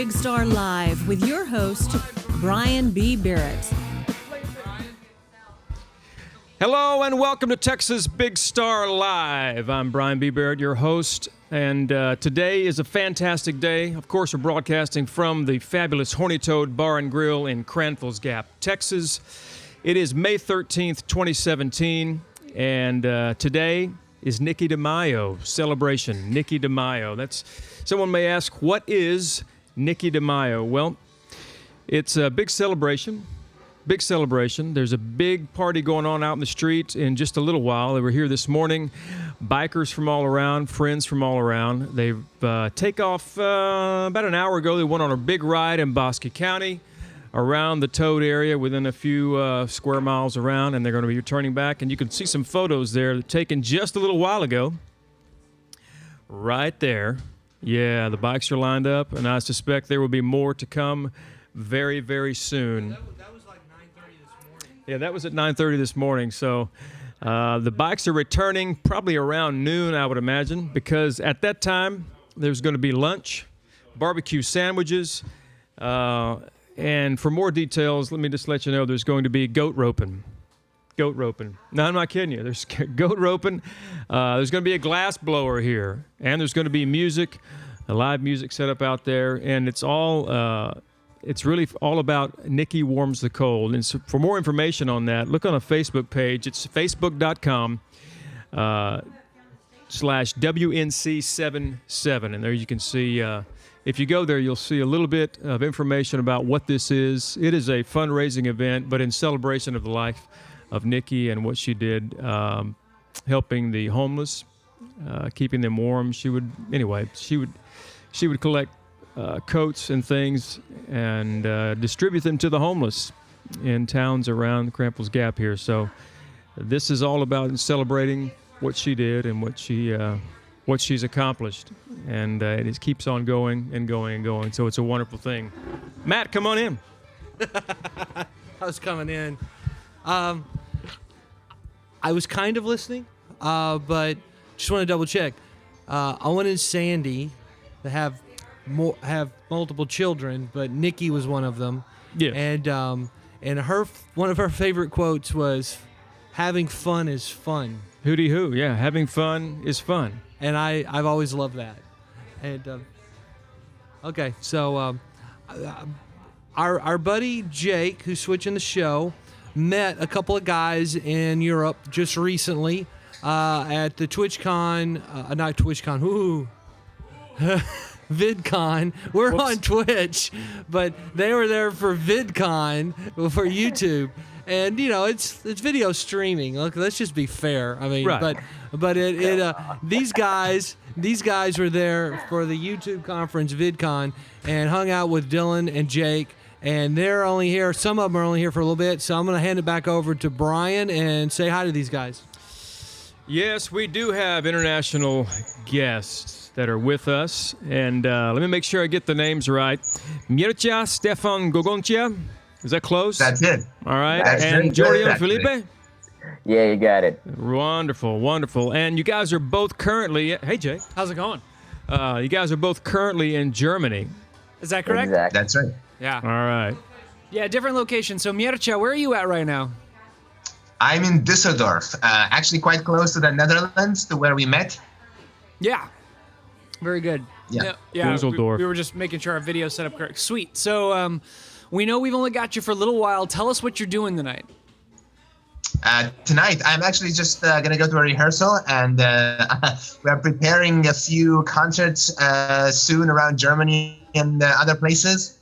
Big Star Live with your host, Brian B. Barrett. Hello and welcome to Texas Big Star Live. I'm Brian B. Barrett, your host, and today is a fantastic day. Of course, we're broadcasting from the fabulous Horny Toad Bar and Grill in Cranfills Gap, Texas. It is May 13th, 2017, and today is Nikki DeMaio celebration. Nikki DeMaio. Someone may ask, what is Nikki DeMaio? Well, it's a big celebration. Big celebration. There's a big party going on out in the street in just a little while. They were here this morning. Bikers from all around, friends from all around. They take off about an hour ago. They went on a big ride in Bosque County around the Toad area within a few square miles around, and they're going to be returning back. And you can see some photos there taken just a little while ago. Right there. Yeah, the bikes are lined up, and I suspect there will be more to come very, very soon. Yeah, that was at 9:30 this morning. So the bikes are returning probably around noon, I would imagine, because at that time there's going to be lunch, barbecue sandwiches, and for more details, let me just let you know there's going to be goat roping. Goat roping. No, I'm not kidding you. There's goat roping. There's going to be a glass blower here, and there's going to be music, a live music set up out there, and it's all... It's really all about Nikki Warms the Cold. And so for more information on that, look on a Facebook page. It's facebook.com/WNC77. And there you can see, if you go there, you'll see a little bit of information about what this is. It is a fundraising event, but in celebration of the life of Nikki and what she did, helping the homeless, keeping them warm. She would collect coats and things and distribute them to the homeless in towns around Cranfills Gap here. So this is all about celebrating what she did and what she's accomplished, and it just keeps on going and going and going. So it's a wonderful thing. Matt, come on in. I was coming in. I was kind of listening, but just want to double check. I wanted Sandy to have multiple children, but Nikki was one of them. Yeah. And one of her favorite quotes was, "Having fun is fun." Hooty hoo, yeah. Having fun is fun. And I've always loved that. And okay, so our buddy Jake, who's switching the show, met a couple of guys in Europe just recently at the TwitchCon, not TwitchCon. Ooh. VidCon. We're on Twitch, but they were there for VidCon for YouTube, and it's video streaming. Look, let's just be fair. I mean, right. but these guys were there for the YouTube conference VidCon and hung out with Dylan and Jake, and they're only here. Some of them are only here for a little bit, so I'm going to hand it back over to Brian and say hi to these guys. Yes, we do have international guests that are with us, and let me make sure I get the names right. Mircea Stefan Gogoncia, is that close? That's it. All right, That's and Jordan Felipe? Yeah, you got it. Wonderful, wonderful. And you guys are both currently, hey Jay. How's it going? You guys are both currently in Germany. Is that correct? Exactly. That's right. Yeah. All right. Yeah, different location. So Mircea, where are you at right now? I'm in Düsseldorf, actually quite close to the Netherlands, to where we met. Yeah. Very good. Yeah. Düsseldorf. We were just making sure our video set up correct. Sweet. So we know we've only got you for a little while. Tell us what you're doing tonight. Tonight, I'm actually just going to go to a rehearsal, and we're preparing a few concerts soon around Germany and other places.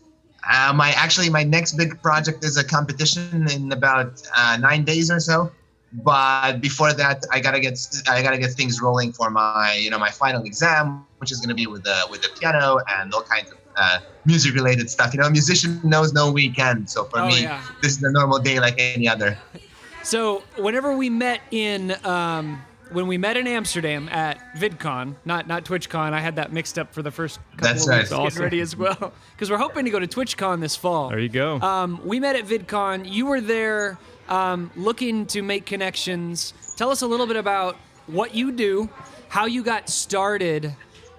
My next big project is a competition in about 9 days or so. But before that, I gotta get things rolling for my my final exam, which is gonna be with the piano and all kinds of music related stuff. A musician knows no weekend, so for me, this is a normal day like any other. So whenever we met in Amsterdam at VidCon, not TwitchCon, I had that mixed up for the first couple of weeks getting ready as well, because we're hoping to go to TwitchCon this fall. There you go. We met at VidCon. You were there looking to make connections. Tell us a little bit about what you do, how you got started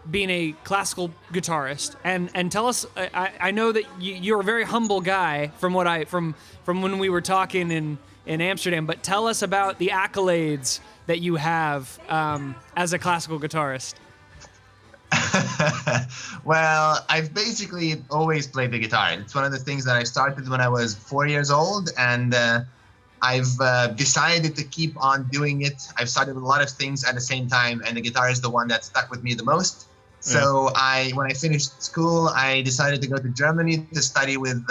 being a classical guitarist, and tell us. I know that you're a very humble guy from when we were talking in Amsterdam, but tell us about the accolades that you have as a classical guitarist. Well, I've basically always played the guitar. It's one of the things that I started when I was 4 years old, and I've decided to keep on doing it. I've started with a lot of things at the same time, and the guitar is the one that stuck with me the most. So when I finished school, I decided to go to Germany to study with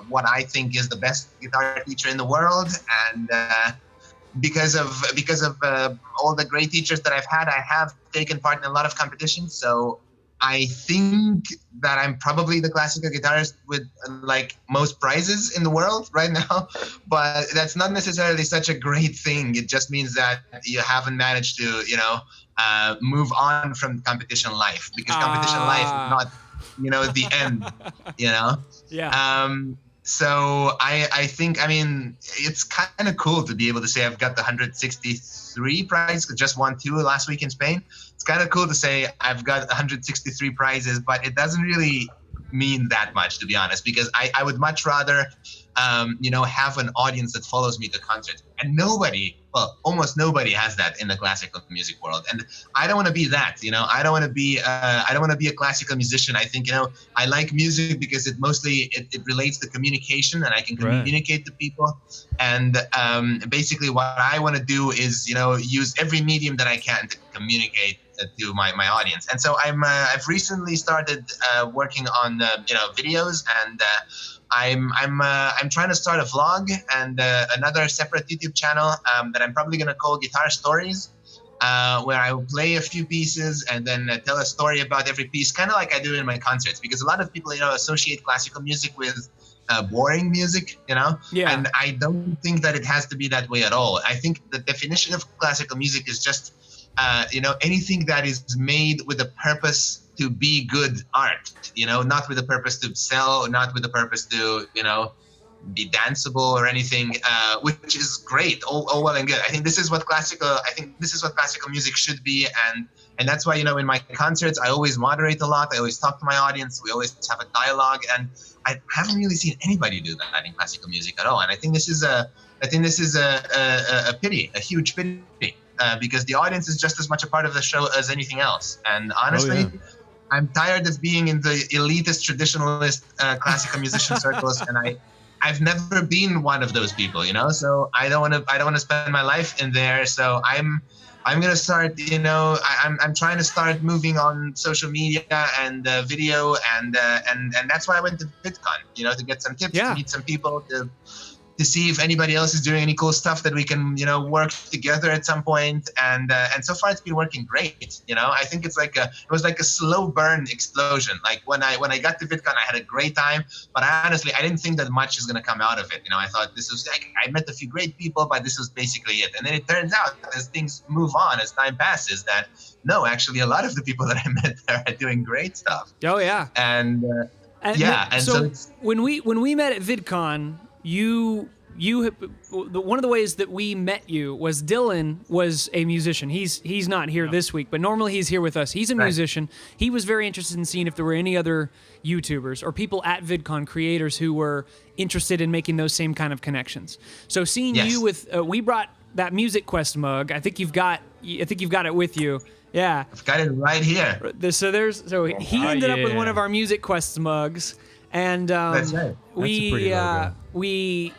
what I think is the best guitar teacher in the world. And because of all the great teachers that I've had, I have taken part in a lot of competitions. So I think that I'm probably the classical guitarist with like most prizes in the world right now, but that's not necessarily such a great thing. It just means that you haven't managed to, move on from competition life, because competition life is not, the end, Yeah. So I think, it's kind of cool to be able to say I've got the 163 prize, just won 2 last week in Spain. It's kind of cool to say I've got 163 prizes, but it doesn't really mean that much, to be honest, because I would much rather, have an audience that follows me to concerts. And almost nobody has that in the classical music world. And I don't want to be that, I don't want to be a classical musician. I think, I like music because it relates to communication, and I can communicate to people. And basically what I want to do is, use every medium that I can to communicate to my audience. And so I've recently started working on videos, and I'm trying to start a vlog and another separate YouTube channel that I'm probably going to call Guitar Stories, where I will play a few pieces and then tell a story about every piece, kind of like I do in my concerts, because a lot of people associate classical music with boring music, Yeah. And I don't think that it has to be that way at all. I think the definition of classical music is just anything that is made with a purpose to be good art, not with a purpose to sell, not with a purpose to, be danceable or anything, which is great, all well and good. I think this is what classical music should be, and that's why, in my concerts, I always moderate a lot. I always talk to my audience. We always have a dialogue, and I haven't really seen anybody do that in classical music at all. And I think this is a pity, a huge pity. Because the audience is just as much a part of the show as anything else. And honestly, I'm tired of being in the elitist, traditionalist classical musician circles, and I've never been one of those people, So I don't want to spend my life in there. So I'm gonna start, I'm trying to start moving on social media and video, and that's why I went to VidCon, to get some tips, to meet some people, to see if anybody else is doing any cool stuff that we can, work together at some point. And so far it's been working great. I think it was like a slow burn explosion. Like when I got to VidCon, I had a great time, but I didn't think that much is going to come out of it. I thought this was I met a few great people, but this was basically it. And then it turns out, as things move on, as time passes, that no, actually a lot of the people that I met there are doing great stuff. Oh yeah. And so when we met at VidCon, one of the ways that we met you was Dylan was a musician. He's not here this week, but normally he's here with us. He's a musician. He was very interested in seeing if there were any other YouTubers or people at VidCon, creators who were interested in making those same kind of connections. So seeing you with, we brought that Music Quest mug. I think you've got it with you. Yeah, I've got it right here. So he ended up with one of our Music Quest mugs. And that's right. we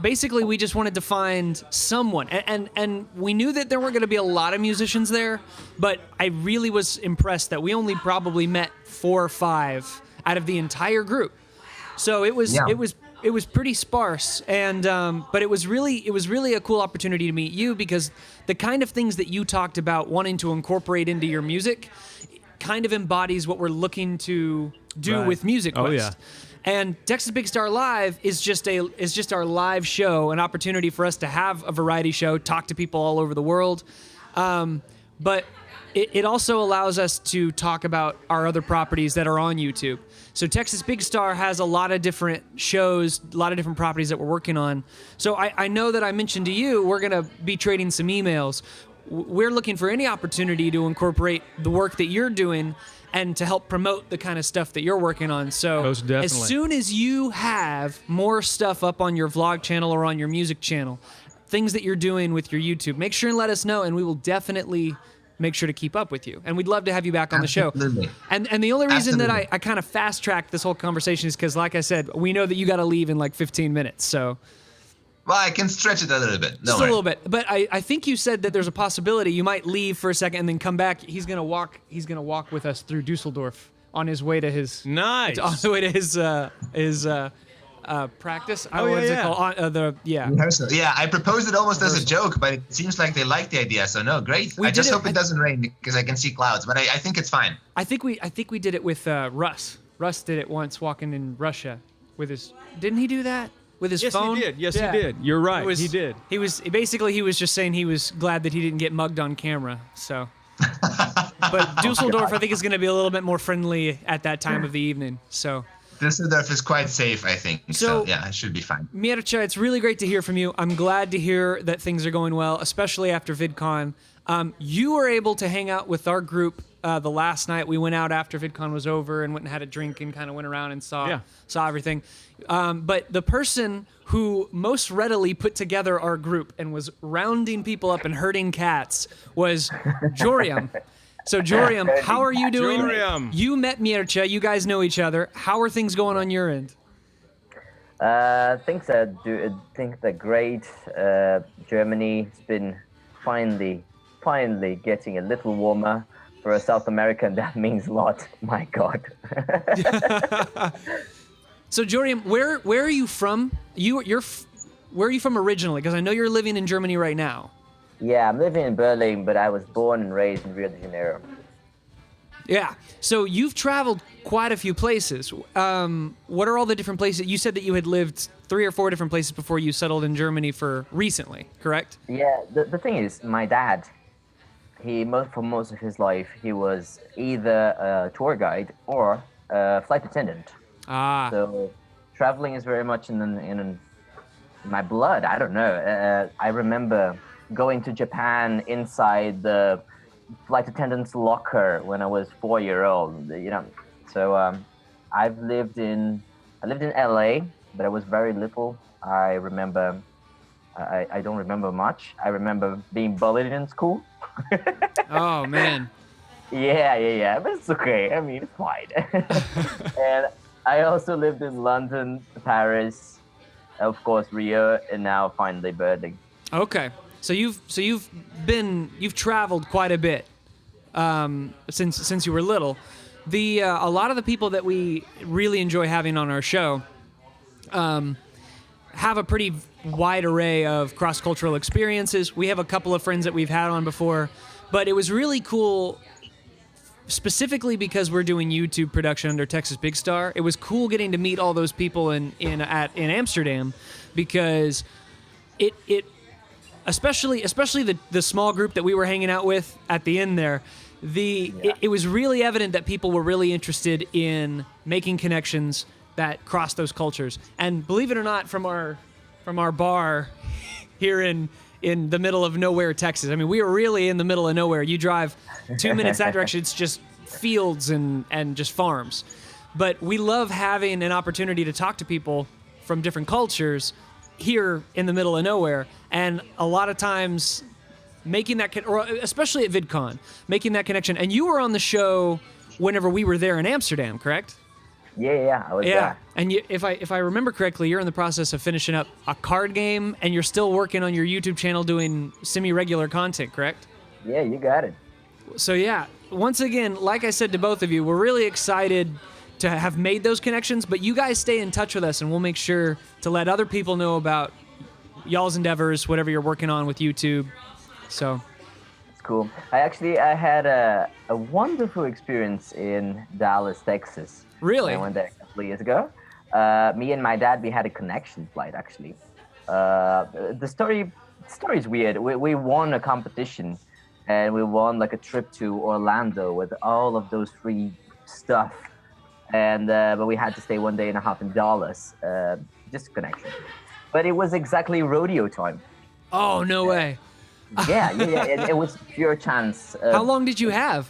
basically just wanted to find someone, and we knew that there weren't going to be a lot of musicians there, but I really was impressed that we only probably met 4 or 5 out of the entire group. So it was pretty sparse, and but it was really a cool opportunity to meet you, because the kind of things that you talked about wanting to incorporate into your music kind of embodies what we're looking to do with Music Quest. Oh, yeah. And Texas Big Star Live is just our live show, an opportunity for us to have a variety show, talk to people all over the world. But it also allows us to talk about our other properties that are on YouTube. So Texas Big Star has a lot of different shows, a lot of different properties that we're working on. So I know that I mentioned to you, we're going to be trading some emails. we're looking for any opportunity to incorporate the work that you're doing and to help promote the kind of stuff that you're working on. So Most definitely. as soon as you have more stuff up on your vlog channel or on your music channel, things that you're doing with your YouTube, make sure and let us know, and we will definitely make sure to keep up with you. And we'd love to have you back on the show. Absolutely. And the only reason that Absolutely. I kind of fast-tracked this whole conversation is because, like I said, we know that you got to leave in like 15 minutes, so... Well, I can stretch it a little bit. Just a little bit. But I think you said that there's a possibility you might leave for a second and then come back. He's gonna walk with us through Dusseldorf on his way to his Nice. on the way to his practice. Oh, What is yeah, it called? Rehearsal. Yeah, I proposed it almost as a joke, but it seems like they like the idea. So no, great. We I just did it- hope it doesn't rain because I can see clouds. But I think it's fine. I think we did it with Russ. Russ did it once walking in Russia with his. Didn't he do that with his Yes, phone? he did. Yes, Yeah. he did. You're right. It was- he did. He was just saying he was glad that he didn't get mugged on camera. So, but Dusseldorf, I think, is going to be a little bit more friendly at that time of the evening. So, Düsseldorf is quite safe, I think. So- So yeah, it should be fine. Mircha, it's really great to hear from you. I'm glad to hear that things are going well, especially after VidCon. You were able to hang out with our group the last night. We went out after VidCon was over and went and had a drink and kind of went around and saw everything. But the person who most readily put together our group and was rounding people up and herding cats was Joriam. So Joriam, how are you doing? Joriam. You met Mircha. You guys know each other. How are things going on your end? Things are great. Germany's been finally getting a little warmer for a South American. That means a lot. My God. So Joriam, where are you from? Where are you from originally? Because I know you're living in Germany right now. Yeah, I'm living in Berlin, but I was born and raised in Rio de Janeiro. Yeah. So you've traveled quite a few places. What are all the different places? You said that you had lived 3 or 4 different places before you settled in Germany for recently, correct? Yeah, the thing is, my dad, for most of his life, he was either a tour guide or a flight attendant. Ah. So traveling is very much in my blood. I don't know. I remember going to Japan inside the flight attendant's locker when I was 4-year-old. You know, so I lived in LA, but I was very little. I remember. I don't remember much. I remember being bullied in school. Oh man. Yeah, but it's okay. I mean, it's fine. And I also lived in London, Paris, of course Rio, and now finally Berlin. Okay. So you've traveled quite a bit since you were little. A lot of the people that we really enjoy having on our show have a pretty wide array of cross-cultural experiences. We have a couple of friends that we've had on before, but it was really cool specifically because we're doing YouTube production under TexasBigStar. It was cool getting to meet all those people in Amsterdam because it especially the small group that we were hanging out with at the end there, it was really evident that people were really interested in making connections that cross those cultures. And believe it or not, from our bar here in the middle of nowhere, Texas. I mean, we were really in the middle of nowhere. You drive 2 minutes that direction, it's just fields and just farms. But we love having an opportunity to talk to people from different cultures here in the middle of nowhere. And a lot of times making that, or especially at VidCon, making that connection. And you were on the show whenever we were there in Amsterdam, correct? Yeah, I was Yeah, there. and if I remember correctly, you're in the process of finishing up a card game, and you're still working on your YouTube channel doing semi-regular content, correct? Yeah, you got it. So yeah, once again, like I said to both of you, we're really excited to have made those connections, but you guys stay in touch with us, and we'll make sure to let other people know about y'all's endeavors, whatever you're working on with YouTube. So It's cool. I had a wonderful experience in Dallas, Texas. Really? I went there a couple of years ago. Me and my dad, we had a connection flight, actually. The story is weird. We won a competition, and we won like a trip to Orlando with all of those free stuff. And but we had to stay 1.5 days in Dallas, just a connection. But it was exactly rodeo time. Oh, no way. It was pure chance. How long did you have?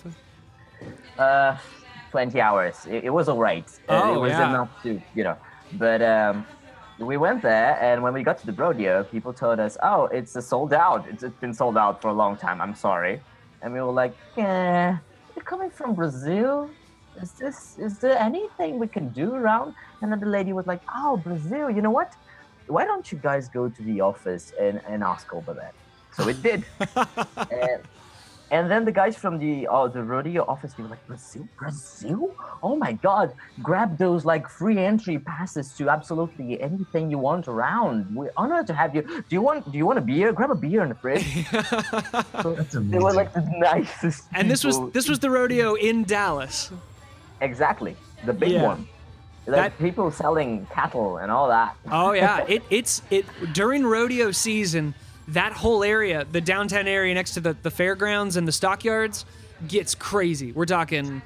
20 hours. It was all right. Oh, it was yeah. enough to, But we went there, and when we got to the rodeo, people told us, "Oh, it's sold out. It's been sold out for a long time. I'm sorry." And we were like, "Yeah, you're coming from Brazil? Is there anything we can do around?" And then the lady was like, "Oh, Brazil. You know what? Why don't you guys go to the office and ask over there?" So we did. And then the guys from the rodeo office, they were like, Brazil? Oh my God, grab those like free entry passes to absolutely anything you want around. We're honored to have you. Do you want a beer? Grab a beer in the fridge. So That's they were amazing. like the nicest And this people. was the rodeo in Dallas. Exactly, the big Yeah. one. Like people selling cattle and all that. Oh yeah, it's during rodeo season. That whole area, the downtown area next to the fairgrounds and the stockyards, gets crazy. We're talking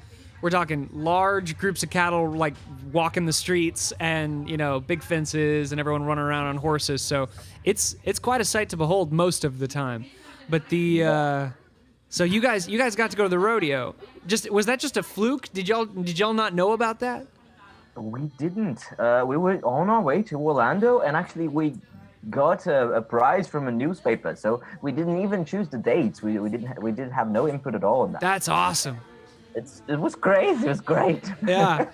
large groups of cattle like walking the streets, and big fences, and everyone running around on horses. So it's quite a sight to behold most of the time. But so you guys got to go to the rodeo. Was that just a fluke? Did y'all not know about that? We didn't. We were on our way to Orlando, and actually we got a prize from a newspaper, so we didn't even choose the dates. We didn't have no input at all on that. That's awesome. It was crazy. It was great. Yeah.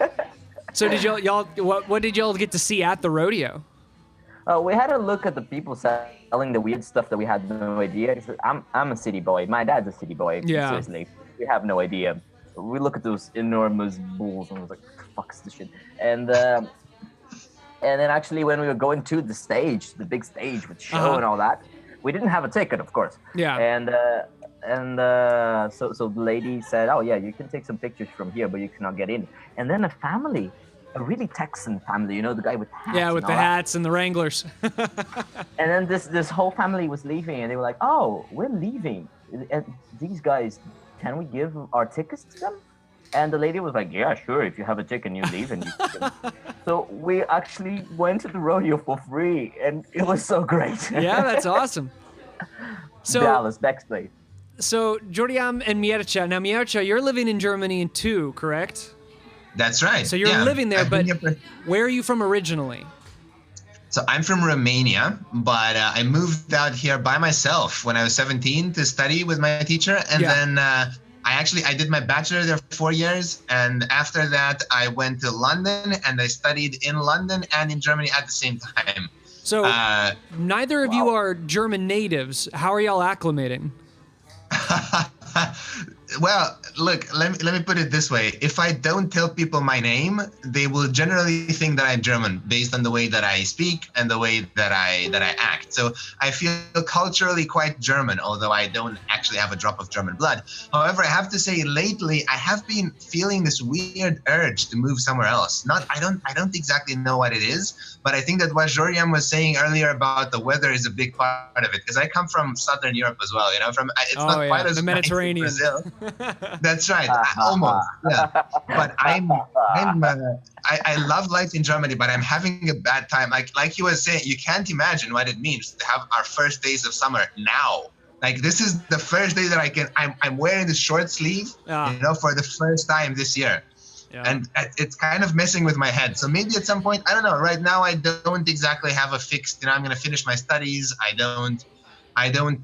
So did y'all what did y'all get to see at the rodeo? We had a look at the people selling the weird stuff that we had no idea. I'm a city boy. My dad's a city boy. Yeah. Seriously, we have no idea. We look at those enormous bulls and was like, "What the fuck is this shit?" And then actually when we were going to the stage, the big stage with show and all that, we didn't have a ticket, of course. Yeah. So the lady said, "Oh yeah, you can take some pictures from here, but you cannot get in." And then a really Texan family, the guy with hats. Yeah, with and the all that. hats and the Wranglers. And then this whole family was leaving, and they were like, "Oh, we're leaving. And these guys, can we give our tickets to them?" And the lady was like, "Yeah, sure. If you have a ticket and you leave, and you can." So we actually went to the rodeo for free, and it was so great. Yeah, that's awesome. So Dallas backstage. So Joriam and Miercha. Now Miercha, you're living in Germany too, correct? That's right. So you're living there, I've but been here where are you from originally? So I'm from Romania, but I moved out here by myself when I was 17 to study with my teacher, and then I did my bachelor there 4 years, and after that I went to London and I studied in London and in Germany at the same time. So neither of you are German natives. How are y'all acclimating? Well, look, let me put it this way. If I don't tell people my name, they will generally think that I'm German based on the way that I speak and the way that I act. So I feel culturally quite German, although I don't actually have a drop of German blood. However, I have to say lately I have been feeling this weird urge to move somewhere else. I don't exactly know what it is, but I think that what Joriam was saying earlier about the weather is a big part of it, because I come from Southern Europe as well, it's not quite as the nice as Mediterranean. Brazil. That's right, almost. Yeah, but I love life in Germany, but I'm having a bad time. Like he was saying, you can't imagine what it means to have our first days of summer now. Like this is the first day that I'm wearing the short sleeve, for the first time this year. Yeah. And it's kind of messing with my head. So maybe at some point, I don't know. Right now, I don't exactly have a fixed. I'm going to finish my studies. I don't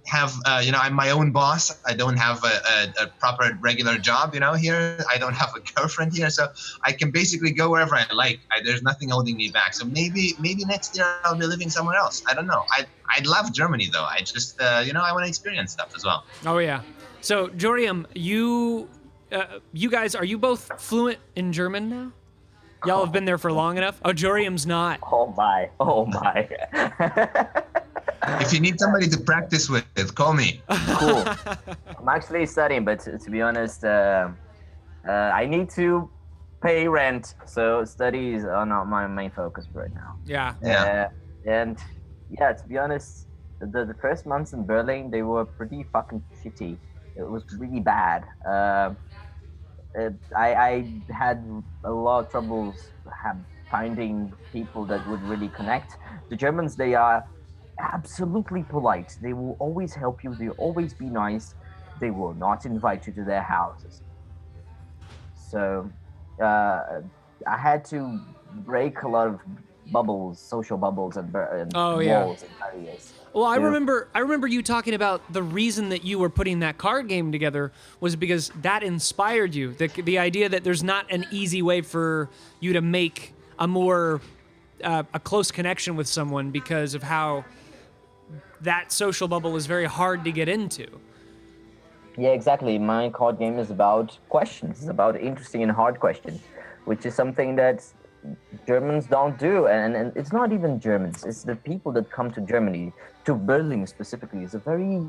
have. I'm my own boss. I don't have a proper regular job. Here. I don't have a girlfriend here, so I can basically go wherever I like. There's nothing holding me back. So maybe next year I'll be living somewhere else. I don't know. I love Germany though. I just I want to experience stuff as well. Oh yeah. So Joriam, you guys, are you both fluent in German now? Y'all have been there for long enough? Oh, Joriam's not. Oh my. If you need somebody to practice with, call me. Cool. I'm actually studying, but to be honest, I need to pay rent, so studies are not my main focus right now. Yeah. And to be honest, the first months in Berlin, they were pretty fucking shitty. It was really bad. I had a lot of troubles finding people that would really connect. The Germans, they are absolutely polite. They will always help you. They'll always be nice. They will not invite you to their houses. So I had to break a lot of bubbles, social bubbles, and Oh, yeah. walls and barriers. Well, I Yeah. remember you talking about the reason that you were putting that card game together was because that inspired you. The idea that there's not an easy way for you to make a more a close connection with someone because of how that social bubble is very hard to get into. Yeah, exactly. My card game is about questions. It's about interesting and hard questions, which is something that Germans don't do. And it's not even Germans. It's the people that come to Germany, to Berlin specifically. It's a very,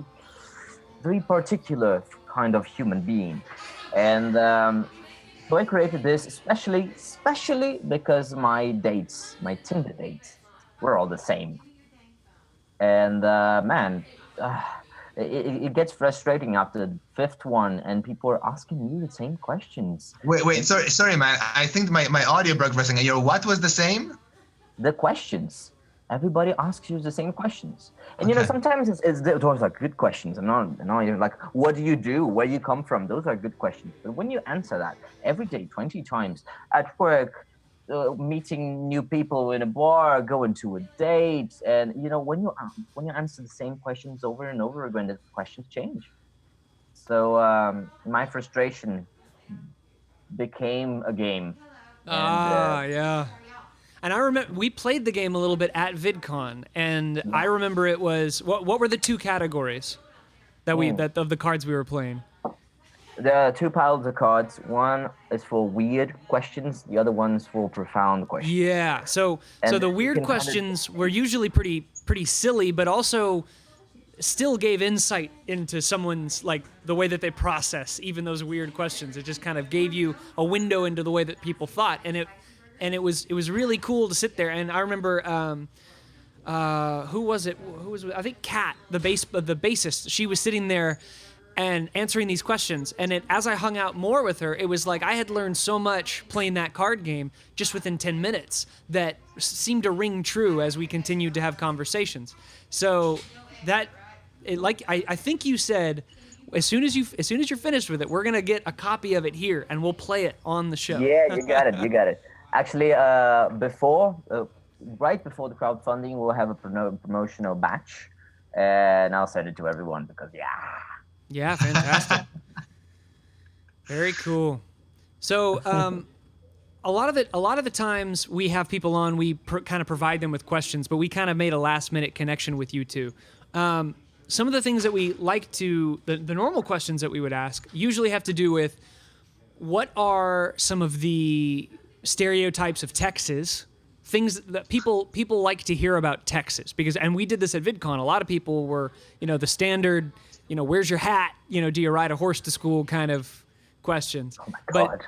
very particular kind of human being. And so I created this especially because my Tinder dates, were all the same. And it gets frustrating after the fifth one, and people are asking me the same questions. Wait, sorry, man. I think my audio broke for a second. Your what was the same? The questions. Everybody asks you the same questions, and Okay. sometimes those are good questions. I'm not even like, what do you do? Where you come from? Those are good questions. But when you answer that every day, 20 times at work, meeting new people in a bar, going to a date, and when you answer the same questions over and over again, the questions change. So my frustration became a game. Yeah. And I remember we played the game a little bit at VidCon, and I remember it was what were the two categories that of the cards we were playing? There are two piles of cards. One is for weird questions. The other one's for profound questions. Yeah. So And the you weird can questions were usually pretty silly, but also still gave insight into someone's, like, the way that they process even those weird questions. It just kind of gave you a window into the way that people thought, and it was really cool to sit there. And I remember who was it? I think Kat, the bassist. She was sitting there and answering these questions. And as I hung out more with her, it was like I had learned so much playing that card game just within 10 minutes that seemed to ring true as we continued to have conversations. So I think you said, as soon as you're finished with it, we're gonna get a copy of it here and we'll play it on the show. Yeah, you got it. Actually, right before the crowdfunding, we'll have a promotional batch, and I'll send it to everyone because Yeah, fantastic. Very cool. So, a lot of the times we have people on, we kind of provide them with questions, but we kind of made a last minute connection with you two. Some of the things that we like to, the normal questions that we would ask usually have to do with what are some of the stereotypes of Texas, things that people like to hear about Texas, and we did this at VidCon. A lot of people were, the standard, where's your hat? Do you ride a horse to school kind of questions. Oh my God.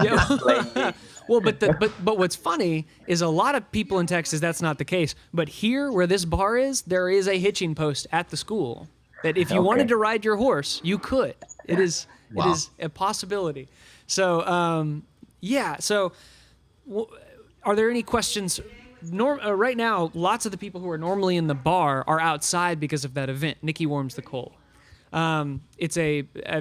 Yeah. Well, but what's funny is a lot of people in Texas, that's not the case. But here, where this bar is, there is a hitching post at the school that if you wanted to ride your horse, you could. It is a possibility. So, So, are there any questions? Right now, lots of the people who are normally in the bar are outside because of that event. Nikki Warms the Cold. It's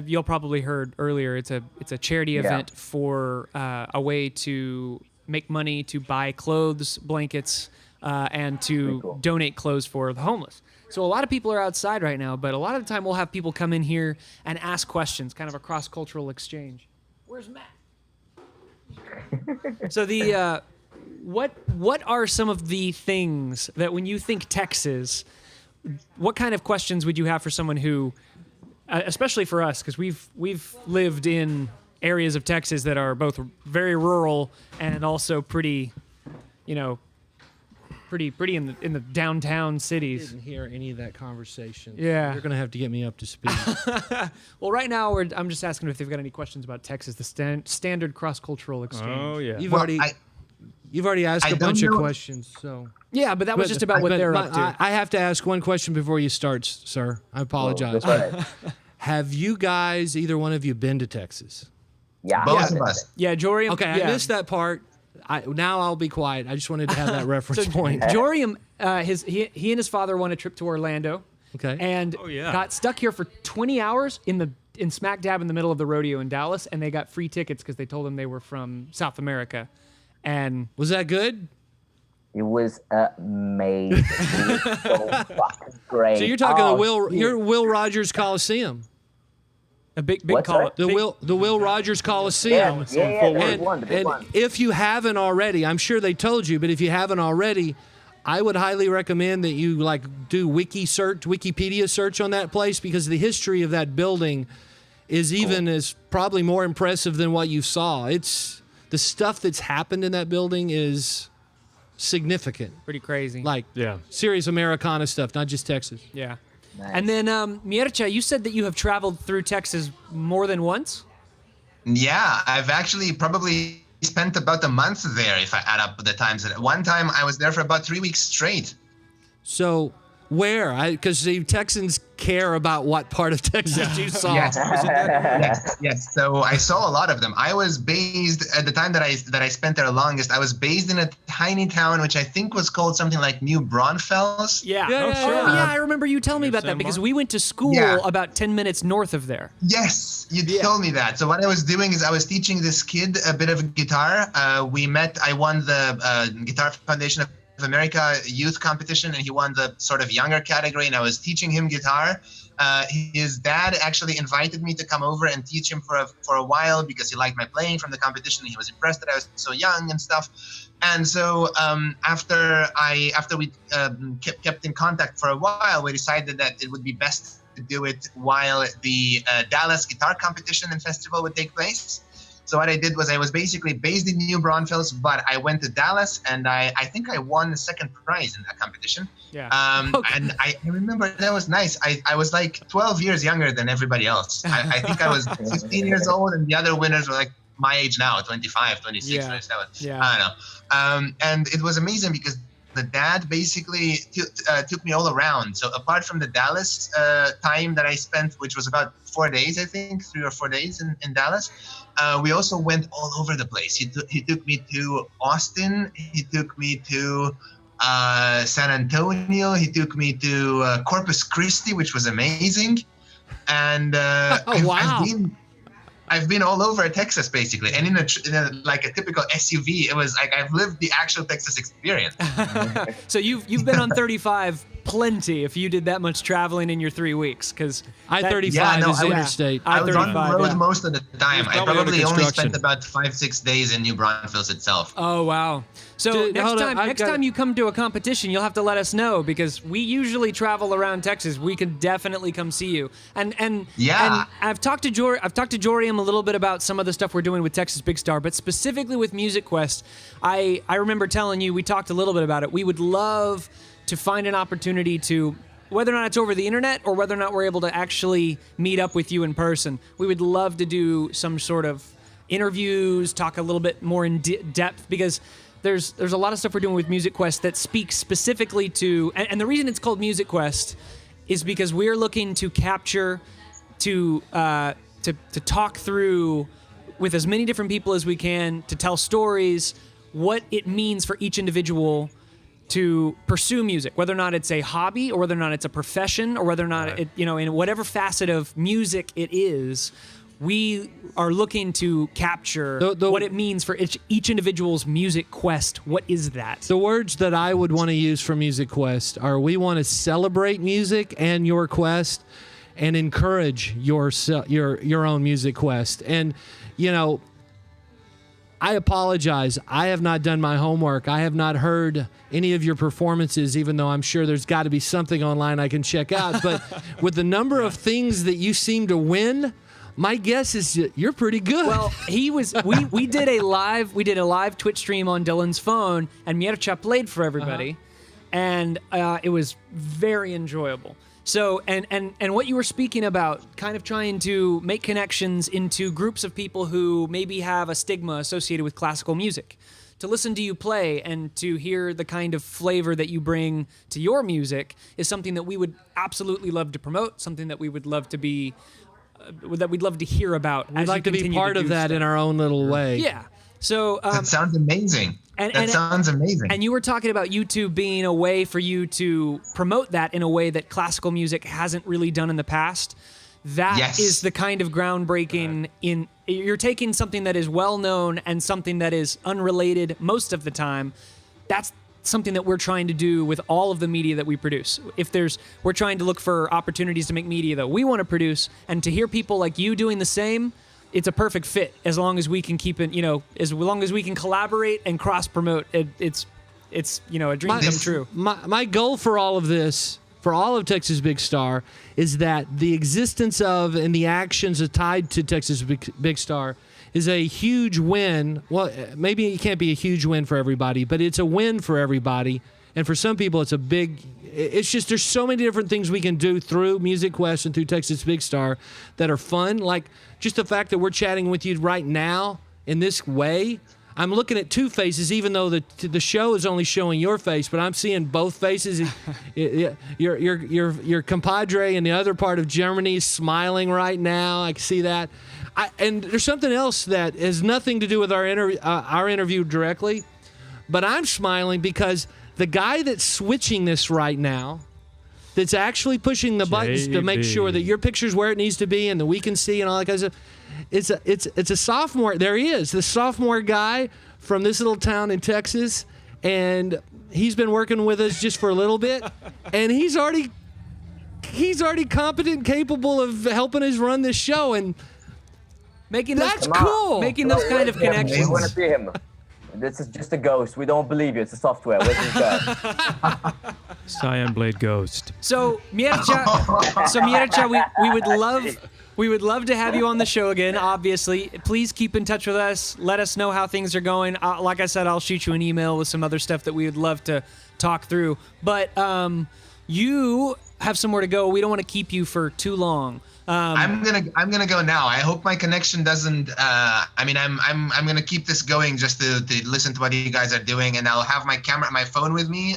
you'll probably heard earlier. It's a charity event for a way to make money to buy clothes, blankets, and to donate clothes for the homeless. So a lot of people are outside right now, but a lot of the time we'll have people come in here and ask questions, kind of a cross-cultural exchange. Where's Matt? So what are some of the things that when you think Texas, what kind of questions would you have for someone who, especially for us, because we've lived in areas of Texas that are both very rural and also pretty in the downtown cities. Didn't hear any of that conversation. Yeah. You're gonna have to get me up to speed. Well, right now I'm just asking if they've got any questions about Texas, the standard cross-cultural exchange. Oh, yeah. You've already asked I a bunch don't of know- questions, so. Yeah, but that was just about what they're up to. I have to ask one question before you start, sir. I apologize. Have you guys, either one of you, been to Texas? Yeah. Both of us. Yeah, Jory. Okay, I missed that part. now I'll be quiet. I just wanted to have that reference point. Jorium, he and his father won a trip to Orlando. Okay. And got stuck here for 20 hours in smack dab in the middle of the rodeo in Dallas, and they got free tickets because they told them they were from South America. And was that good? It was amazing. It was so fucking great. So you're talking the Will Rogers Coliseum. A big What's call. that? The Will Rogers Coliseum. Yeah, the big one, the big one. If you haven't already, I'm sure they told you, but if you haven't already, I would highly recommend that you do Wikipedia search on that place, because the history of that building is is probably more impressive than what you saw. It's the stuff that's happened in that building is significant. Pretty crazy. Serious Americana stuff, not just Texas. Yeah. Nice. And then, Mircea, you said that you have traveled through Texas more than once? Yeah, I've actually probably spent about a month there if I add up the times. At one time, I was there for about 3 weeks straight. So where? Because the Texans care about what part of Texas you saw. Yes. So I saw a lot of them. I was based at the time that I spent there longest. I was based in a tiny town which I think was called something like New Braunfels. Yeah. Yeah. I remember you telling me about that because we went to school about 10 minutes north of there. Yes, you told me that. So what I was doing is I was teaching this kid a bit of guitar. I won the Guitar Foundation of America youth competition, and he won the sort of younger category, and I was teaching him guitar. His dad actually invited me to come over and teach him for a while because he liked my playing from the competition, and he was impressed that I was so young and stuff. And so after we kept in contact for a while, we decided that it would be best to do it while the Dallas Guitar Competition and Festival would take place. So what I did was I was basically based in New Braunfels, but I went to Dallas, and I think I won the second prize in that competition. Yeah. And I remember that was nice. I was like 12 years younger than everybody else. I think I was 15 years old, and the other winners were like my age now, 25, 26, 27. Yeah. I don't know. And it was amazing because the dad basically took me all around. So apart from the Dallas time that I spent, which was about 4 days, I think, 3 or 4 days in Dallas, we also went all over the place. He took me to Austin. He took me to San Antonio. He took me to Corpus Christi, which was amazing. And I've been all over Texas basically, and in a like a typical SUV, it was like I've lived the actual Texas experience. So you've been on 35 plenty if you did that much traveling in your 3 weeks, because I-35 is interstate. I was on the road most of the time. I probably probably under only construction. spent about 5-6 days in New Braunfels itself. Oh wow! So Dude, next hold on, time you come to a competition, you'll have to let us know, because we usually travel around Texas. We can definitely come see you. And I've talked to Jorium a little bit about some of the stuff we're doing with Texas Big Star, but specifically with Music Quest, I remember telling you, we talked a little bit about it. We would love to find an opportunity to, whether or not it's over the internet or whether or not we're able to actually meet up with you in person, we would love to do some sort of interviews, talk a little bit more in depth, because there's a lot of stuff we're doing with Music Quest that speaks specifically to, and the reason it's called Music Quest is because we're looking to capture, to talk through with as many different people as we can, to tell stories, what it means for each individual to pursue music, whether or not it's a hobby or whether or not it's a profession or whether or not it, in whatever facet of music it is, we are looking to capture what it means for each individual's music quest. What is that? The words that I would want to use for Music Quest are: we want to celebrate music and your quest, and encourage your own music quest. And I apologize. I have not done my homework. I have not heard any of your performances, even though I'm sure there's got to be something online I can check out. But with the number of things that you seem to win, my guess is you're pretty good. Well, we did a live Twitch stream on Dylan's phone, and Mircea played for everybody, and it was very enjoyable. So, and what you were speaking about, kind of trying to make connections into groups of people who maybe have a stigma associated with classical music, to listen to you play and to hear the kind of flavor that you bring to your music is something that we would absolutely love to promote, something that we would love to be, that we'd love to hear about. We'd like to be part of that in our own little way. Yeah. So That sounds amazing. That sounds amazing. And you were talking about YouTube being a way for you to promote that in a way that classical music hasn't really done in the past. That is the kind of groundbreaking you're taking something that is well known and something that is unrelated most of the time. That's something that we're trying to do with all of the media that we produce. We're trying to look for opportunities to make media that we want to produce, and to hear people like you doing the same, it's a perfect fit as long as we can keep it, as long as we can collaborate and cross promote. It's a dream come true. My goal for all of this, for all of Texas Big Star, is that the existence of and the actions tied to Texas Big Star is a huge win. Well, maybe it can't be a huge win for everybody, but it's a win for everybody. And for some people, it's just there's so many different things we can do through Music Quest and through Texas Big Star that are fun. Like just the fact that we're chatting with you right now in this way. I'm looking at two faces, even though the show is only showing your face, but I'm seeing both faces. Your compadre in the other part of Germany is smiling right now. I can see that. And there's something else that has nothing to do with our interview directly, but I'm smiling because the guy that's switching this right now, that's actually pushing the buttons to make sure that your picture's where it needs to be and that we can see and all that kind of stuff. It's a sophomore. There he is, the sophomore guy from this little town in Texas, and he's been working with us just for a little bit, and he's already competent and capable of helping us run this show, and that's cool. Making those kind of connections. We want to see him. This is just a ghost. We don't believe you. It's a software. Where's this guy? Cyan Blade Ghost. So Miercha, we would love to have you on the show again. Obviously, please keep in touch with us. Let us know how things are going. Like I said, I'll shoot you an email with some other stuff that we would love to talk through. But you have somewhere to go. We don't want to keep you for too long. I'm gonna go now. I hope my connection doesn't. I'm gonna keep this going just to listen to what you guys are doing, and I'll have my phone with me,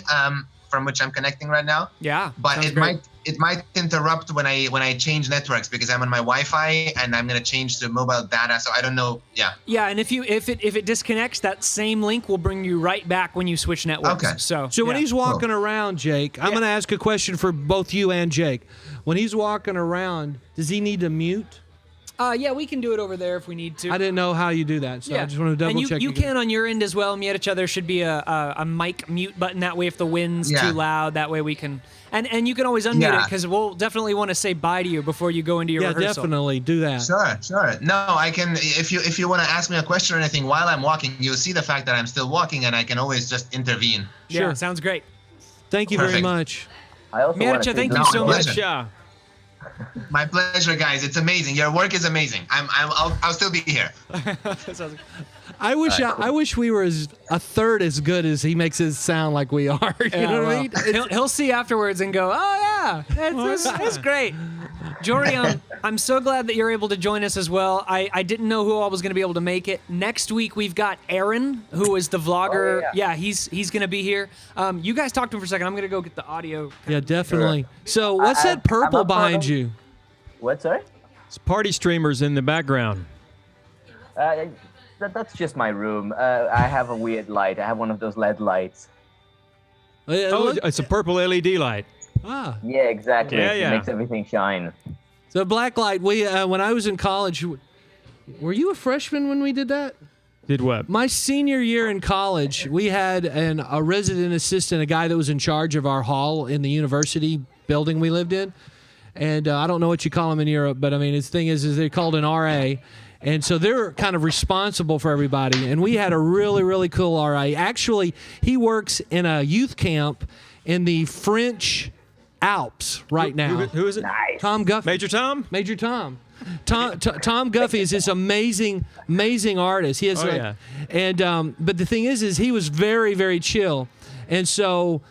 from which I'm connecting right now. Yeah, but it might interrupt when I change networks because I'm on my Wi-Fi and I'm gonna change to mobile data. So I don't know. Yeah. Yeah, and if it disconnects, that same link will bring you right back when you switch networks. Okay. So when he's walking around, Jake, I'm gonna ask a question for both you and Jake. When he's walking around, does he need to mute? Yeah, we can do it over there if we need to. I didn't know how you do that, so I just want to double check. And you can on your end as well, Miercha. There should be a mic mute button. That way, if the wind's too loud, that way we can. And you can always unmute it because we'll definitely want to say bye to you before you go into your rehearsal. Yeah, definitely do that. Sure. No, I can. If you want to ask me a question or anything while I'm walking, you'll see the fact that I'm still walking, and I can always just intervene. Sure, Yeah, sounds great. Thank you very much. I also Miercha, thank you so much. My pleasure, guys. It's amazing. Your work is amazing. I'll still be here. I wish we were a third as good as he makes it sound like we are. You know what I mean? He'll see afterwards and go, "Oh yeah, it's great." Jory, I'm so glad that you're able to join us as well. I didn't know who all was going to be able to make it. Next week we've got Aaron, who is the vlogger. Oh, yeah. He's going to be here. You guys talk to him for a second. I'm going to go get the audio. Yeah, definitely. So what's that purple behind you? What, sorry? It's party streamers in the background. That's just my room. I have a weird light. I have one of those LED lights. It's a purple LED light. Ah. Yeah, exactly. Yeah. It makes everything shine. So black light. When I was in college, were you a freshman when we did that? Did what? My senior year in college, we had a resident assistant, a guy that was in charge of our hall in the university building we lived in. And I don't know what you call him in Europe, but I mean, his thing is they're called an RA. And so they're kind of responsible for everybody. And we had a really, really cool RA. Actually, he works in a youth camp in the French Alps right now. Who is it? Nice. Tom Guffey. Major Tom? Major Tom. Tom Guffey is this amazing artist. He has but the thing is he was very, very chill. And so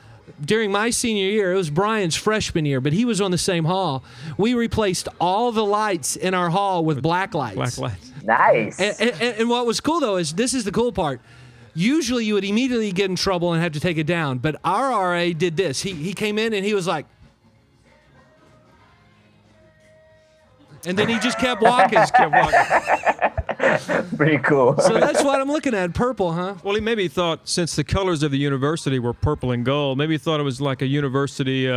during my senior year, it was Brian's freshman year, but he was on the same hall. We replaced all the lights in our hall with black lights. Black lights. Nice. And what was cool, though, is this is the cool part. Usually you would immediately get in trouble and have to take it down, but our RA did this. He came in and he was like, and then he just kept walking. Pretty cool. So that's what I'm looking at. Purple, huh? Well, he maybe thought, since the colors of the university were purple and gold, maybe he thought it was like a university,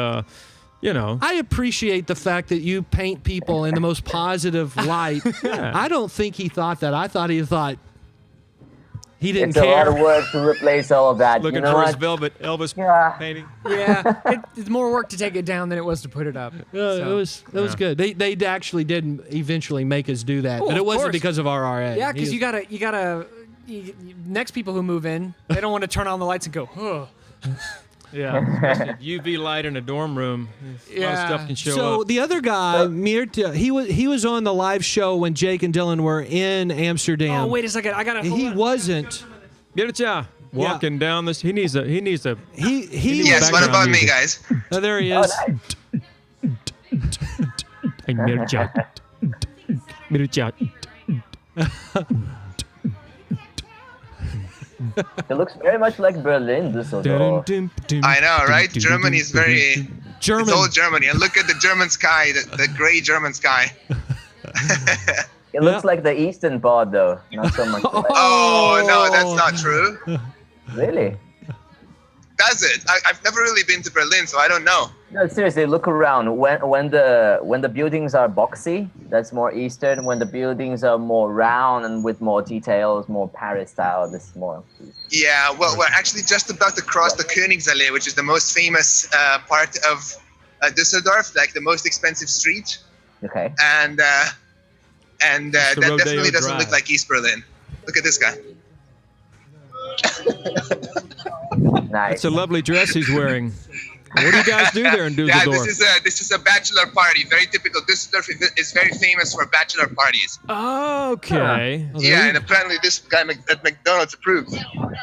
you know. I appreciate the fact that you paint people in the most positive light. Yeah. I don't think he thought that. I thought he thought he didn't It's a lot of care. work to replace all of that. Looking you know for his what? velvet Elvis Yeah. painting. Yeah, it's more work to take it down than it was to put it up. It was good. They actually did eventually make us do that, Oh, but it of wasn't course. because of RRA. Yeah, because next people who move in, they don't want to turn on the lights and go, oh. Yeah, especially UV light in a dorm room. A lot of stuff can show So up. the other guy, Mirta, he was on the live show when Jake and Dylan were in Amsterdam. Oh, wait a second. I got to He wasn't. Get it, yeah. Walking down this, he needs a. He Yes, what background about me, music. guys? Oh, there he is. Hey, Mircea. Mircea. It looks very much like Berlin, Düsseldorf. I know, right? Germany is very... German. It's all Germany. And look at the German sky, the gray German sky. It looks like the eastern part, though. Not so much. Oh, no, that's not true. Really? Does it? I've never really been to Berlin, so I don't know. No, seriously, look around. When the buildings are boxy, that's more Eastern. When the buildings are more round and with more details, more Paris style, this is more. Yeah, well, we're actually just about to cross the Königsallee, which is the most famous part of Düsseldorf, like the most expensive street. Okay. And that Rodeo definitely doesn't Drive. look like East Berlin. Look at this guy. Nice. It's a lovely dress he's wearing. What do you guys do there in Yeah, Dusseldorf? this is a bachelor party. Very typical. Düsseldorf is very famous for bachelor parties. Okay. Yeah, and apparently this guy at McDonald's approves.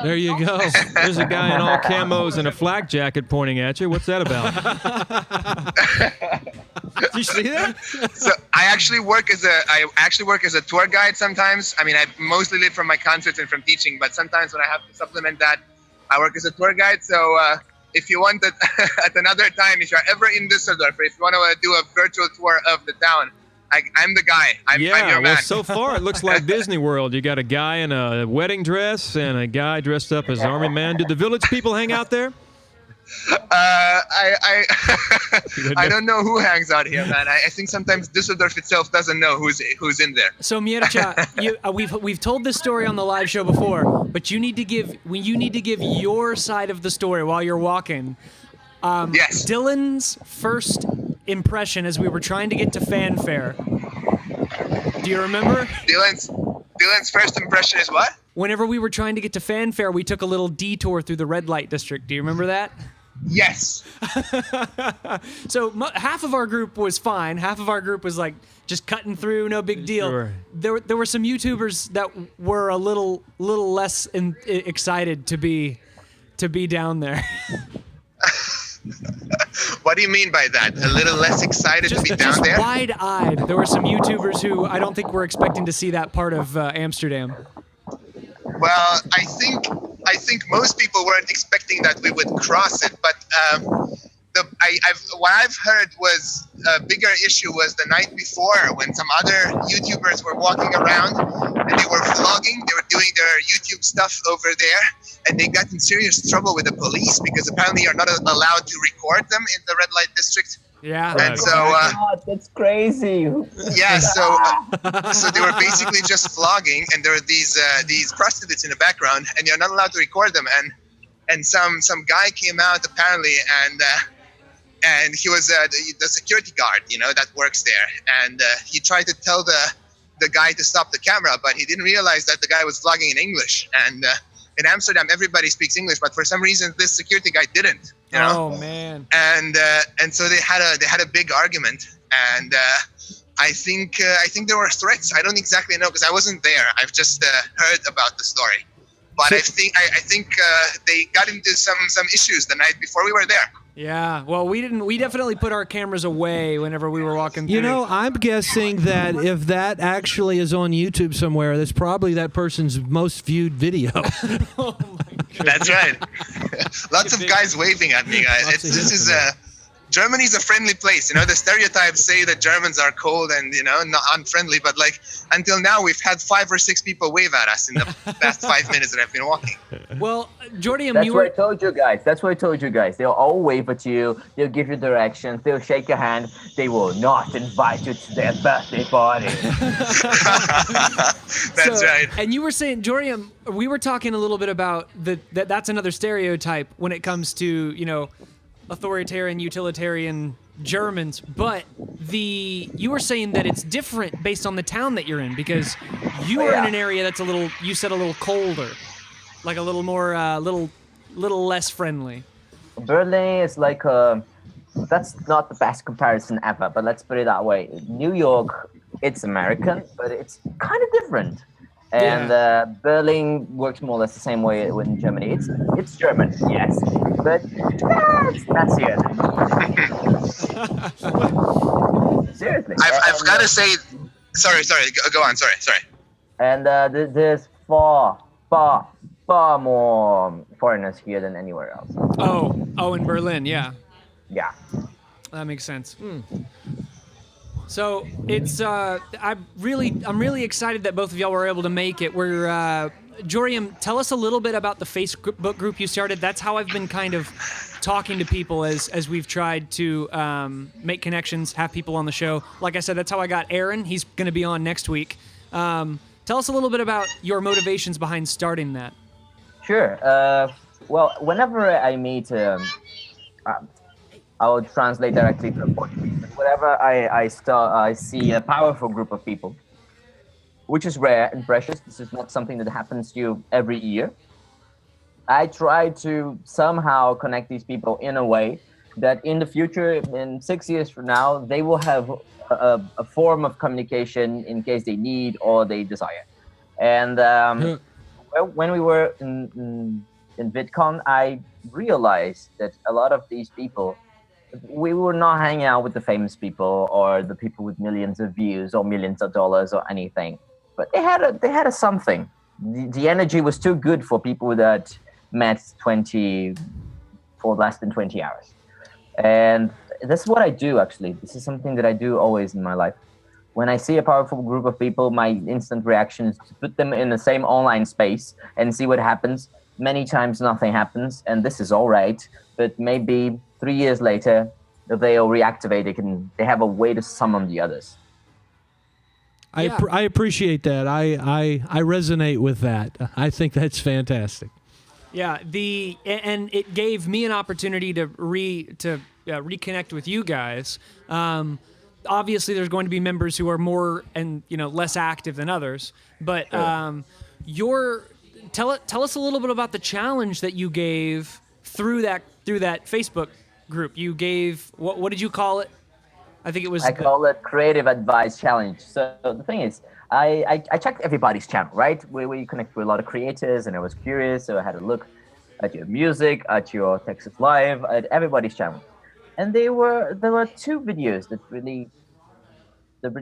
There you go. There's a guy in all camos and a flak jacket pointing at you. What's that about? Did you see that? So I actually work as a tour guide sometimes. I mean, I mostly live from my concerts and from teaching, but sometimes when I have to supplement that, I work as a tour guide. So if you want that at another time, if you're ever in Düsseldorf, or if you want to do a virtual tour of the town, I'm the guy. I'm your Well, man. so far it looks like Disney World. You got a guy in a wedding dress and a guy dressed up as Army Man. Did the village people hang out there? I don't know who hangs out here, man. I think sometimes Düsseldorf itself doesn't know who's in there. So Mircea, we've told this story on the live show before, but you need to give your side of the story while you're walking. Yes. Dylan's first impression as we were trying to get to Fanfare. Do you remember? Dylan's first impression is what? Whenever we were trying to get to Fanfare, we took a little detour through the red light district. Do you remember that? Yes. So half of our group was fine. Half of our group was like just cutting through, no big deal. Sure. There were some YouTubers that were a little less excited to be down there. What do you mean by that? A little less excited to be down Just there? wide-eyed. There were some YouTubers who I don't think were expecting to see that part of Amsterdam. Well, I think most people weren't expecting that we would cross it, but what I've heard was a bigger issue was the night before when some other YouTubers were walking around and they were vlogging. They were doing their YouTube stuff over there, and they got in serious trouble with the police because apparently you're not allowed to record them in the red light district. Yeah. And so, God, that's crazy. yeah, so they were basically just vlogging, and there were these prostitutes in the background, and you're not allowed to record them. And some guy came out apparently, and he was the security guard, that works there, and he tried to tell the guy to stop the camera, but he didn't realize that the guy was vlogging in English. And in Amsterdam, everybody speaks English, but for some reason, this security guy didn't. Oh man. And so they had a big argument, and I think there were threats. I don't exactly know because I wasn't there. I've just heard about the story, but I think they got into some issues the night before we were there. Yeah. Well, we didn't. We definitely put our cameras away whenever we were walking through. I'm guessing that if that actually is on YouTube somewhere, that's probably that person's most viewed video. That's right. Lots of guys waving at me, guys. This is Germany's a friendly place. The stereotypes say that Germans are cold and, not unfriendly. But like until now, we've had 5 or 6 people wave at us in the past 5 minutes that I've been walking. Well, Jordium, That's what I told you guys. They'll all wave at you. They'll give you directions. They'll shake your hand. They will not invite you to their birthday party. That's right. And you were saying, Jordium, we were talking a little bit about that's another stereotype when it comes to, authoritarian, utilitarian Germans, but you were saying that it's different based on the town that you're in, because you are in an area that's a little colder, like a little more, little less friendly. Berlin is like that's not the best comparison ever, but let's put it that way. New York, it's American, but it's kind of different. And Berlin works more or less the same way in Germany. It's German, yes, but that's it. Seriously. I've got to say, sorry. Go on. Sorry. And there's far more foreigners here than anywhere else. Oh, in Berlin, yeah. Yeah. That makes sense. So it's I'm really excited that both of y'all were able to make it. Jorium, tell us a little bit about the Facebook group you started. That's how I've been kind of talking to people as we've tried to make connections, have people on the show. Like I said, that's how I got Aaron. He's going to be on next week. Tell us a little bit about your motivations behind starting that. Sure. Well, whenever I meet, I'll translate directly to Portuguese. Whenever I see a powerful group of people, which is rare and precious. This is not something that happens to you every year. I try to somehow connect these people in a way that in the future, in 6 years from now, they will have a form of communication in case they need or they desire. And when we were in VidCon, I realized that a lot of these people, we were not hanging out with the famous people or the people with millions of views or millions of dollars or anything. But they had a something. The energy was too good for people that met for less than 20 hours. And that's what I do, actually. This is something that I do always in my life. When I see a powerful group of people, my instant reaction is to put them in the same online space and see what happens. Many times nothing happens, and this is all right. But maybe 3 years later, they'll reactivate it and they have a way to summon the others. I appreciate that. I resonate with that. I think that's fantastic. Yeah, and it gave me an opportunity to reconnect with you guys. Obviously, there's going to be members who are more and less active than others. But tell us a little bit about the challenge that you gave through that Facebook group. You gave what did you call it? I think it was. I call it Creative Advice Challenge. So the thing is, I checked everybody's channel, right? We connect with a lot of creators, and I was curious, so I had a look at your music, at your Texas Live, at everybody's channel, and there were 2 videos that really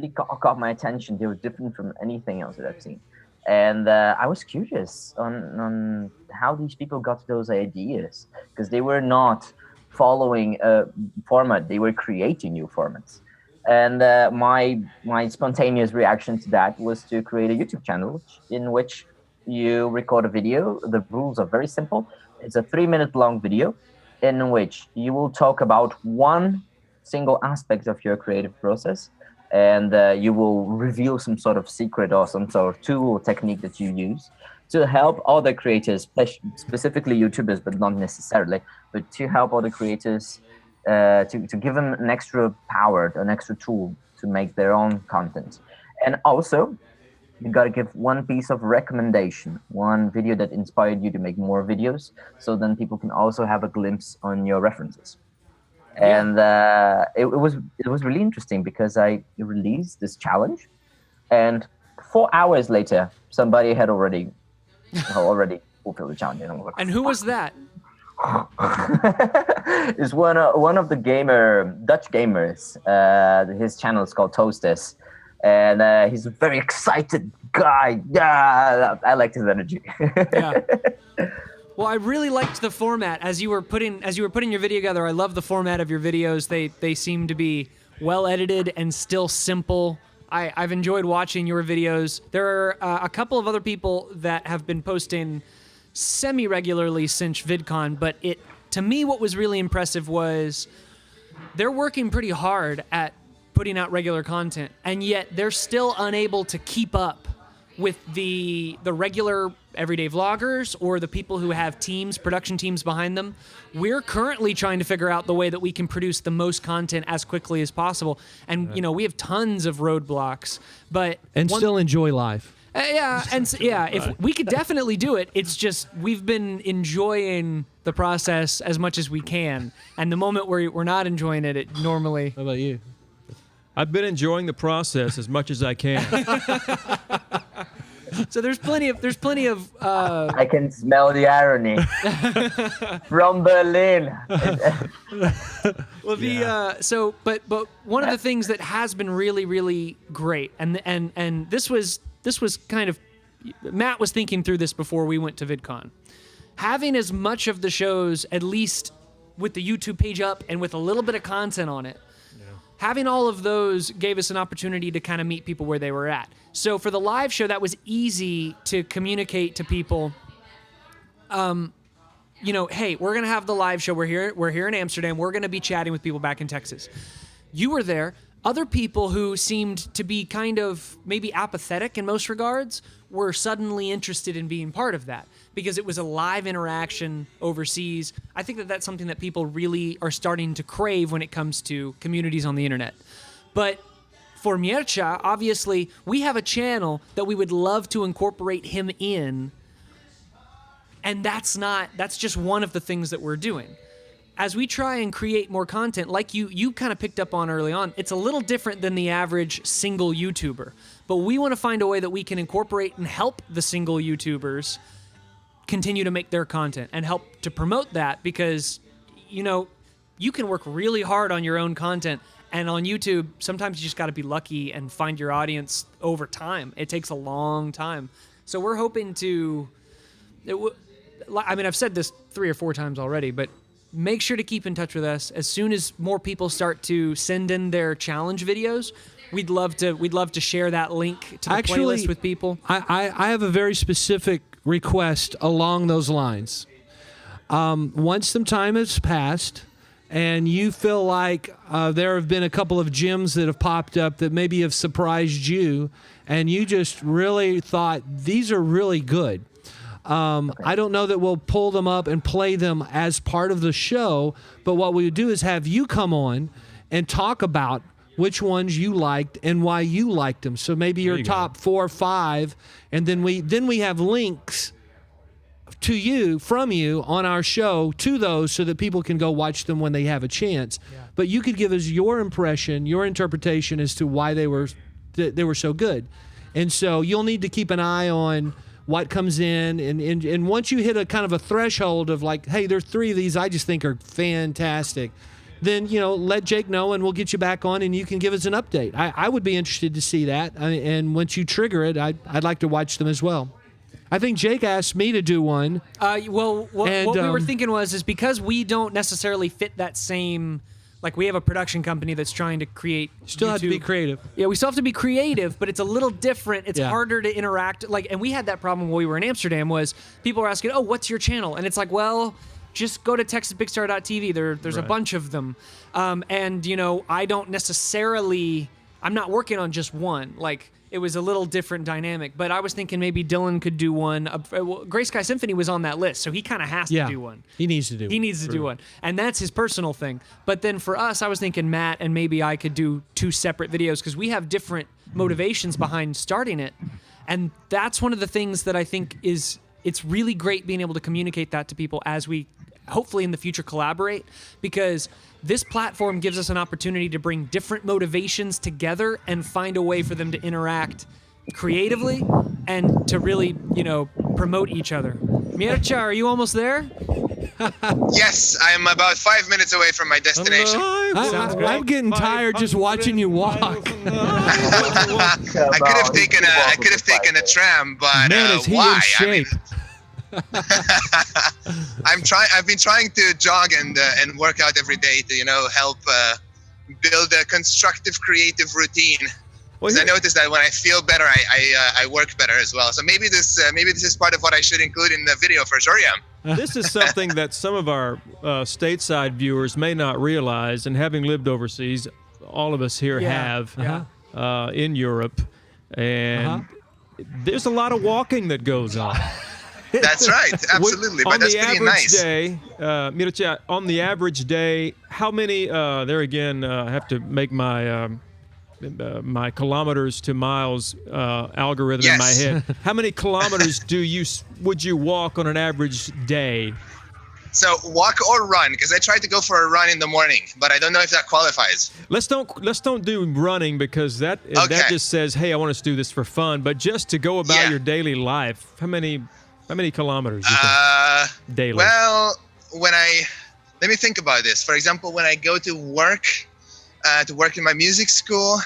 caught my attention. They were different from anything else that I've seen, and I was curious on how these people got those ideas, because they were not following a format, they were creating new formats. And my spontaneous reaction to that was to create a YouTube channel in which you record a video. The rules are very simple. It's a 3-minute long video in which you will talk about one single aspect of your creative process, and you will reveal some sort of secret or some sort of tool or technique that you use to help other creators, specifically YouTubers, but not necessarily, but to help other creators, to give them an extra power, an extra tool to make their own content. And also, you got to give one piece of recommendation, one video that inspired you to make more videos, so then people can also have a glimpse on your references. And it was really interesting, because I released this challenge, and 4 hours later, somebody had already fulfilled the challenge. And who was that? It's one of the Dutch gamers. His channel is called Toasters, and he's a very excited guy. Yeah, I liked his energy. Yeah. Well, I really liked the format as you were putting your video together. I love the format of your videos. They seem to be well edited and still simple. I've enjoyed watching your videos. There are a couple of other people that have been posting semi-regularly since VidCon, but to me what was really impressive was they're working pretty hard at putting out regular content, and yet they're still unable to keep up with the regular everyday vloggers or the people who have production teams behind them. We're currently trying to figure out the way that we can produce the most content as quickly as possible. And, we have tons of roadblocks, but... still enjoy life. If we could definitely do it. It's just we've been enjoying the process as much as we can. And the moment where we're not enjoying it normally... How about you? I've been enjoying the process as much as I can. So there's plenty of. I can smell the irony from Berlin. Well, but one of the things that has been really, really great, and this was kind of, Matt was thinking through this before we went to VidCon, having as much of the shows at least with the YouTube page up and with a little bit of content on it. Having all of those gave us an opportunity to kind of meet people where they were at. So for the live show, that was easy to communicate to people. Hey, we're gonna have the live show. We're here in Amsterdam. We're gonna be chatting with people back in Texas. You were there. Other people who seemed to be kind of maybe apathetic in most regards were suddenly interested in being part of that because it was a live interaction overseas. I think that that's something that people really are starting to crave when it comes to communities on the internet. But for Mircea, obviously, we have a channel that we would love to incorporate him in, and that's just one of the things that we're doing. As we try and create more content, like you kind of picked up on early on, it's a little different than the average single YouTuber. But we want to find a way that we can incorporate and help the single YouTubers continue to make their content and help to promote that because, you can work really hard on your own content. And on YouTube, sometimes you just got to be lucky and find your audience over time. It takes a long time. So we're hoping to... I've said this 3 or 4 times already, but... make sure to keep in touch with us. As soon as more people start to send in their challenge videos, we'd love to share that link to the playlist with people. I have a very specific request along those lines. Once some time has passed and you feel like there have been a couple of gems that have popped up that maybe have surprised you and you just really thought these are really good. I don't know that we'll pull them up and play them as part of the show, but what we would do is have you come on and talk about which ones you liked and why you liked them. So maybe your top 4 or 5, and then we have links to you, from you, on our show to those so that people can go watch them when they have a chance. Yeah. But you could give us your impression, your interpretation as to why they were so good. And so you'll need to keep an eye on what comes in, and once you hit a kind of a threshold of like, hey, there's 3 of these I just think are fantastic, then let Jake know and we'll get you back on and you can give us an update. I would be interested to see that, and once you trigger it, I'd like to watch them as well. I think Jake asked me to do one. What we were thinking is because we don't necessarily fit that same... Like, we have a production company that's trying to create Still YouTube. have to be creative. Yeah, we still have to be creative, but it's a little different. It's harder to interact. And we had that problem when we were in Amsterdam was people were asking, oh, what's your channel? And it's like, well, just go to TexasBigStar.tv. There's a bunch of them. I don't necessarily... I'm not working on just one. Like, it was a little different dynamic. But I was thinking maybe Dylan could do one. Gray Sky Symphony was on that list, so he kind of has to do one. He needs to do one. He needs to do one. And that's his personal thing. But then for us, I was thinking Matt and maybe I could do 2 separate videos because we have different motivations behind starting it. And that's one of the things that I think it's really great being able to communicate that to people as we hopefully in the future collaborate, because this platform gives us an opportunity to bring different motivations together and find a way for them to interact creatively and to really, promote each other. Mircea, are you almost there? Yes, I'm about 5 minutes away from my destination. I'm getting tired just watching you walk. I could have taken a tram, but Man, is he why? in shape? I've been trying to jog and work out every day to help build a constructive, creative routine. Well, Because I noticed that when I feel better, I work better as well. So maybe this is part of what I should include in the video for sure. Yeah. This is something that some of our stateside viewers may not realize, and having lived overseas, all of us here have in Europe, and there's a lot of walking that goes on. That's right, absolutely. But that's pretty nice. Mircea, on the average day, how many? There again, I have to make my my kilometers to miles algorithm in my head. How many kilometers would you walk on an average day? So walk or run, because I tried to go for a run in the morning, but I don't know if that qualifies. Let's don't do running, because that just says, hey, I want us to do this for fun. But just to go about your daily life, how many kilometers do you think daily? Well, let me think about this. For example, when I go to work in my music school,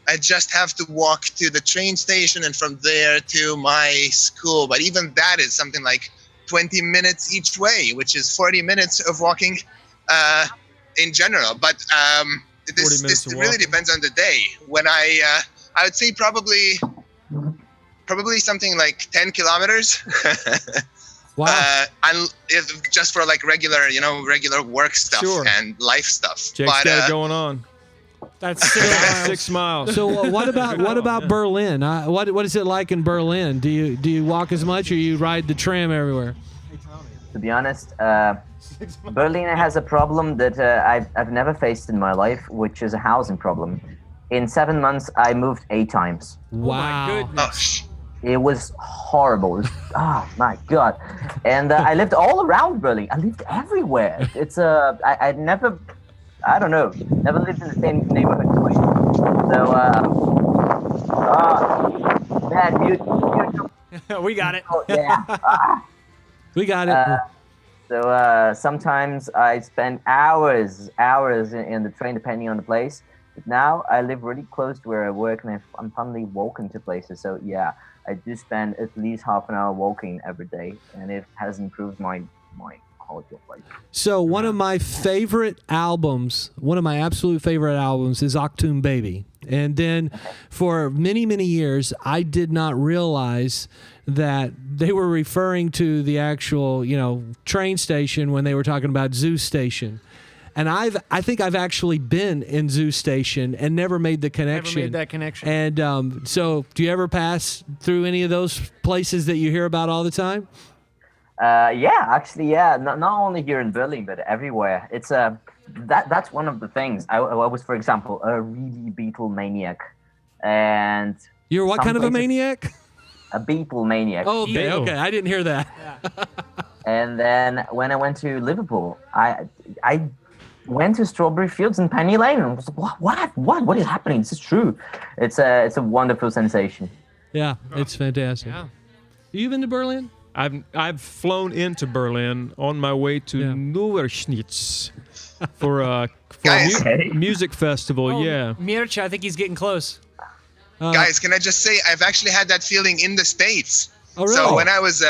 I just have to walk to the train station and from there to my school. But even that is something like 20 minutes each way, which is 40 minutes of walking in general. But this really depends on the day. When I would say probably something like 10 kilometers. Wow. Just for like regular work stuff and life stuff. Jake's got it going on. That's 6 miles. So what about Berlin? What is it like in Berlin? Do you walk as much, or you ride the tram everywhere? To be honest, Berlin has a problem that I've never faced in my life, which is a housing problem. In 7 months, I moved 8 times. Wow. Oh my goodness. It was horrible. Oh my God. And I lived all around Berlin. I lived everywhere. It's I never lived in the same neighborhood twice. So, man, mute. We got it. Oh, yeah. We got it. So sometimes I spend hours in the train, depending on the place. But now I live really close to where I work, and I'm finally walking to places. So yeah, I do spend at least half an hour walking every day, and it has improved my quality of life. So one of my favorite albums, one of my absolute favorite albums, is Achtung Baby. And then for many, many years, I did not realize that they were referring to the actual, train station when they were talking about Zoo Station. And I think I've actually been in Zoo Station and never made the connection. Never made that connection. And so do you ever pass through any of those places that you hear about all the time? Not only here in Berlin, but everywhere. It's that's one of the things. I was, for example, a really Beatle maniac, and you're what kind of a maniac? A Beatle maniac. Oh, okay. I didn't hear that. Yeah. And then when I went to Liverpool, I went to Strawberry Fields and Penny Lane, and I was like, what is happening? This is true. It's a wonderful sensation. Yeah, it's fantastic. Yeah. You been to Berlin? I've flown into Berlin on my way to Neuerschnitz for a music festival. Oh, yeah, Mircea, I think he's getting close. Guys, can I just say I've actually had that feeling in the States. Oh, really? So when I was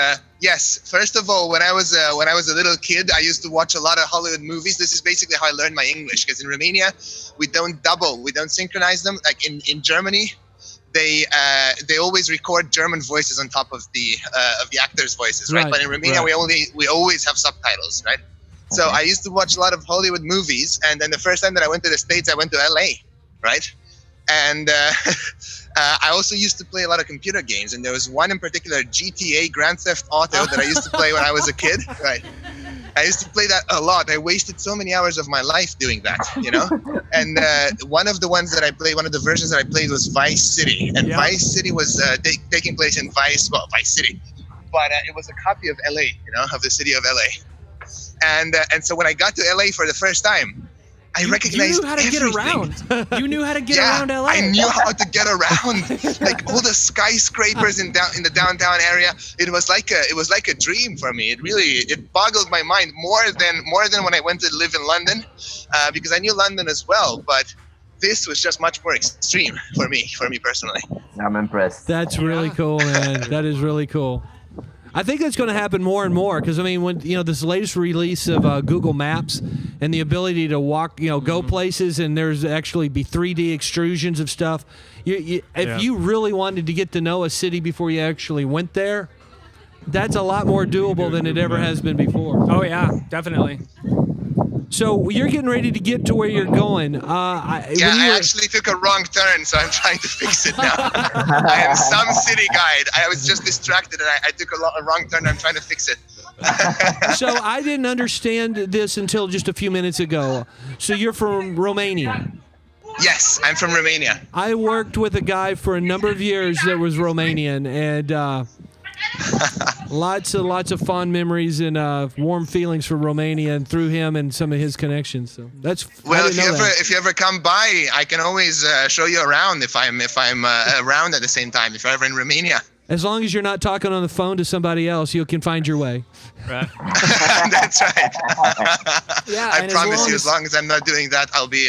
first of all, when I was a little kid, I used to watch a lot of Hollywood movies. This is basically how I learned my English, because in Romania we don't synchronize them. Like in Germany, they always record German voices on top of the actors' voices, right? But in Romania we always have subtitles, right? So I used to watch a lot of Hollywood movies, and then the first time that I went to the States, I went to LA, right? And I also used to play a lot of computer games, and there was one in particular, GTA Grand Theft Auto, that I used to play when I was a kid, right? I used to play that a lot. I wasted so many hours of my life doing that, And one of the ones that I played, one of the versions that I played was Vice City. And Vice City was taking place in Vice City. But it was a copy of LA, of the city of LA. And so when I got to LA for the first time, I recognized you knew how to everything. Get around. You knew how to get around LA. I knew how to get around, like all the skyscrapers in the downtown area. It was like a dream for me. It boggled my mind more than when I went to live in London, because I knew London as well, but this was just much more extreme for me personally. I'm impressed. That's really cool, man. That is really cool. I think that's going to happen more and more because I mean, when this latest release of Google Maps and the ability to walk, go places, and there's actually be 3D extrusions of stuff. If you really wanted to get to know a city before you actually went there, that's a lot more doable than it ever has been before. Oh yeah, definitely. So you're getting ready to get to where you're going. I actually took a wrong turn, so I'm trying to fix it now. I am some city guide. I was just distracted, and I took a wrong turn. I'm trying to fix it. So I didn't understand this until just a few minutes ago. So you're from Romania. Yes, I'm from Romania. I worked with a guy for a number of years that was Romanian, and lots of fond memories and warm feelings for Romania and through him and some of his connections. So that's if you ever come by, I can always show you around if I'm around at the same time. If you're ever in Romania, as long as you're not talking on the phone to somebody else, you can find your way. Right. That's right. Yeah, I promise you, as long as I'm not doing that, I'll be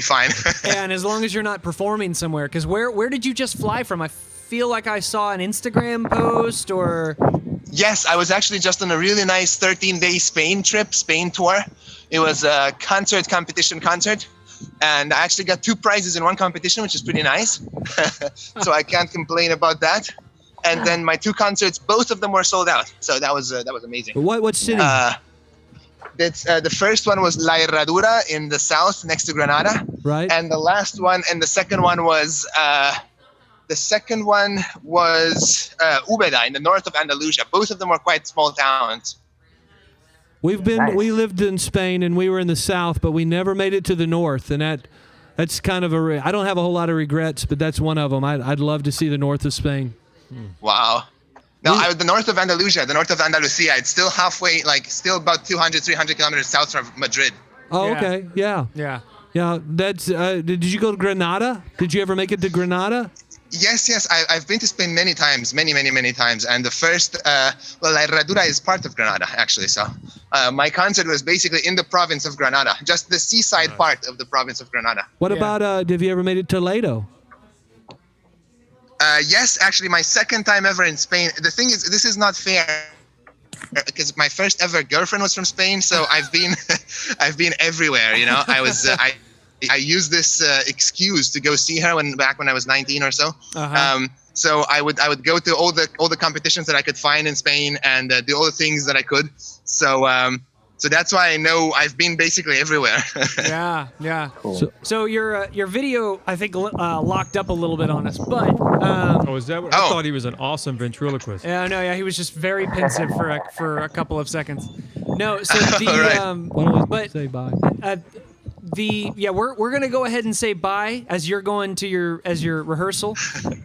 fine. And as long as you're not performing somewhere, because where did you just fly from? I feel like I saw an Instagram post or. Yes, I was actually just on a really nice 13-day Spain tour. It was a competition concert, and I actually got 2 prizes in one competition, which is pretty nice. So I can't complain about that. And then my 2 concerts, both of them were sold out. So that was amazing. What city? The first one was La Herradura in the south, next to Granada. Right. And the second one was Ubeda in the north of Andalusia. Both of them were quite small towns. We lived in Spain and we were in the south, but we never made it to the north, and that's kind of I don't have a whole lot of regrets, but that's one of them. I'd love to see the north of Spain. Wow. No, the north of Andalusia, the north of Andalusia. It's still halfway, still about 200, 300 kilometers south from Madrid. Oh, okay. Yeah. Yeah, that's. Did you go to Granada? Did you ever make it to Granada? Yes. I've been to Spain many times, many times. And the first, La Herradura is part of Granada, actually. So my concert was basically in the province of Granada, just the seaside part of the province of Granada. What about, have you ever made it to Toledo? Yes, actually, my second time ever in Spain. The thing is, this is not fair because my first ever girlfriend was from Spain, so I've been everywhere. I used this excuse to go see her back when I was 19 or so. Uh-huh. So I would go to all the competitions that I could find in Spain and do all the things that I could. So that's why I know I've been basically everywhere. Yeah. Cool. So your video, I think, locked up a little bit on us, but. Is that what? I thought he was an awesome ventriloquist. Yeah, he was just very pensive for a couple of seconds. No, so the Why don't we say bye? We're gonna go ahead and say bye as you're going to your rehearsal.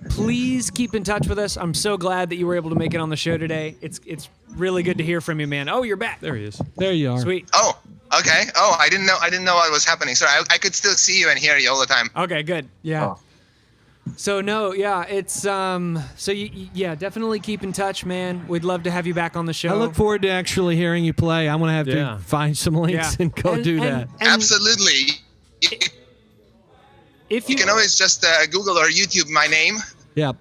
Please keep in touch with us. I'm so glad that you were able to make it on the show today. It's really good to hear from you, man. Oh, you're back. There he is. There you are. Sweet. Oh, okay. Oh, I didn't know what was happening. Sorry, I could still see you and hear you all the time. Okay, good. Yeah. Oh. So no, yeah, it's definitely keep in touch, man. We'd love to have you back on the show. I look forward to actually hearing you play. I'm going to have to find some links and go do that. Absolutely. If you can always just Google or YouTube my name. Yep.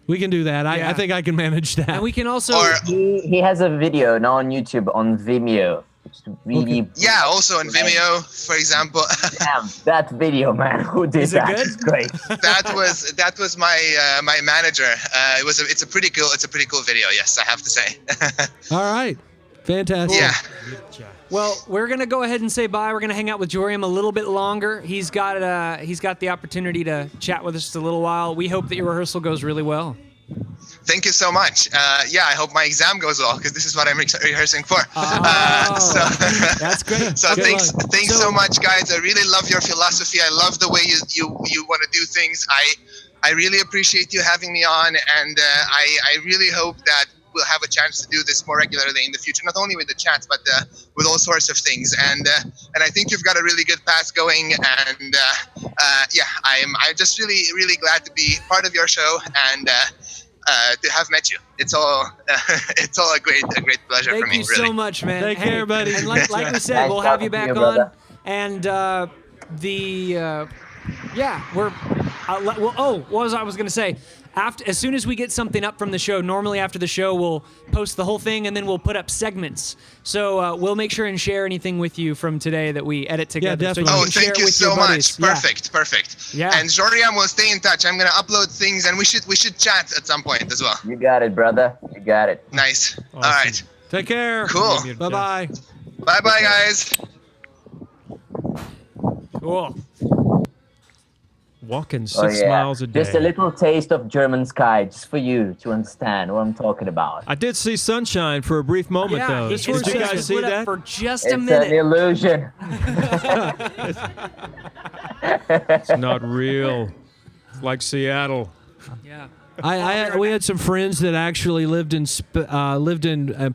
We can do that. I think I can manage that. And we can also... He has a video now on YouTube on Vimeo. It's really... Okay. Yeah, also on Vimeo, for example. Damn, that video, man. Who did Is that? It good? It's great. that was my manager. It's a pretty cool video. Yes, I have to say. All right. Fantastic. Yeah. Well, we're gonna go ahead and say bye. We're gonna hang out with Joriam a little bit longer. He's got the opportunity to chat with us just a little while. We hope that your rehearsal goes really well. Thank you so much. I hope my exam goes well because this is what I'm rehearsing for. That's great. So Good thanks luck. so much, guys. I really love your philosophy. I love the way you want to do things. I really appreciate you having me on, and I really hope that we'll have a chance to do this more regularly in the future, not only with the chats, but with all sorts of things. And I think you've got a really good path going. And I'm just really glad to be part of your show and to have met you. It's all a great pleasure for me. Thank you so much, man. Take care, buddy. And like we said, Nice we'll have you talking back to you, on. brother. And what was I going to say? As soon as we get something up from the show, normally after the show, we'll post the whole thing and then we'll put up segments. So we'll make sure and share anything with you from today that we edit together. Yeah, definitely. So Oh, thank you so much. Perfect. Yeah. And Joriam will stay in touch. I'm gonna upload things, and we should chat at some point as well. You got it, brother. You got it. Nice. All right. Take care. Cool. Bye-bye. Bye, guys. Cool. Walking 6 miles a day. Just a little taste of German sky, just for you to understand what I'm talking about. I did see sunshine for a brief moment, though. his Did you face guys was see lit up that? for just It's a an minute. illusion. It's not real. It's like Seattle. Yeah. We had some friends that actually lived in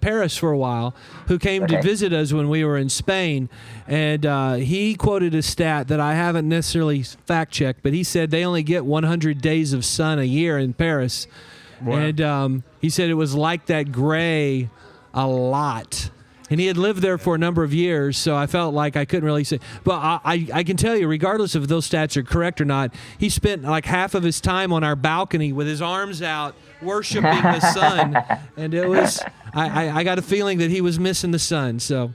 Paris for a while, who came to Okay. visit us when we were in Spain, and he quoted a stat that I haven't necessarily fact checked, but he said they only get 100 days of sun a year in Paris, and he said it was like that gray a lot. And he had lived there for a number of years, so I felt like I couldn't really say. But I can tell you, regardless if those stats are correct or not, he spent like half of his time on our balcony with his arms out, worshiping the sun. And it was, I got a feeling that he was missing the sun. So,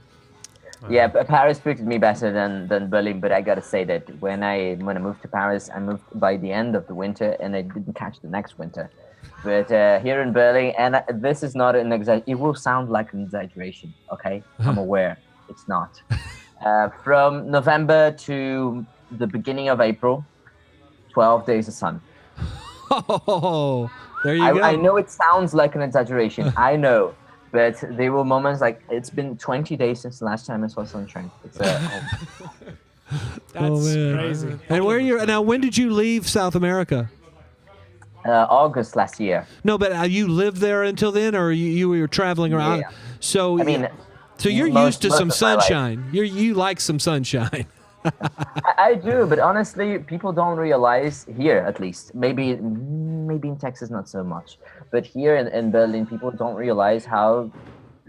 Yeah, but Paris treated me better than Berlin. But I gotta say that when I moved to Paris, I moved by the end of the winter, and I didn't catch the next winter. But here in Berlin, and this is not an it will sound like an exaggeration, okay? I'm aware it's not. From November to the beginning of April, 12 days of sun. oh, there you go. I know it sounds like an exaggeration, I know. But there were moments like, it's been 20 days since the last time I saw sunshine. It's That's man. crazy. And now, when did you leave South America? August last year. No, but you lived there until then, or you were traveling around? Yeah. So, I mean, so you're most- used to most some of my life. sunshine. You like some sunshine. I do, but honestly, people don't realize here, at least. Maybe in Texas, not so much. But here in Berlin, people don't realize how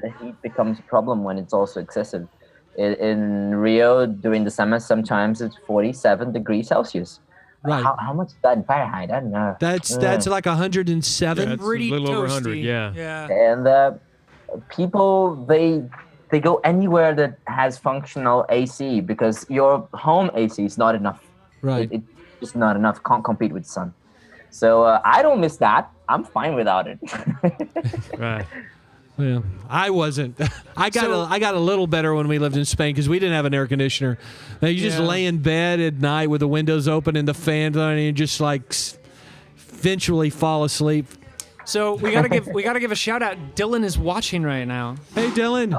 the heat becomes a problem when it's also excessive. In Rio, during the summer, sometimes it's 47 degrees Celsius. Right. How much is that in Fahrenheit? I don't know. That's like 107. Yeah, it's Pretty a little over toasty. 100, yeah. Yeah. And people, they go anywhere that has functional AC because your home AC is not enough. Right. It's just not enough. Can't compete with the sun. So I don't miss that. I'm fine without it. Right. Yeah, I wasn't. I got a little better when we lived in Spain because we didn't have an air conditioner. Now, you just lay in bed at night with the windows open and the fans on, and you just like eventually fall asleep. So we gotta give a shout out. Dylan is watching right now. Hey, Dylan.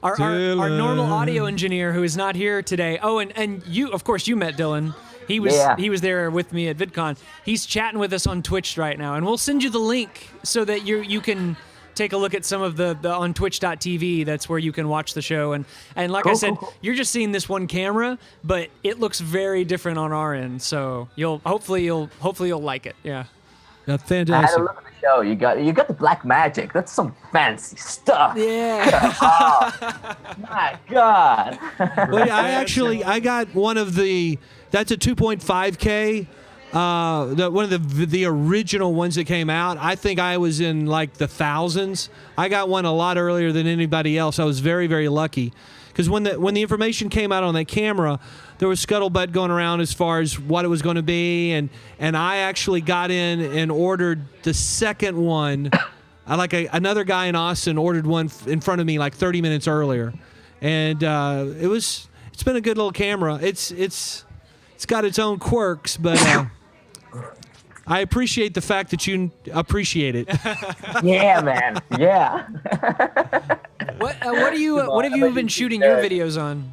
Our normal audio engineer who is not here today. Oh, and you, of course, you met Dylan. He was there with me at VidCon. He's chatting with us on Twitch right now, and we'll send you the link so that you can take a look at some of the on twitch.tv. That's where you can watch the show. And like I said, you're just seeing this one camera, but it looks very different on our end. So hopefully you'll like it. Yeah. That's I had fantastic. a look at the show. You got the black magic. That's some fancy stuff. Yeah. My God. Well, I got one of the. That's a 2.5K. One of the original ones that came out. I think I was in like the thousands. I got one a lot earlier than anybody else. I was very, very lucky because when the information came out on that camera, there was scuttlebutt going around as far as what it was going to be, and I actually got in and ordered the second one. Another guy in Austin ordered one in front of me like 30 minutes earlier, and it's been a good little camera. It's got its own quirks, but I appreciate the fact that you appreciate it. Yeah, man. Yeah. What have you been shooting your videos on?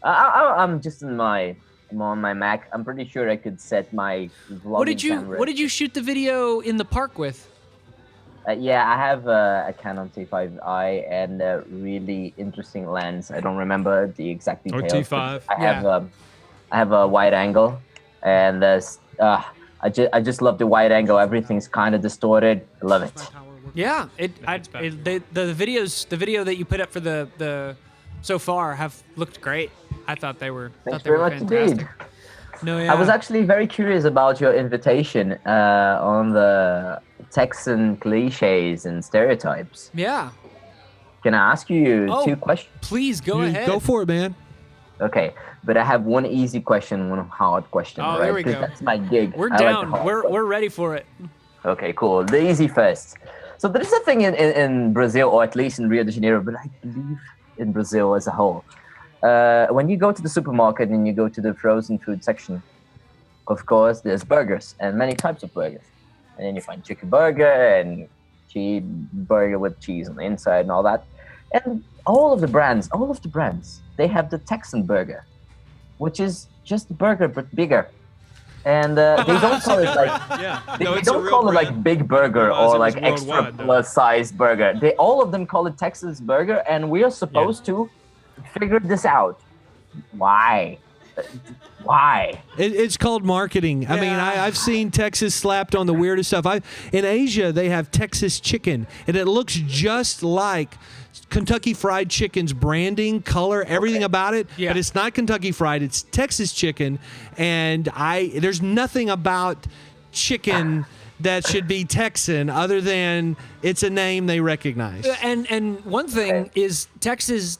I'm just on my Mac. I'm pretty sure I could set my vlogging camera. What did you shoot the video in the park with? Yeah, I have a Canon T5i and a really interesting lens. I don't remember the exact details. T5. I have a wide angle, and I just love the wide angle. Everything's kind of distorted. I love it. Yeah, the video that you put up for the so far have looked great. I thought they were. Thanks thought they very were much fantastic. indeed. No, yeah. I was actually very curious about your invitation on the Texan cliches and stereotypes. Yeah. Can I ask you Oh. 2 questions? Please go ahead. Go for it, man. Okay, but I have one easy question, one hard question. Oh, right? there we 'Cause go. That's my gig. We're I like the down. hard We're questions. ready for it. Okay, cool. The easy first. So there is a thing in Brazil, or at least in Rio de Janeiro, but I believe in Brazil as a whole. When you go to the supermarket and you go to the frozen food section, of course, there's burgers and many types of burgers. And then you find chicken burger and burger with cheese on the inside and all that. And all of the brands, they have the Texan burger, which is just a burger but bigger. And they don't call it like Yeah. they No, it's a don't real call it brand. like big burger Realize or it was like extra worldwide, though. plus size burger. All of them call it Texas burger, and we are supposed to figure this out. Why? Why? It's called marketing. I mean, Yeah. I've seen Texas slapped on the weirdest stuff. In Asia, they have Texas chicken, and it looks just like Kentucky Fried Chicken's branding, color, everything about it. Yeah. But it's not Kentucky Fried. It's Texas chicken, and there's nothing about chicken that should be Texan other than it's a name they recognize. And one thing is Texas.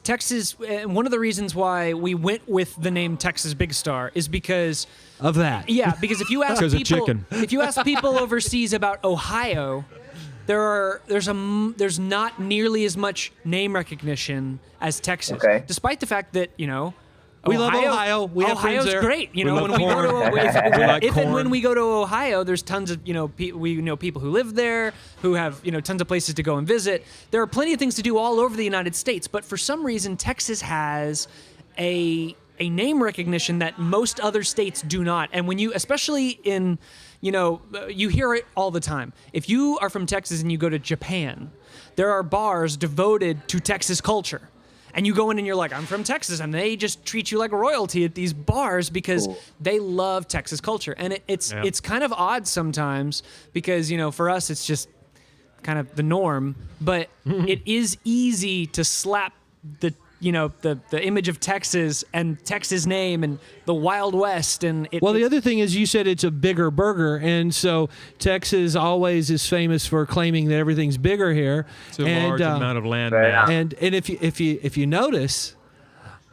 One of the reasons why we went with the name Texas Big Star is because Of that. yeah, because if you ask 'Cause of people, chicken. if you ask people overseas about Ohio, there's not nearly as much name recognition as Texas. Okay. Despite the fact that We love Ohio. We have friends Ohio's there. great. We When love we go corn. to We like if and corn. when we go to Ohio, there's tons of we know people who live there, who have tons of places to go and visit. There are plenty of things to do all over the United States, but for some reason Texas has a name recognition that most other states do not. And when you, especially in you hear it all the time. If you are from Texas and you go to Japan, there are bars devoted to Texas culture. And you go in and you're like, I'm from Texas, and they just treat you like royalty at these bars because Cool. they love Texas culture. And it's kind of odd sometimes because, for us, it's just kind of the norm. But it is easy to slap the image of Texas and Texas name and the Wild West. And Well, the other thing is you said it's a bigger burger, and so Texas always is famous for claiming that everything's bigger here. It's a and, large amount of land Fair mass. enough. And if you notice,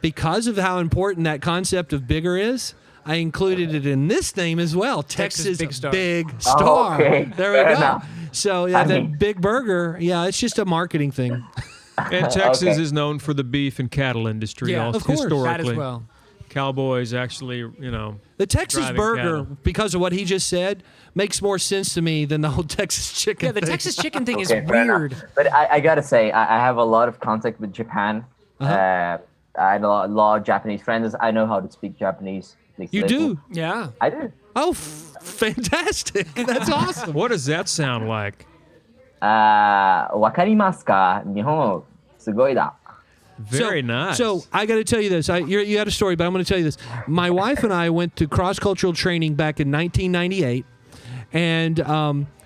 because of how important that concept of bigger is, I included it in this name as well. Texas Big Star. Big Star. okay. There we Fair go. enough. So yeah, I that mean- big burger. Yeah, it's just a marketing thing. And Texas Okay. is known for the beef and cattle industry. Yeah, also, of course. historically. that as well. Cowboys actually, The Texas Driving burger, cattle. because of what he just said, makes more sense to me than the whole Texas chicken. Yeah, the thing. Texas chicken thing is Okay, fair enough. weird. But I gotta say, I have a lot of contact with Japan. I had a lot of Japanese friends. I know how to speak Japanese. Please You listen. do? Yeah. I do. Oh, fantastic! That's awesome. what does that sound like? わかりますか? 日本すごいだ. Very nice. So I got to tell you this. You had a story, but I'm going to tell you this. My wife and I went to cross-cultural training back in 1998, and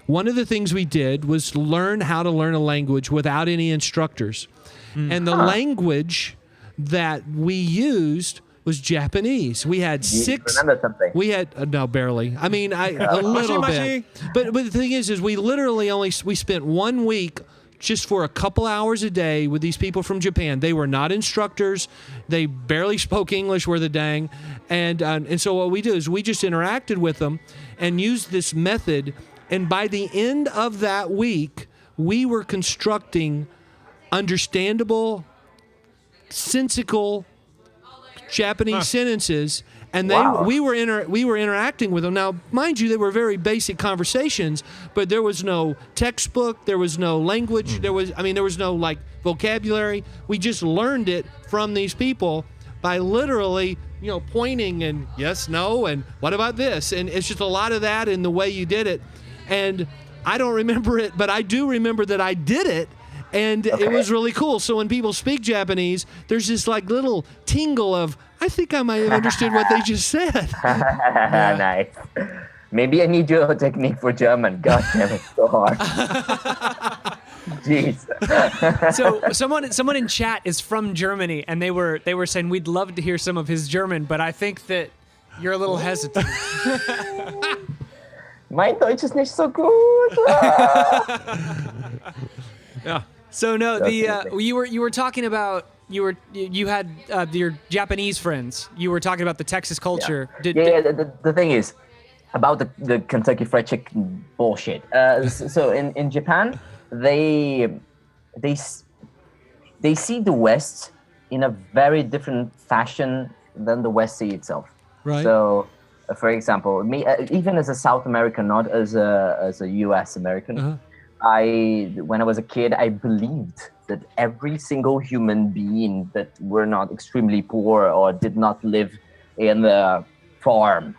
one of the things we did was learn how to learn a language without any instructors. And the language that we used was Japanese. We had You six. remember something? We had no, barely. I mean, a little bit. But the thing is we literally we spent 1 week just for a couple hours a day with these people from Japan. They were not instructors. They barely spoke English, worth a dang. And so what we do is we just interacted with them and used this method. And by the end of that week, we were constructing understandable, sensical Japanese sentences, and Wow. we were interacting with them. Now, mind you, they were very basic conversations, but there was no textbook, there was no language, there was no like vocabulary. We just learned it from these people by literally, pointing and yes, no, and what about this? And it's just a lot of that in the way you did it. And I don't remember it, but I do remember that I did it. And it was really cool. So when people speak Japanese, there's this like little tingle of, I think I might have understood what they just said. Nice. Maybe I need your technique for German. God damn it, so hard. Jeez. So someone in chat is from Germany, and they were saying we'd love to hear some of his German, but I think that You're a little hesitant. Mein Deutsch ist nicht so gut. Yeah. So no, you were talking about you had your Japanese friends. You were talking about the Texas culture. The thing is about the Kentucky Fried Chicken bullshit. So in Japan, they see the West in a very different fashion than the West see itself. Right. So, for example, me even as a South American, not as a U.S. American, when I was a kid, I believed that every single human being that were not extremely poor or did not live in the farm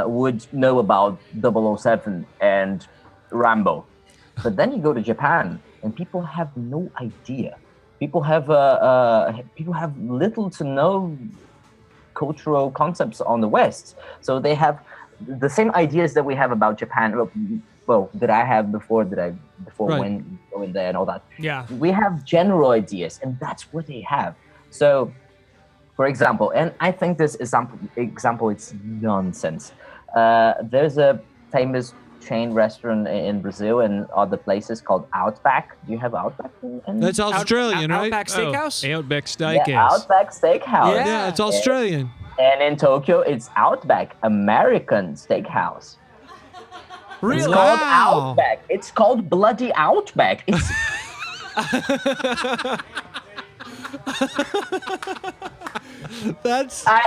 would know about 007 and Rambo. But then you go to Japan, and people have no idea. People have little to no cultural concepts on the West, so they have the same ideas that we have about Japan. Well, that I have before when going there and all that. Yeah, we have general ideas, and that's what they have. So, for example, and I think this example it's nonsense. There's a famous chain restaurant in Brazil and other places called Outback. Do you have Outback? That's Australian, right? Outback Steakhouse? Outback Steakhouse. Yeah, Outback Steakhouse. Yeah, it's Australian. And in Tokyo, it's Outback American Steakhouse. Really? It's called Outback. It's called bloody Outback. It's That's I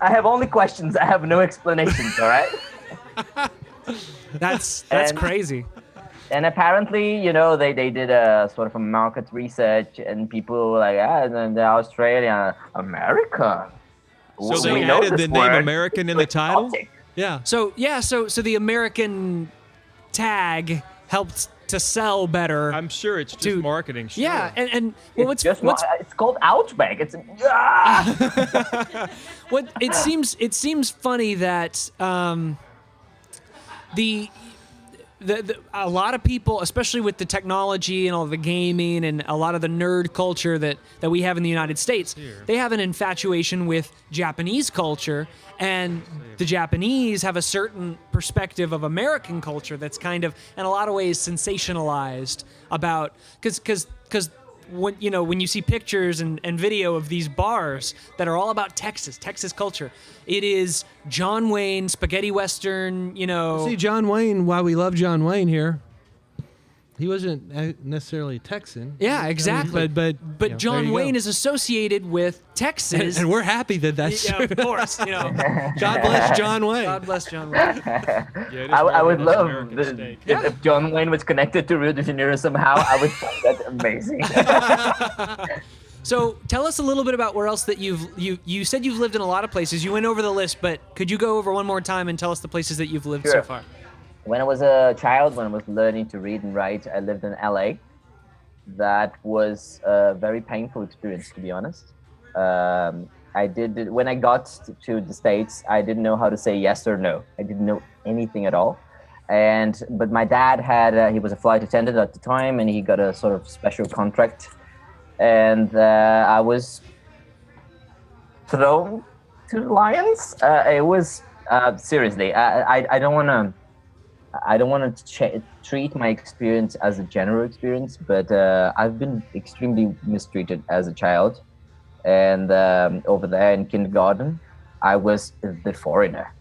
have only questions. I have no explanations. All right. That's crazy. And apparently, they did a sort of a market research, and people were like, the Australian America. So they added the name American in the title? yeah. So the American tag helped to sell better. I'm sure it's just marketing. Sure. Yeah, and well, It's called Outback. It's what it seems funny that the a lot of people, especially with the technology and all the gaming and a lot of the nerd culture that we have in the United States, they have an infatuation with Japanese culture, and the Japanese have a certain perspective of American culture that's kind of, in a lot of ways, sensationalized about, because when you see pictures and video of these bars that are all about Texas culture, it is John Wayne, spaghetti western, See, John Wayne, why we love John Wayne here, he wasn't necessarily Texan. Yeah, exactly. But John Wayne is associated with Texas. And we're happy that that's true. Of course, God bless John Wayne. God bless John Wayne. I would love if John Wayne was connected to Rio de Janeiro somehow. I would find that amazing. So tell us a little bit about where else that you said you've lived in a lot of places. You went over the list, but could you go over one more time and tell us the places that you've lived so far? When I was a child, when I was learning to read and write, I lived in LA. That was a very painful experience, to be honest. When I got to the States, I didn't know how to say yes or no. I didn't know anything at all. But my dad he was a flight attendant at the time, and he got a sort of special contract. And I was thrown to the lions. It was seriously. I don't want to treat my experience as a general experience, but I've been extremely mistreated as a child. And over there in kindergarten, I was the foreigner.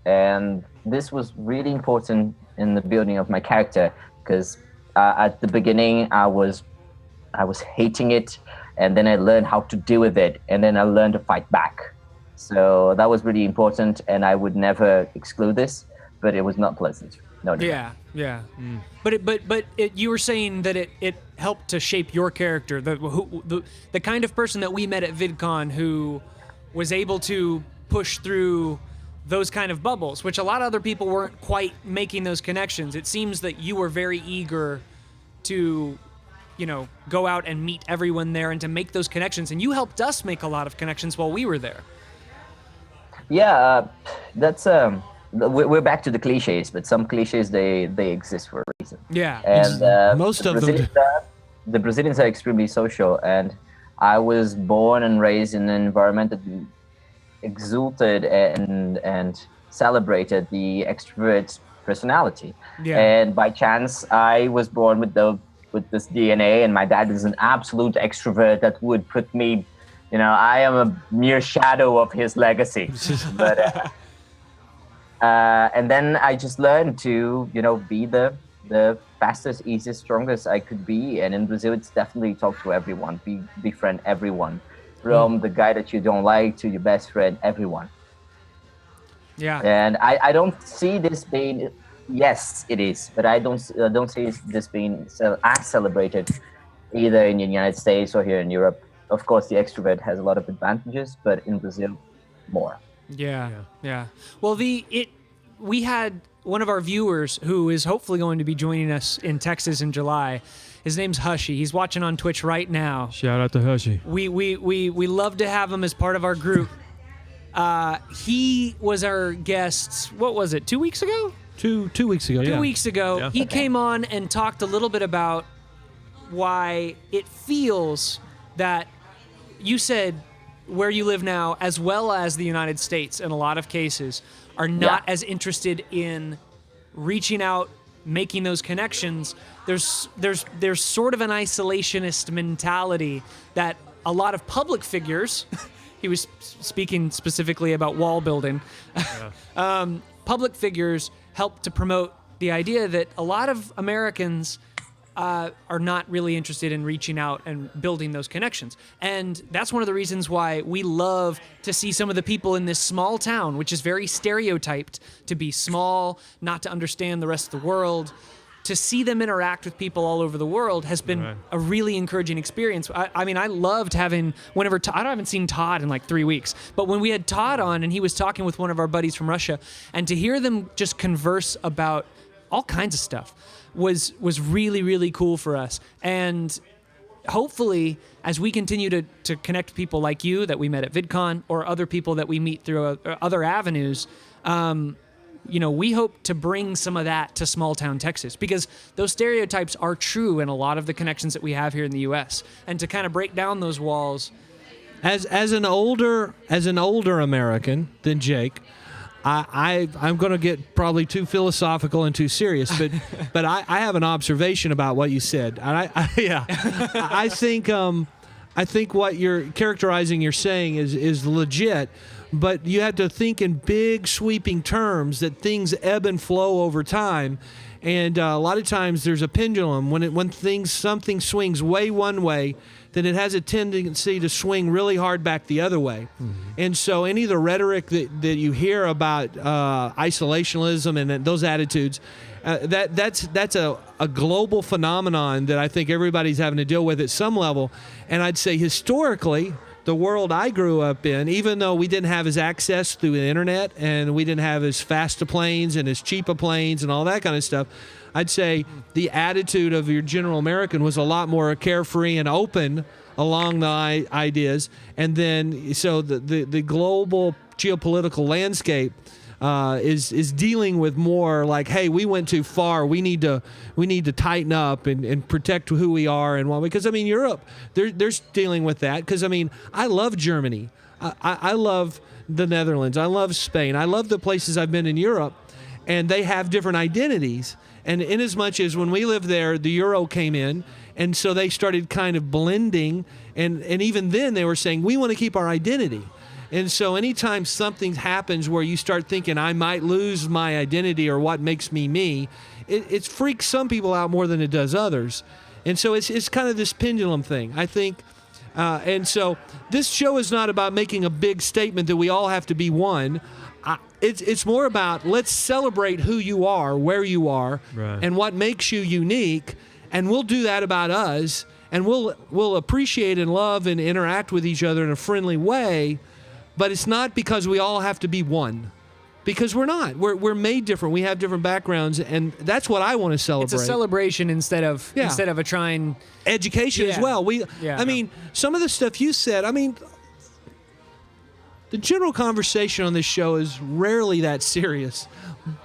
And this was really important in the building of my character, because at the beginning, I was hating it, and then I learned how to deal with it, and then I learned to fight back. So that was really important, and I would never exclude this, but it was not pleasant. No. Yeah. Mm. But you were saying that it helped to shape your character, the kind of person that we met at VidCon who was able to push through those kind of bubbles, which a lot of other people weren't quite making those connections. It seems that you were very eager to, go out and meet everyone there and to make those connections, and you helped us make a lot of connections while we were there. Yeah, that's we're back to the cliches, but some cliches they exist for a reason. Yeah, and most of them. The Brazilians are extremely social, and I was born and raised in an environment that exalted and celebrated the extrovert personality. Yeah. And by chance, I was born with this DNA, and my dad is an absolute extrovert that would put me, I am a mere shadow of his legacy. But and then I just learned to, be the fastest, easiest, strongest I could be. And in Brazil, it's definitely talk to everyone, befriend everyone, from the guy that you don't like to your best friend, everyone. Yeah. And I don't see this being, yes, it is, but I don't see this being as celebrated either in the United States or here in Europe. Of course, the extrovert has a lot of advantages, but in Brazil, more. Yeah. Well, we had one of our viewers who is hopefully going to be joining us in Texas in July. His name's Hushy. He's watching on Twitch right now. Shout out to Hushy. We love to have him as part of our group. He was our guest, what was it, 2 weeks ago? 2 weeks ago, yeah. 2 weeks ago. Yeah. He came on and talked a little bit about why it feels that you said where you live now, as well as the United States in a lot of cases, are not as interested in reaching out, making those connections. There's sort of an isolationist mentality that a lot of public figures he was speaking specifically about wall building. Public figures help to promote the idea that a lot of Americans are not really interested in reaching out and building those connections. And that's one of the reasons why we love to see some of the people in this small town, which is very stereotyped to be small, not to understand the rest of the world. To see them interact with people all over the world has been a really encouraging experience. I mean, I loved having, I haven't seen Todd in like 3 weeks, but when we had Todd on and he was talking with one of our buddies from Russia, and to hear them just converse about all kinds of stuff was really, really cool for us. And hopefully, as we continue to connect people like you that we met at VidCon or other people that we meet through other avenues, we hope to bring some of that to small town Texas, because those stereotypes are true in a lot of the connections that we have here in the U.S. And to kind of break down those walls. As an older American than Jake, I'm going to get probably too philosophical and too serious, but I have an observation about what you said. I think what you're characterizing, you're saying is legit. But you have to think in big, sweeping terms that things ebb and flow over time. And a lot of times there's a pendulum. When something swings way one way, then it has a tendency to swing really hard back the other way. Mm-hmm. And so any of the rhetoric that you hear about isolationism and those attitudes, that's a global phenomenon that I think everybody's having to deal with at some level. And I'd say historically, the world I grew up in, even though we didn't have as access through the internet and we didn't have as fast a planes and as cheap a planes and all that kind of stuff, I'd say the attitude of your general American was a lot more carefree and open along the ideas. And then, so the global geopolitical landscape is dealing with more like, hey, we went too far. We need to tighten up and protect who we are and what. Because I mean, Europe, they're dealing with that. Because I mean, I love Germany. I love the Netherlands. I love Spain. I love the places I've been in Europe, and they have different identities. And in as much as when we lived there, the euro came in, and so they started kind of blending. And even then, they were saying, we want to keep our identity. And so anytime something happens where you start thinking, I might lose my identity or what makes me me, it freaks some people out more than it does others. And so it's kind of this pendulum thing, I think. And so this show is not about making a big statement that we all have to be one. It's more about, let's celebrate who you are, where you are, and what makes you unique. And we'll do that about us. And we'll appreciate and love and interact with each other in a friendly way. But it's not because we all have to be one, because we're not. We're made different. We have different backgrounds, and that's what I want to celebrate. It's a celebration instead of a trying education as well. I mean, some of the stuff you said. I mean, the general conversation on this show is rarely that serious.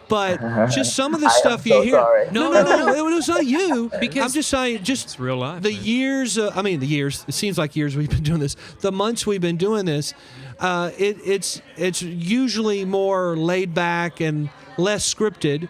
But just some of the stuff you hear. Sorry. No, it was not you. Because I'm just saying, It's real life. the man. years. The years. It seems like years we've been doing this. The months we've been doing this. It's usually more laid back and less scripted.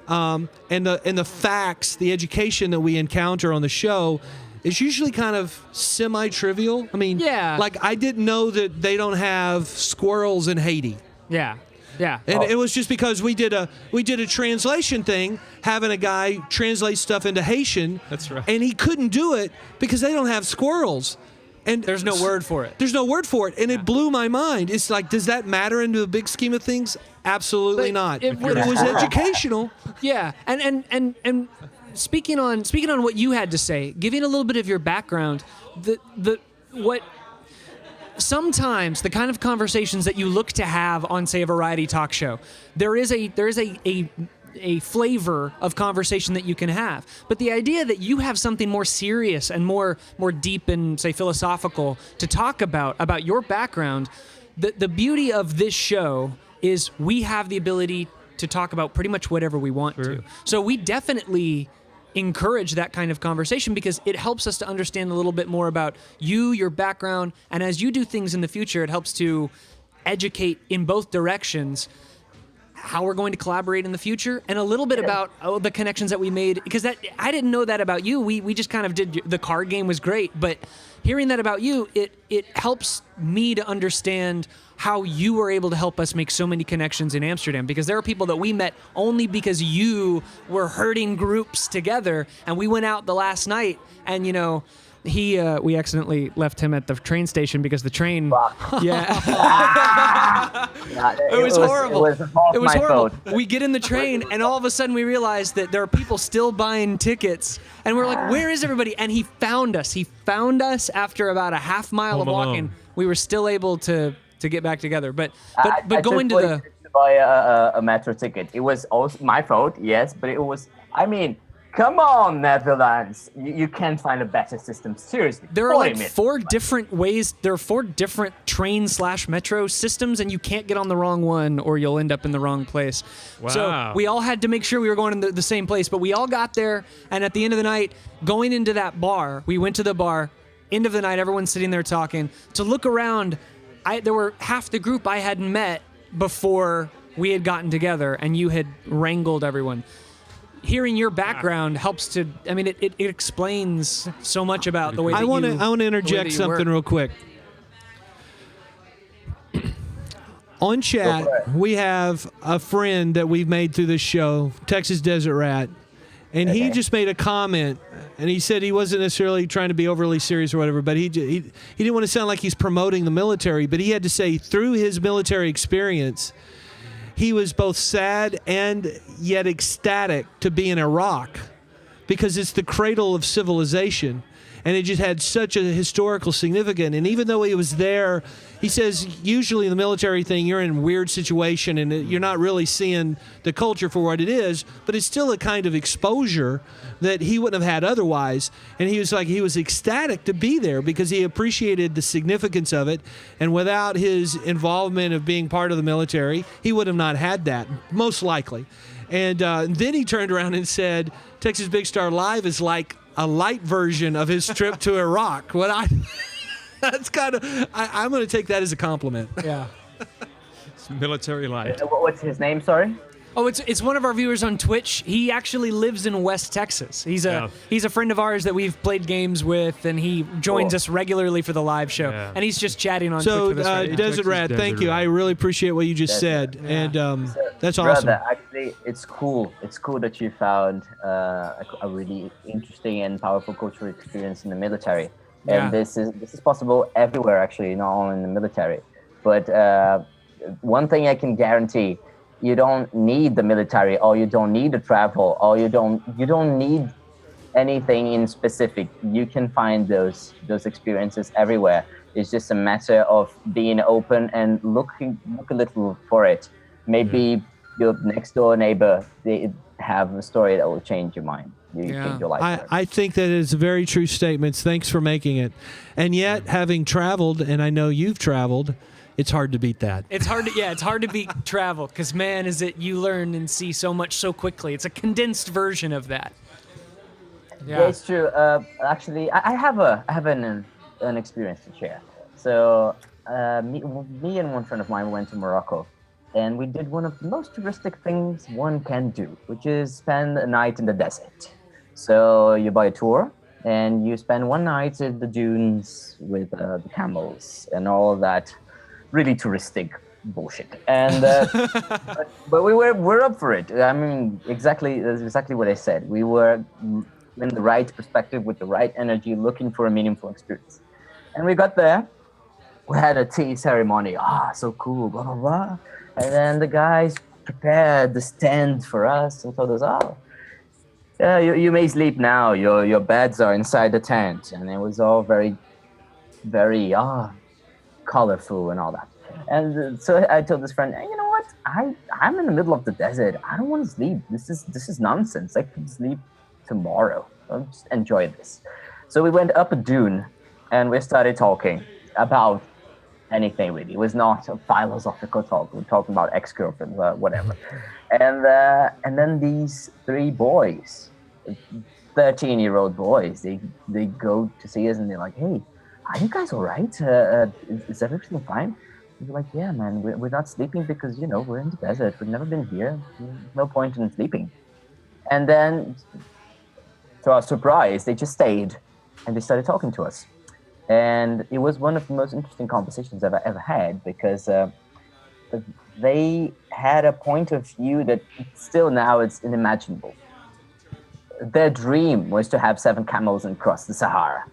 And the facts, the education that we encounter on the show is usually kind of semi-trivial. I mean, Yeah. like I didn't know that they don't have squirrels in Haiti. Yeah. Yeah. And it was just because we did a translation thing, having a guy translate stuff into Haitian. That's right. And he couldn't do it because they don't have squirrels. And There's no word for it. There's no word for it, and it blew my mind. It's like, does that matter into the big scheme of things? Absolutely But not. it But it was educational. Yeah, and speaking on what you had to say, giving a little bit of your background, what sometimes the kind of conversations that you look to have on, say, a variety talk show, there is a flavor of conversation that you can have. But the idea that you have something more serious and more deep and, say, philosophical to talk about your background, the beauty of this show is we have the ability to talk about pretty much whatever we want to. So we definitely encourage that kind of conversation because it helps us to understand a little bit more about you, your background, and as you do things in the future, it helps to educate in both directions how we're going to collaborate in the future and a little bit about the connections that we made, because that I didn't know that about you. We just kind of did, the card game was great, but hearing that about you, it helps me to understand how you were able to help us make so many connections in Amsterdam, because there are people that we met only because you were herding groups together, and we went out the last night and, you know, we accidentally left him at the train station because the train. Yeah. It was horrible. It was my horrible. fault. We get in the train, and all of a sudden we realize that there are people still buying tickets, and we're like, "Where is everybody?" And he found us. He found us after about a half mile Home of walking. alone. We were still able to get back together. But I going to took the to buy a metro ticket. It was also my fault, yes, but it was. I mean, come on, Netherlands! You can't find a better system. Seriously, there are like 40 minutes. 4 different ways. There are 4 different train/metro systems, and you can't get on the wrong one, or you'll end up in the wrong place. So Wow. we all had to make sure we were going in the same place, but we all got there. And at the end of the night, going into that bar, we went to the bar. End of the night, everyone's sitting there talking. To look around, there were half the group I hadn't met before we had gotten together, and you had wrangled everyone. Hearing your background helps to. I mean, it explains so much about the way that I want you. to interject something real quick. On chat, we have a friend that we've made through this show, Texas Desert Rat, and he just made a comment, and he said he wasn't necessarily trying to be overly serious or whatever, but he didn't want to sound like he's promoting the military, but he had to say through his military experience, he was both sad and yet ecstatic to be in Iraq because it's the cradle of civilization. And it just had such a historical significance. And even though he was there, he says usually in the military thing, you're in a weird situation and you're not really seeing the culture for what it is, but it's still a kind of exposure that he wouldn't have had otherwise. And he was ecstatic to be there because he appreciated the significance of it. And without his involvement of being part of the military, he would have not had that, most likely. And then he turned around and said, Texas Big Star Live is like a light version of his trip to Iraq. That's kind of, I'm going to take that as a compliment. Yeah. It's military life. What's his name? Sorry. Oh, it's one of our viewers on Twitch. He actually lives in West Texas. He's a friend of ours that we've played games with, and he joins us regularly for the live show. Yeah. And he's just chatting on So, Twitch with us right now. Desert Rat, thank you. I really appreciate what you just said. And that's awesome. Brother, actually, it's cool. It's cool that you found a really interesting and powerful cultural experience in the military. Yeah. And this is possible everywhere, actually, not only in the military. But one thing I can guarantee: you don't need the military, or you don't need the travel, or you don't need anything in specific. You can find those experiences everywhere. It's just a matter of being open and look a little for it. Maybe your next door neighbor, they have a story that will change your mind. You change your life. I think that is very true statements. Thanks for making it. And yet, having traveled, and I know you've traveled, it's hard to beat that. It's hard to beat travel because, man, is it you learn and see so much so quickly. It's a condensed version of that. Yeah, it's true. Actually, I have an experience to share. So me and one friend of mine went to Morocco, and we did one of the most touristic things one can do, which is spend a night in the desert. So you buy a tour, and you spend one night in the dunes with the camels and all of that really touristic bullshit. And but we're up for it. I mean, that's exactly what I said. We were in the right perspective with the right energy, looking for a meaningful experience. And we got there. We had a tea ceremony. So cool, blah, blah, blah. And then the guys prepared the tent for us and told us, you may sleep now. Your beds are inside the tent. And it was all very, very colorful and all that. And so I told this friend, you know what? I'm in the middle of the desert. I don't want to sleep. This is nonsense. I could sleep tomorrow. I'll just enjoy this. So we went up a dune and we started talking about anything really. It was not a philosophical talk. We were talking about ex-girlfriends, whatever. And then these three boys, 13-year-old boys, they go to see us and they're like, hey, are you guys all right? Is everything fine? And we're like, yeah, man, we're not sleeping because, we're in the desert. We've never been here. No point in sleeping. And then, to our surprise, they just stayed and they started talking to us. And it was one of the most interesting conversations I've ever had because they had a point of view that still now it's unimaginable. Their dream was to have 7 camels and cross the Sahara.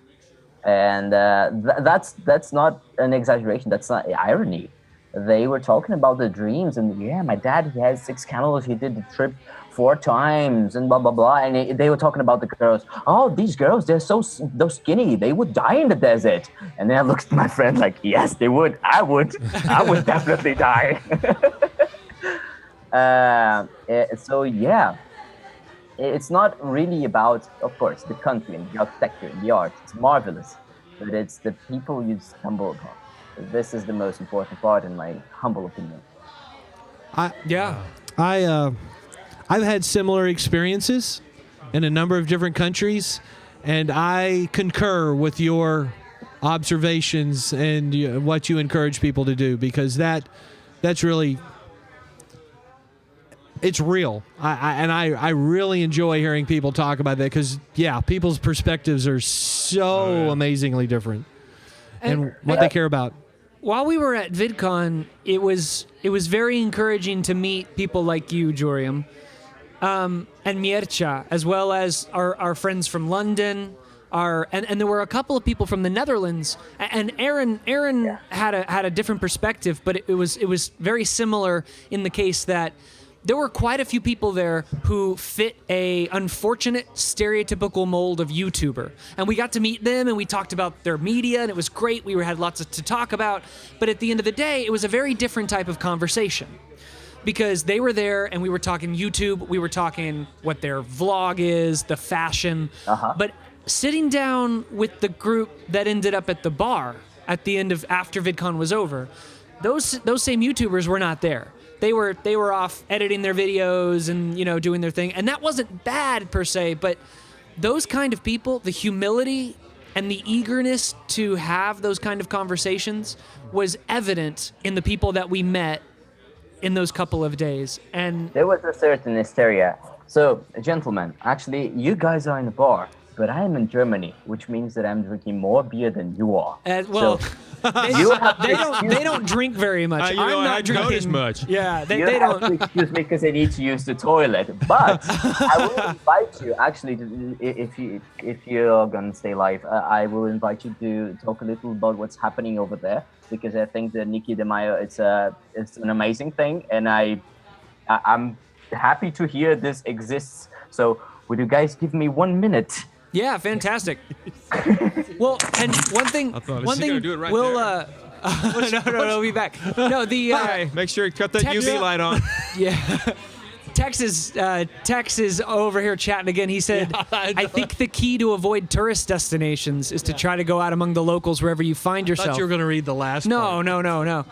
And that's not an exaggeration. That's not irony. They were talking about their dreams. And yeah, my dad, he has 6 camels. He did the trip 4 times and blah, blah, blah. And they were talking about the girls. Oh, these girls, they're skinny. They would die in the desert. And then I looked at my friend like, yes, they would. I would definitely die. So yeah. It's not really about, of course, the country and the architecture and the art. It's marvelous, but it's the people you stumble upon. This is the most important part, in my humble opinion. I've had similar experiences in a number of different countries, and I concur with your observations and what you encourage people to do because that's really. It's real. I really enjoy hearing people talk about that because, people's perspectives are so amazingly different and what they care about. While we were at VidCon, it was very encouraging to meet people like you, Joriam, and Mircea, as well as our friends from London, and there were a couple of people from the Netherlands, and Aaron had a different perspective, but it was very similar in the case that there were quite a few people there who fit a unfortunate stereotypical mold of YouTuber. And we got to meet them and we talked about their media and it was great. We had lots to talk about. But at the end of the day, it was a very different type of conversation because they were there and we were talking YouTube. We were talking what their vlog is, the fashion. But sitting down with the group that ended up at the bar at the end of after VidCon was over, those same YouTubers were not there. They were off editing their videos and, doing their thing. And that wasn't bad per se, but those kind of people, the humility and the eagerness to have those kind of conversations was evident in the people that we met in those couple of days. And there was a certain hysteria. So, gentlemen, actually, you guys are in a bar, but I am in Germany, which means that I'm drinking more beer than you are. They don't drink very much. I'm not drinking as much. Yeah, they don't. don't. Have to excuse me because I need to use the toilet. But I will invite you. Actually, if you're gonna stay live, I will invite you to talk a little about what's happening over there because I think the Nikki de Mayo it's an amazing thing, and I'm happy to hear this exists. So would you guys give me 1 minute? Yeah, fantastic. Well, and one thing we'll we'll be back. No, Make sure you cut that UV light on. Yeah. Tex is over here chatting again. He said, I think the key to avoid tourist destinations is to try to go out among the locals wherever you find I yourself. thought you were going to read the last part. No.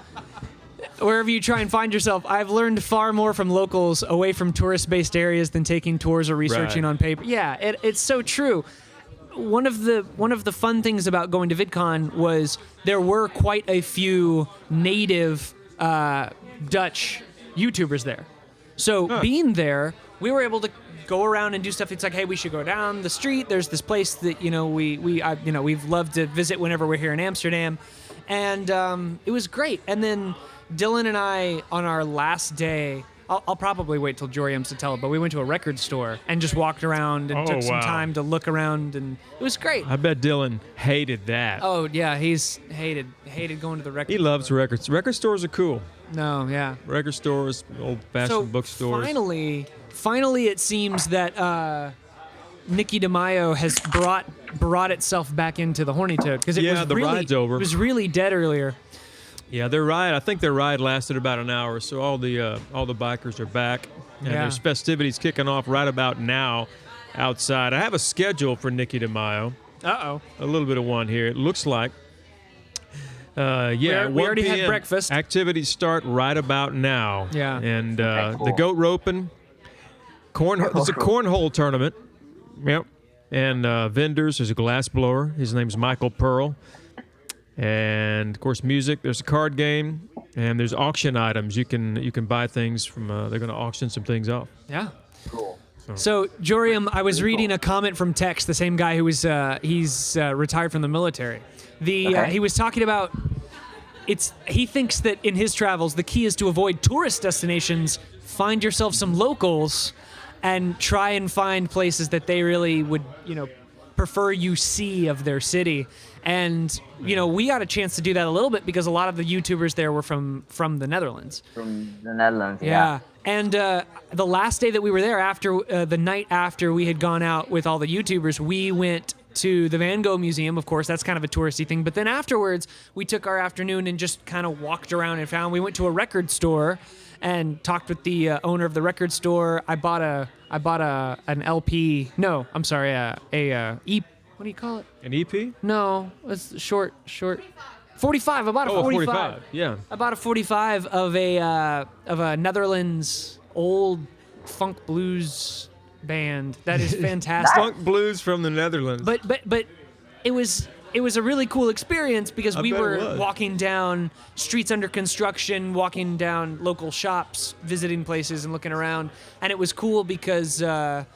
Wherever you try and find yourself, I've learned far more from locals away from tourist-based areas than taking tours or researching Right. on paper. Yeah, it's so true. One of the fun things about going to VidCon was there were quite a few native Dutch YouTubers there. So being there, we were able to go around and do stuff. It's like, hey, we should go down the street. There's this place that we've loved to visit whenever we're here in Amsterdam, and it was great. And then Dylan and I, on our last day, I'll probably wait till Jorium's to tell it, but we went to a record store and just walked around and took some time to look around, and it was great. I bet Dylan hated that. Oh yeah, he's hated going to the record. He loves records. Record stores are cool. No, yeah. Record stores, old-fashioned bookstores. Finally, it seems that Nicky DeMaio has brought itself back into the Horny Toad because the ride's over. It was really dead earlier. Yeah, I think their ride lasted about an hour, so all the bikers are back, and there's festivities kicking off right about now outside. I have a schedule for Nicky DeMaio. Uh-oh. A little bit of one here. It looks like. We already had 1 breakfast. Activities start right about now. Yeah. And cool. the goat roping, it's a cornhole tournament. Yep. And vendors. There's a glass blower. His name's Michael Pearl. And of course, music. There's a card game, and there's auction items. You can buy things from. They're going to auction some things off. Yeah. Cool. So Jorium, I was reading a comment from Tex, the same guy who was he's retired from the military. He was talking about he thinks that in his travels the key is to avoid tourist destinations, find yourself some locals, and try and find places that they really would prefer you see of their city. And we got a chance to do that a little bit because a lot of the YouTubers there were from the Netherlands. From the Netherlands, yeah. And the last day that we were there, after the night after we had gone out with all the YouTubers, we went to the Van Gogh Museum. Of course, that's kind of a touristy thing. But then afterwards, we took our afternoon and just kind of walked around and we went to a record store and talked with the owner of the record store. I bought an LP. No, I'm sorry, a EP. What do you call it? An EP? No, it's short. 45. I bought a 45. Yeah. I bought a 45 of a Netherlands old funk blues band that is fantastic. Funk blues from the Netherlands. But it was a really cool experience because we bet it were was. walking down streets under construction, walking down local shops, visiting places and looking around, and it was cool because it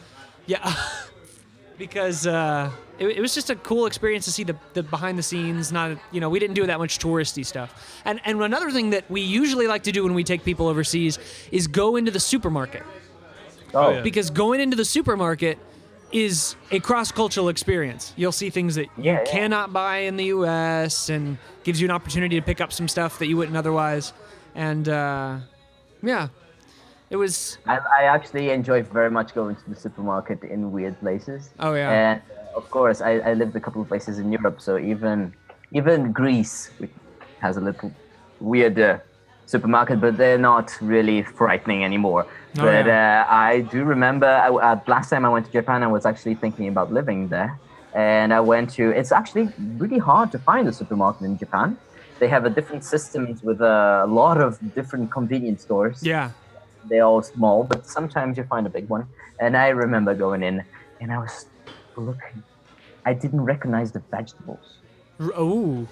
was just a cool experience to see the behind the scenes. Not we didn't do that much touristy stuff. And another thing that we usually like to do when we take people overseas is go into the supermarket. Oh, yeah. Because going into the supermarket is a cross-cultural experience. You'll see things that you cannot buy in the U.S. and gives you an opportunity to pick up some stuff that you wouldn't otherwise. And it was. I actually enjoy very much going to the supermarket in weird places. Oh yeah. And of course, I lived a couple of places in Europe, so even Greece, which has a little weird supermarket, but they're not really frightening anymore. Oh, but yeah. I do remember last time I went to Japan, I was actually thinking about living there, and I went to. It's actually really hard to find a supermarket in Japan. They have a different systems with a lot of different convenience stores. Yeah. They're all small, but sometimes you find a big one. And I remember going in, and I was looking. I didn't recognize the vegetables. Oh.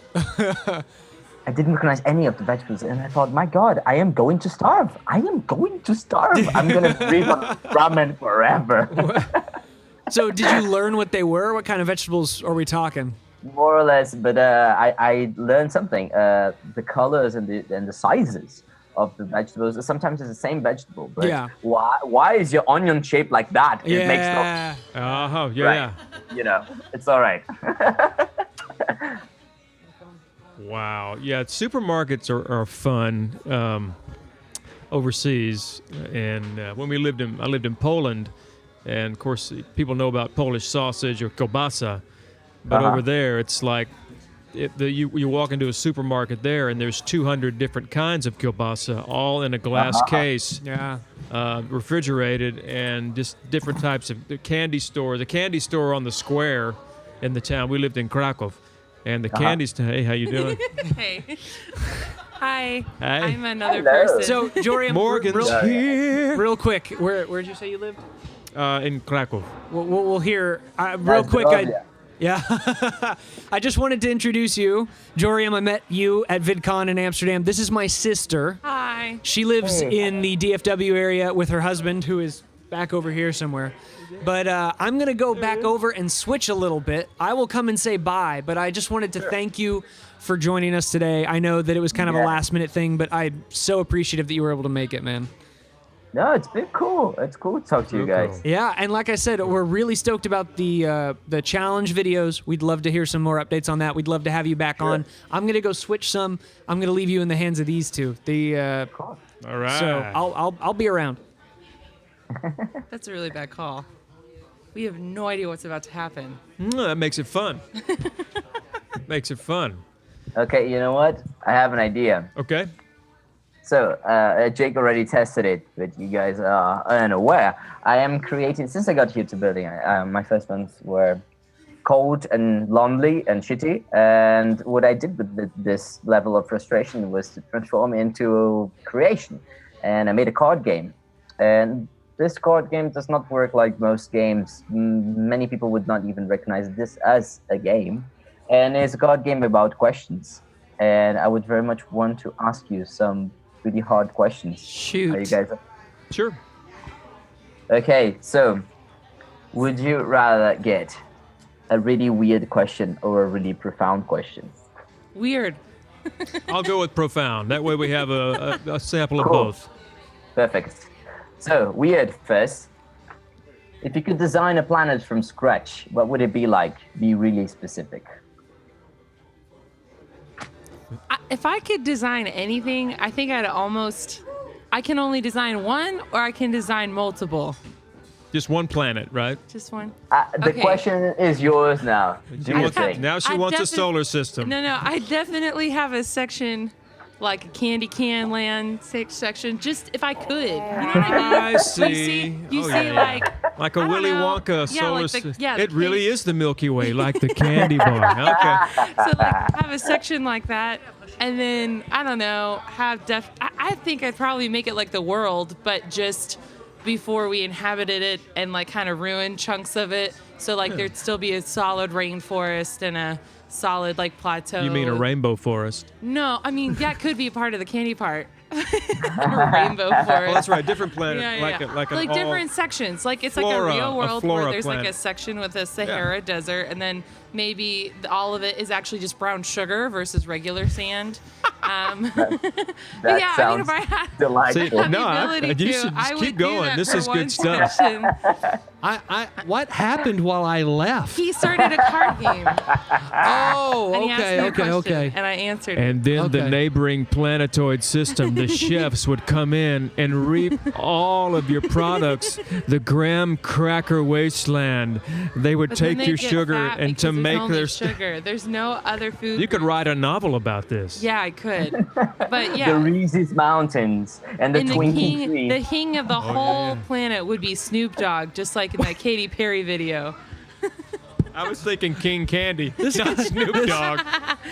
I didn't recognize any of the vegetables, and I thought, my God, I am going to starve. I'm going to starve. I'm going to breathe on ramen forever. So did you learn what they were? What kind of vegetables are we talking? More or less, but I learned something. The colors and the sizes of the vegetables. Sometimes it's the same vegetable, but why is your onion shaped like that? It makes no. Oh, yeah. Right. It's all right. Wow. Yeah, supermarkets are fun overseas. And when I lived in Poland, and of course people know about Polish sausage or kielbasa, but over there it's like you walk into a supermarket there and there's 200 different kinds of kielbasa all in a glass case. Yeah. refrigerated, and just different types of the candy store. The candy store on the square in the town. We lived in Krakow, and the candy store. Hey, how you doing? Hey. Hi. Hey. I'm another Hello. person. So, Jorium, Morgan's here. real quick, where'd you say you lived? In Krakow. We'll hear real quick. Yeah. I just wanted to introduce you. Jorium, I met you at VidCon in Amsterdam. This is my sister. Hi. She lives in the DFW area with her husband, who is back over here somewhere. But I'm going to go back over and switch a little bit. I will come and say bye, but I just wanted to thank you for joining us today. I know that it was kind of a last-minute thing, but I'm so appreciative that you were able to make it, man. No, it's been cool. It's cool to talk to you Real guys. cool. Yeah, and like I said, we're really stoked about the challenge videos. We'd love to hear some more updates on that. We'd love to have you back on. I'm gonna go switch some. I'm gonna leave you in the hands of these two. Cool. All right. So I'll be around. That's a really bad call. We have no idea what's about to happen. That makes it fun. Makes it fun. Okay, you know what? I have an idea. Okay. So, Jake already tested it, but you guys are unaware. I am creating, since I got here to building, my first ones were cold and lonely and shitty. And what I did with this level of frustration was to transform into creation. And I made a card game. And this card game does not work like most games. Many people would not even recognize this as a game. And it's a card game about questions. And I would very much want to ask you some really hard questions. Shoot. Are you guys up? Sure. Okay, so would you rather get a really weird question or a really profound question? Weird. I'll go with profound. That way we have a sample of Cool. both. Perfect. So, weird first. If you could design a planet from scratch, what would it be like? Be really specific. If I could design anything, I think I can only design one, or I can design multiple. Just one planet, right? Just one. The Okay. question is yours now. Do You you want- think? now she I wants a defi- solar system. No, I definitely have a section, like a candy can land section, just if I could. You know what I mean? I see. You Oh, see, yeah. like a I don't Willy know. Wonka Yeah, solar like the- system. yeah, the It really candy- is the Milky Way, like the candy bar. Okay. So like have a section like that, and then I don't know, I think I'd probably make it like the world, but just before we inhabited it and like kind of ruin chunks of it. So like there'd still be a solid rainforest and a solid like plateau. You mean a rainbow forest? No, I mean that could be a part of the candy part. A rainbow forest. Oh, that's right. Different planet. Yeah, like yeah. like an like all different sections. Like it's flora, like a real world flora where there's like planet. a section with a Sahara desert, and then maybe all of it is actually just brown sugar versus regular sand. That But yeah, I mean, sounds if I had delightful. See, the no, ability you to, should just I keep would do going. that This for is good one stuff. section. What happened while I left? He started a card game, Oh, and he asked me a okay, question, okay. and I answered it. And then the Okay. neighboring planetoid system, the chefs would come in and reap all of your products, the graham cracker wasteland. They would But then take they your get sugar fat and to because there's make only their sugar. There's no other food. You could write a novel about this. Yeah, I could. But yeah. The Reese's Mountains and the And the Twinkie Tree. king of the whole planet would be Snoop Dogg, just like in that Katy Perry video. I was thinking King Candy, not Snoop Dogg.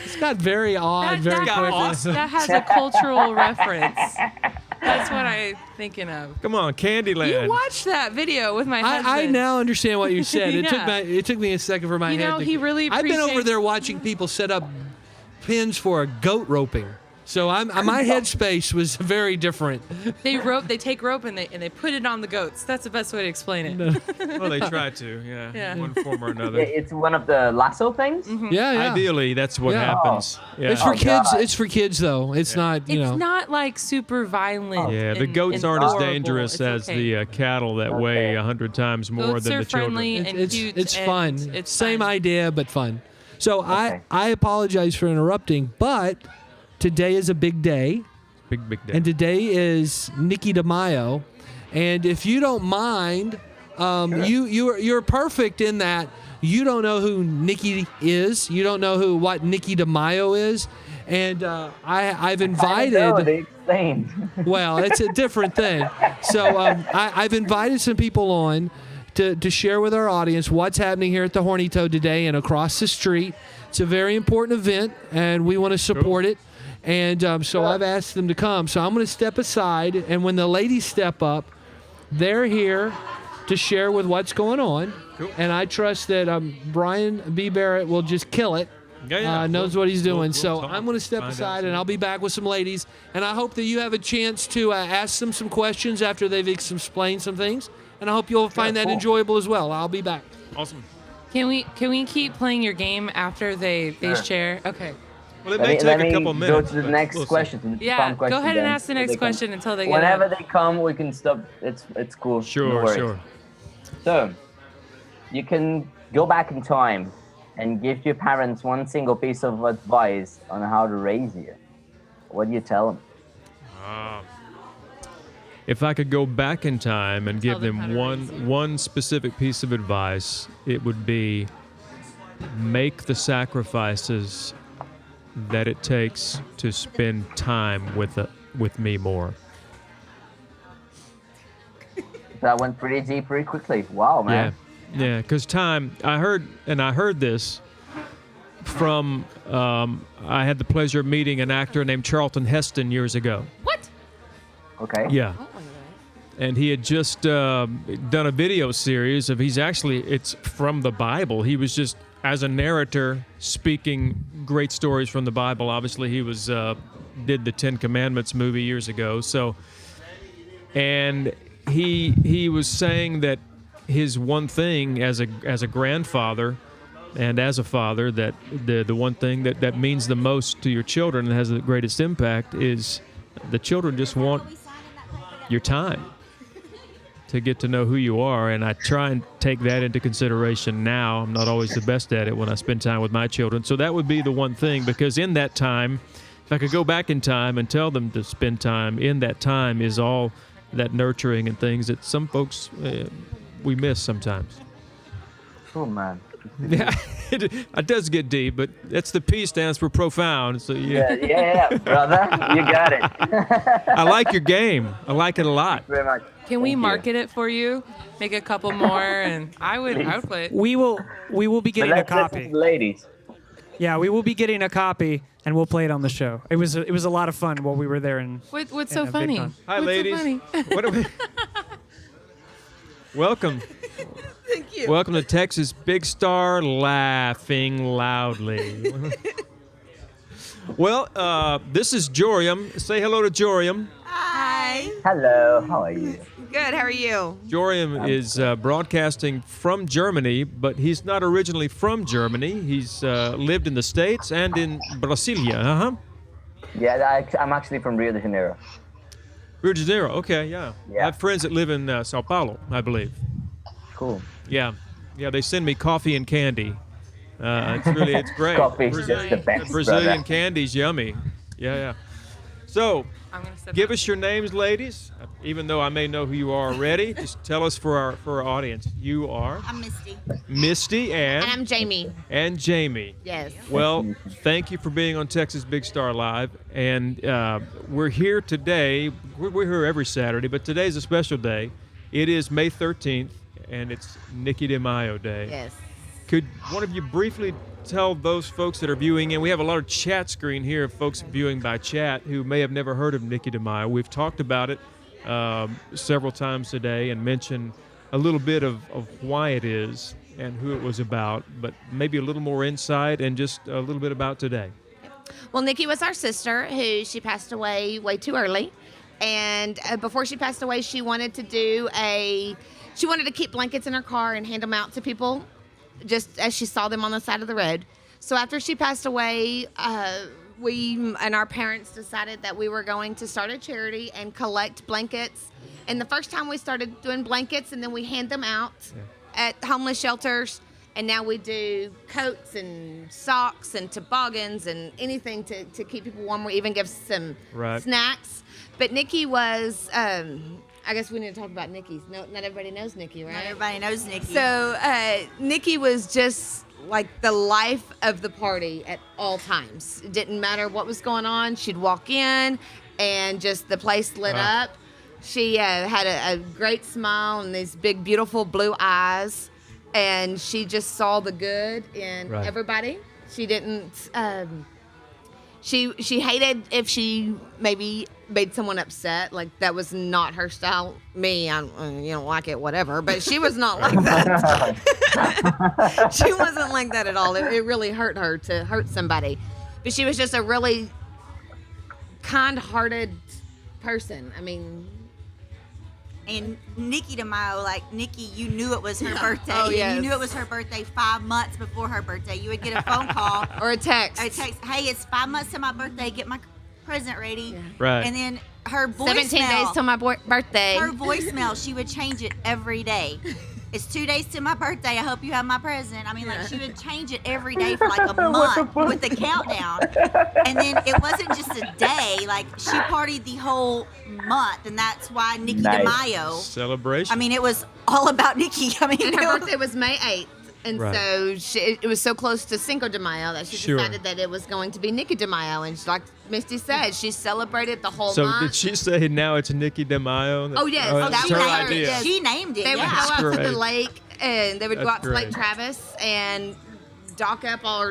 It's got very odd, very quickly. That has a cultural reference. That's what I'm thinking of. Come on, Candyland. You watched that video with my husband. I now understand what you said. Yeah. It took me a second for my You head. know, to- he really I've been over appreciates- there watching people set up pins for a goat roping. So my headspace was very different. They take rope and they put it on the goats. That's the best way to explain it. Well, they try to, yeah, Yeah. one form or Yeah, another. it's one of the lasso things. Yeah. Ideally, that's what Yeah. happens. Yeah. It's for Oh, kids. God. It's for kids though. It's not. You It's know. not like super violent. Yeah, the and- goats and aren't as horrible. dangerous It's as okay. the cattle that weigh 100 times more Goats than are the children. friendly and it's cute. it's and fun. It's Same fun. idea, but fun. So Okay. I apologize for interrupting, but today is a big day. Big day. And today is Nikki DeMaio, and if you don't mind, you're perfect in that you don't know who Nikki is, you don't know what Nikki DeMaio is, And I've I invited. know, they explained. Well, it's a different thing. So I've invited some people on to share with our audience what's happening here at the Horny Toad today and across the street. It's a very important event, and we want to support it. And so I've asked them to come. So I'm going to step aside, and when the ladies step up, they're here to share with what's going on. Cool. And I trust that Brian B. Barrett will just kill it. Knows what he's doing. we'll So talk. I'm going to step Find out aside, soon. and I'll be back with some ladies. And I hope that you have a chance to ask them some questions after they've explained some things. And I hope you'll find that cool. enjoyable as well. I'll be back. Awesome. Can we keep playing your game after they share? Okay. Well, it may take a couple minutes. Go to the but next we'll see. question. To the Yeah. fun question Go ahead and then, ask the so next they can- question until they get Whenever up. they come, we can stop. It's cool. No Sure, worries. sure. So, you can go back in time and give your parents one single piece of advice on how to raise you. What do you tell them? If I could go back in time and give them how them to raise you. one specific piece of advice, it would be make the sacrifices that it takes to spend time with me more. That went pretty deep pretty quickly. Wow, man. Yeah, because time, I heard this from, I had the pleasure of meeting an actor named Charlton Heston years ago. What? Okay. Yeah. And he had just done a video series of, it's from the Bible. He was just, as a narrator, speaking great stories from the Bible. Obviously, he was did the Ten Commandments movie years ago. So, and he was saying that his one thing as a grandfather and as a father, that the one thing that means the most to your children and has the greatest impact is the children just want your time to get to know who you are. And I try and take that into consideration now. I'm not always the best at it when I spend time with my children. So that would be the one thing, because in that time, if I could go back in time and tell them to spend time, in that time is all that nurturing and things that some folks we miss sometimes. Cool, man. Yeah, it does get deep, but that's the P stands for profound. So Yeah, brother. You got it. I like your game. I like it a lot. Very much. Can we Thank you. market it for you? Make a couple more, and I would play it. We will be But getting a let's listen copy. to the ladies. Yeah, we will be getting a copy, and we'll play it on the show. It was a lot of fun while we were there. And What's so a funny? VidCon. Hi, What's ladies. So funny? What are we? Welcome. Thank you. Welcome to Texas Big Star, laughing loudly. Well, this is Jorium. Say hello to Jorium. Hi. Hello. How are you? Good. How are you? Jorium is broadcasting from Germany, but he's not originally from Germany. He's lived in the States and in Brasilia. Uh-huh. Yeah, I'm actually from Rio de Janeiro. Rio de Janeiro. Okay, yeah. Yeah. I have friends that live in Sao Paulo, I believe. Cool. Yeah. They send me coffee and candy. It's great. Coffee's just the best, Brazilian brother. candy's yummy. Yeah. So, I'm gonna step give up. us your names, ladies. Even though I may know who you are already, just tell us for our audience. You are I'm Misty. Misty And I'm Jamie. and Jamie. Yes. Well, thank you for being on Texas Big Star Live. And we're here today. We're here every Saturday, but today's a special day. It is May 13th, and it's Nikki de Mayo Day. Yes. Could one of you briefly tell those folks that are viewing, and we have a lot of chat screen here of folks viewing by chat who may have never heard of Nikki de Mayo. We've talked about it several times today and mentioned a little bit of why it is and who it was about, but maybe a little more insight and just a little bit about today. Well, Nikki was our sister she passed away way too early. And before she passed away, she wanted to keep blankets in her car and hand them out to people just as she saw them on the side of the road. So after she passed away, we and our parents decided that we were going to start a charity and collect blankets. And the first time we started doing blankets, and then we hand them out at homeless shelters. And now we do coats and socks and toboggans and anything to keep people warm. We even give some snacks. But Nikki was, I guess we need to talk about Nikki's. No, not everybody knows Nikki, right? Not everybody knows Nikki. So Nikki was just like the life of the party at all times. It didn't matter what was going on. She'd walk in and just the place lit up. She had a great smile and these big, beautiful blue eyes. And she just saw the good in everybody. She didn't, she hated if she maybe made someone upset. Like, that was not her style. Me, you don't like it, whatever. But she was not like that. She wasn't like that at all. It really hurt her to hurt somebody. But she was just a really kind-hearted person. I mean... And Nikki DeMaio, like, Nikki, you knew it was her birthday. Oh, yes. And you knew it was her birthday 5 months before her birthday. You would get a phone call. Or a text. Hey, it's 5 months to my birthday. Get my present ready. Yeah. Right. And then her voicemail. 17 days till my birthday. Her voicemail, she would change it every day. It's 2 days to my birthday. I hope you have my present. I mean, like, she would change it every day for like a month with the countdown. And then it wasn't just a day. Like, she partied the whole month, and that's why Nikki DeMaio. Celebration. I mean, it was all about Nikki. I mean, And her birthday was May 8th. And so it was so close to Cinco de Mayo that she decided that it was going to be Nikki DeMaio. And like Misty said, she celebrated the whole month. So did she say now it's Nikki DeMaio? Oh, yes. That's her idea. She named it. They would go out to great. the lake, and they would go That's out to Lake great. Travis and tie up all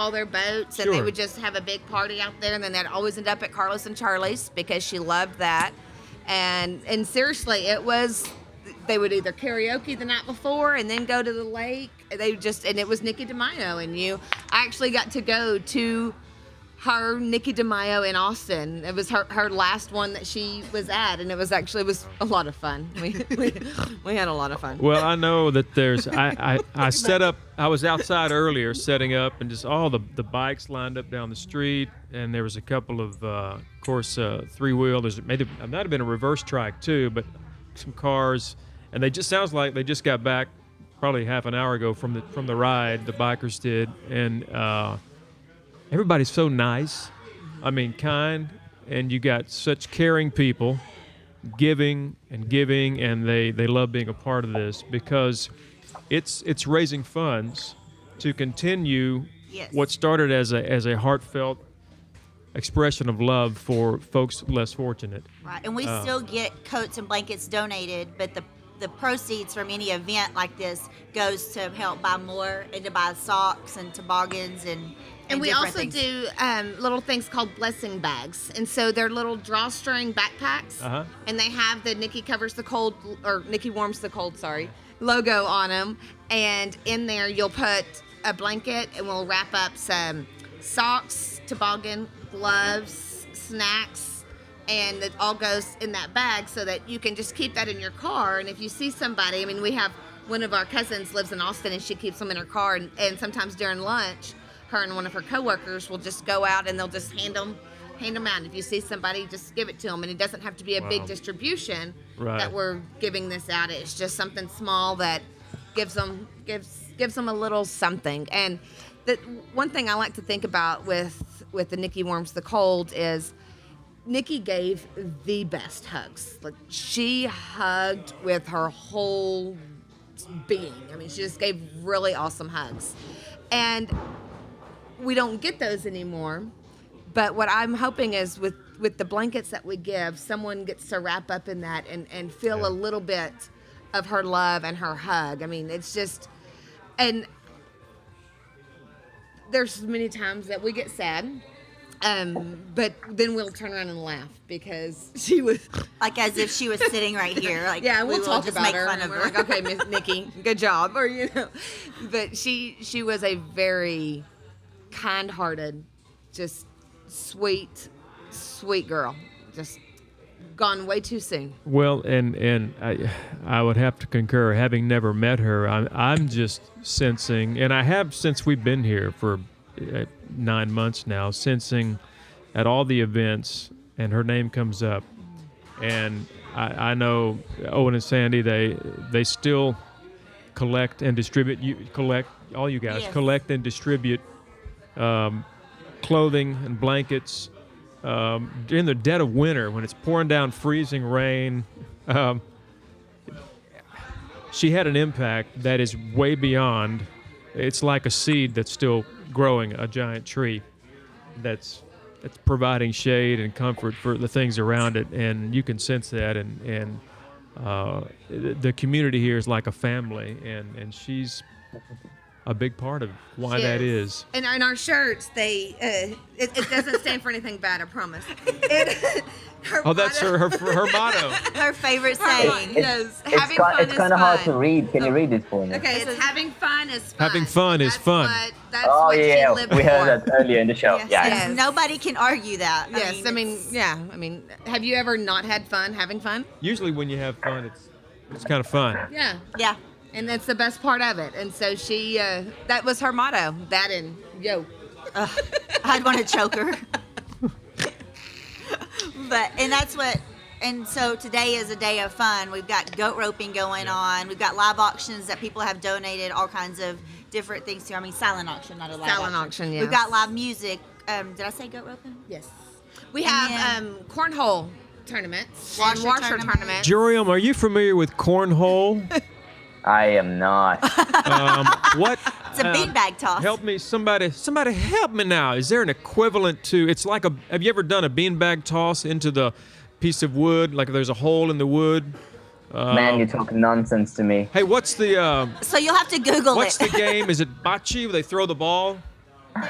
their boats, and they Sure. would just have a big party out there, and then they'd always end up at Carlos and Charlie's because she loved that. And seriously, they would either karaoke the night before and then go to the lake. And it was Nikki DeMaio, and I actually got to go to her Nikki DeMaio in Austin. It was her last one that she was at, and it was a lot of fun. We had a lot of fun. Well, I know that there's. I set up. I was outside earlier setting up, and just all the bikes lined up down the street, and there was a couple of course, three-wheel. There might have been a reverse trike too, but some cars, and sounds like they just got back probably half an hour ago from the ride. The bikers did, and everybody's so nice. I mean, kind, and you got such caring people, giving, and they love being a part of this because it's raising funds to continue what started as a heartfelt expression of love for folks less fortunate. Right, and we still get coats and blankets donated, but the proceeds from any event like this goes to help buy more and to buy socks and toboggans and we different also things. do little things called blessing bags, and so they're little drawstring backpacks, and they have the Nikki covers the cold or Nikki warms the cold, logo on them, and in there you'll put a blanket, and we'll wrap up some socks, toboggan, gloves, snacks, and it all goes in that bag so that you can just keep that in your car. And if you see somebody, I mean, we have one of our cousins lives in Austin, and she keeps them in her car, and sometimes during lunch, her and one of her coworkers will just go out and they'll just hand them out. If you see somebody, just give it to them, and it doesn't have to be a big distribution that we're giving this out. It's just something small that gives them a little something. And the one thing I like to think about with the Nikki Warms the Cold is Nikki gave the best hugs. Like, she hugged with her whole being. I mean, she just gave really awesome hugs. And we don't get those anymore. But what I'm hoping is with the blankets that we give, someone gets to wrap up in that and feel a little bit of her love and her hug. I mean, it's just, and there's many times that we get sad, but then we'll turn around and laugh because she was like as if she was sitting right here. Like, yeah, we'll talk just about make her. fun And of we're her. like, okay, Miss Nikki, good job, or But she was a very kind-hearted, just sweet girl. Just gone way too soon. Well, and I would have to concur. Having never met her, I'm just sensing, and I have since we've been here for 9 months now, sensing at all the events, and her name comes up, and I know Owen and Sandy, they still collect and distribute. All you guys Yes. collect and distribute clothing and blankets. In the dead of winter, when it's pouring down freezing rain, she had an impact that is way beyond it's like a seed that's still growing, a giant tree that's providing shade and comfort for the things around it, and you can sense that, and the community here is like a family, and she's a big part of why She that is. is. And our shirts, it doesn't stand for anything bad, I promise. That's her motto. Her favorite saying. Yes, having fun It's is kind of fun. hard to read. Can you read it for me? Okay, it's having fun is fun. Having fun is That's fun. That's Oh what yeah, she lived we for. heard that earlier in the show. Yes, Yeah. yes. Nobody can argue that. Yes, I mean, have you ever not had fun having fun? Usually when you have fun, it's kind of fun. Yeah. Yeah. And that's the best part of it. And so she, that was her motto. That and yo. I'd want to choke her. And so today is a day of fun. We've got goat roping going on. We've got live auctions that people have donated all kinds of different things to. I mean, silent auction, not a live Silent auction, yes. We've got live music. Did I say goat roping? Yes. We And have then- cornhole tournaments. Washer and washer tournament. tournaments. Jurium, are you familiar with cornhole? I am not. What? It's a beanbag toss. Help me, somebody help me now. Is there an equivalent to? It's like have you ever done a beanbag toss into the piece of wood? Like there's a hole in the wood. Man, you're talking nonsense to me. Hey, what's the So you'll have to Google what's it. the game? Is it bocce where they throw the ball?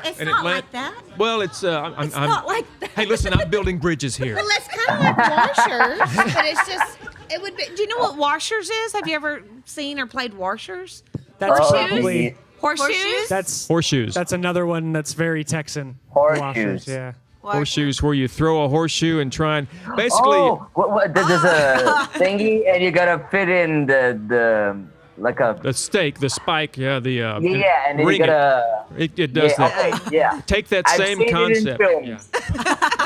It's and not it land- like that. Well, it's I'm Not like that. Hey, listen, I'm building bridges here. Well, it's kind of like washers, but it's just, it would be, do you know what washers is? Have you ever seen or played washers? That's Oh, probably Horseshoes? that's Horseshoes. that's another one that's very Texan. Horseshoes. Washers, yeah. Horseshoes where you throw a horseshoe and try and basically. Oh, there's a thingy, and you gotta fit in the like a The stake, the spike, yeah, the yeah, and then you ring gotta it does yeah, that. okay, yeah. Take that I've same seen it in concept. films.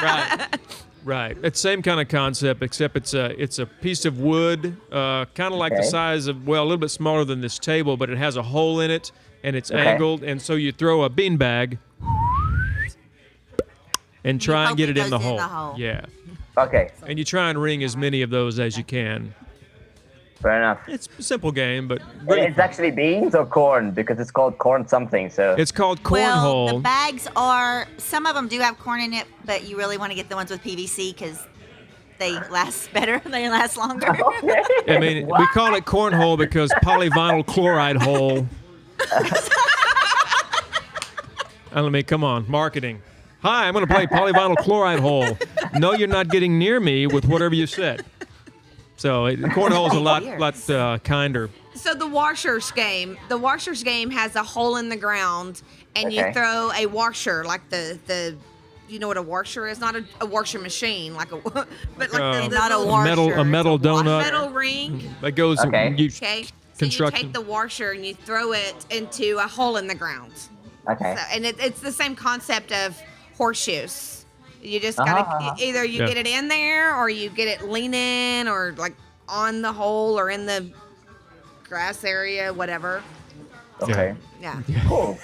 Yeah. Right. It's same kind of concept, except it's a piece of wood, kind of like the Okay. size of, well, a little bit smaller than this table, but it has a hole in it and it's Okay. angled, and so you throw a beanbag and try and hope get it it in the goes in hole. the hole. Yeah. Okay, And you try and ring as many of those as you can. fair enough. It's a simple game, but really It's actually beans or corn because it's called corn something. So it's called Well, the cornhole. bags are, some of them do have corn in it, but you really want to get the ones with PVC because they last better. They last longer. I mean, we call it cornhole because polyvinyl chloride hole. Let me, come on, marketing. Hi, I'm going to play polyvinyl chloride hole. No, you're not getting near me with whatever you said. So cornhole is a lot kinder. So the washers game has a hole in the ground, and you Okay. throw a washer, like the you know what a washer is? Not a washing machine, like a but like the not a little washer. A metal donut metal ring. that goes. Okay. Okay. So you Construction. take the washer and you throw it into a hole in the ground. okay. So, and it's the same concept of horseshoes. You just gotta either you Yeah. get it in there or you get it leaning or like on the hole or in the grass area, whatever. Okay. Yeah. Cool.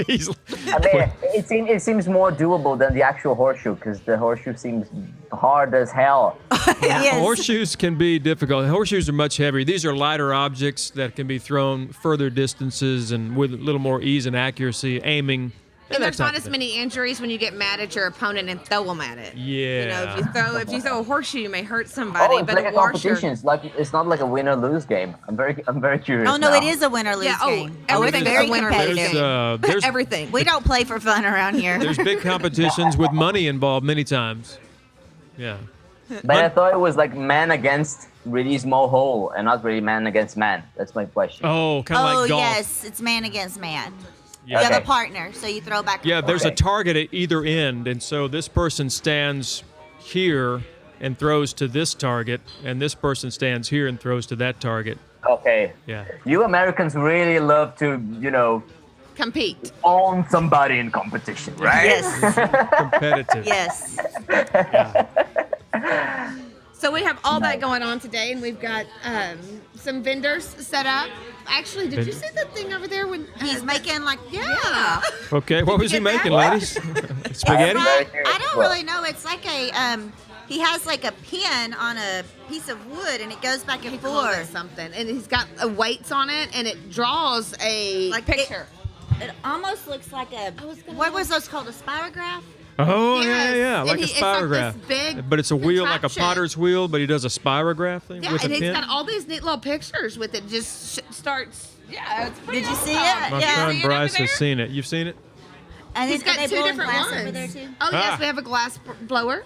He's, I mean, it seems more doable than the actual horseshoe because the horseshoe seems hard as hell. Yes. Horseshoes can be difficult. Horseshoes are much heavier. These are lighter objects that can be thrown further distances and with a little more ease and accuracy, aiming. And that there's type not of as thing. many injuries when you get mad at your opponent and throw them at it. Yeah. You know, if you throw a horseshoe, you may hurt somebody, Oh, it's but like a a washer. competition. It's not like a win or lose game. I'm very curious. Oh no, now. it is a win or lose Yeah, oh, game. Oh, it's everything's very a win or lose competitive. game. There's Everything. We don't play for fun around here. there's big competitions with money involved many times. Yeah. But I thought it was like man against really small hole and not really man against man. That's my question. Oh, kind of Oh like golf. yes, it's man against man. Yeah. You have Okay. a partner, so you throw back. And Yeah, forth. there's a Okay. target at either end, and so this person stands here and throws to this target, and this person stands here and throws to that target. Okay. Yeah. You Americans really love to, Compete. own somebody in competition, right? Yes, Competitive. yes. So we have all that going on today, and we've got some vendors set up. Actually, did you see the thing over there when He's making like Yeah. Okay, what was he get that? making, ladies? Spaghetti? Very curious I don't as well. really know. It's like a he has like a pin on a piece of wood, and it goes back and Called it forth. something, and he's got weights on it, and it draws a Like picture. It almost looks like a. What was those called? A spirograph? Oh, Yes. yeah, And like a it's like spirograph. this big but it's a wheel like a contraption. potter's wheel, but he does a spirograph thing Yeah, with and a he's pin. got all these neat little pictures with it. Just starts. Yeah, it's pretty. Did you see awesome. it? My Yeah. son See it over Bryce has there? seen it. You've seen it? And He's then got they two blow different glass ones. over there too. Oh Ah. yes, we have a glass blower.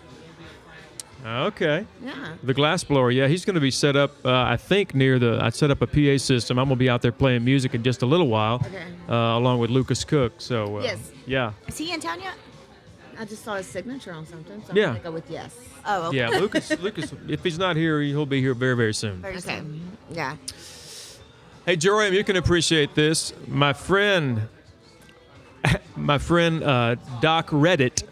Okay. Yeah. The glass blower, yeah, he's going to be set up, I think, near the. I set up a PA system. I'm going to be out there playing music in just a little while, Okay. along with Lucas Cook. So, Yes. yeah. Is he in town yet? I just saw his signature on something, so Yeah. I'm gonna go with yes. Oh, okay. Yeah, Lucas, if he's not here, he'll be here very, very soon. Very Okay. soon. Yeah. Hey, Joram, you can appreciate this. My friend Doc Reddit,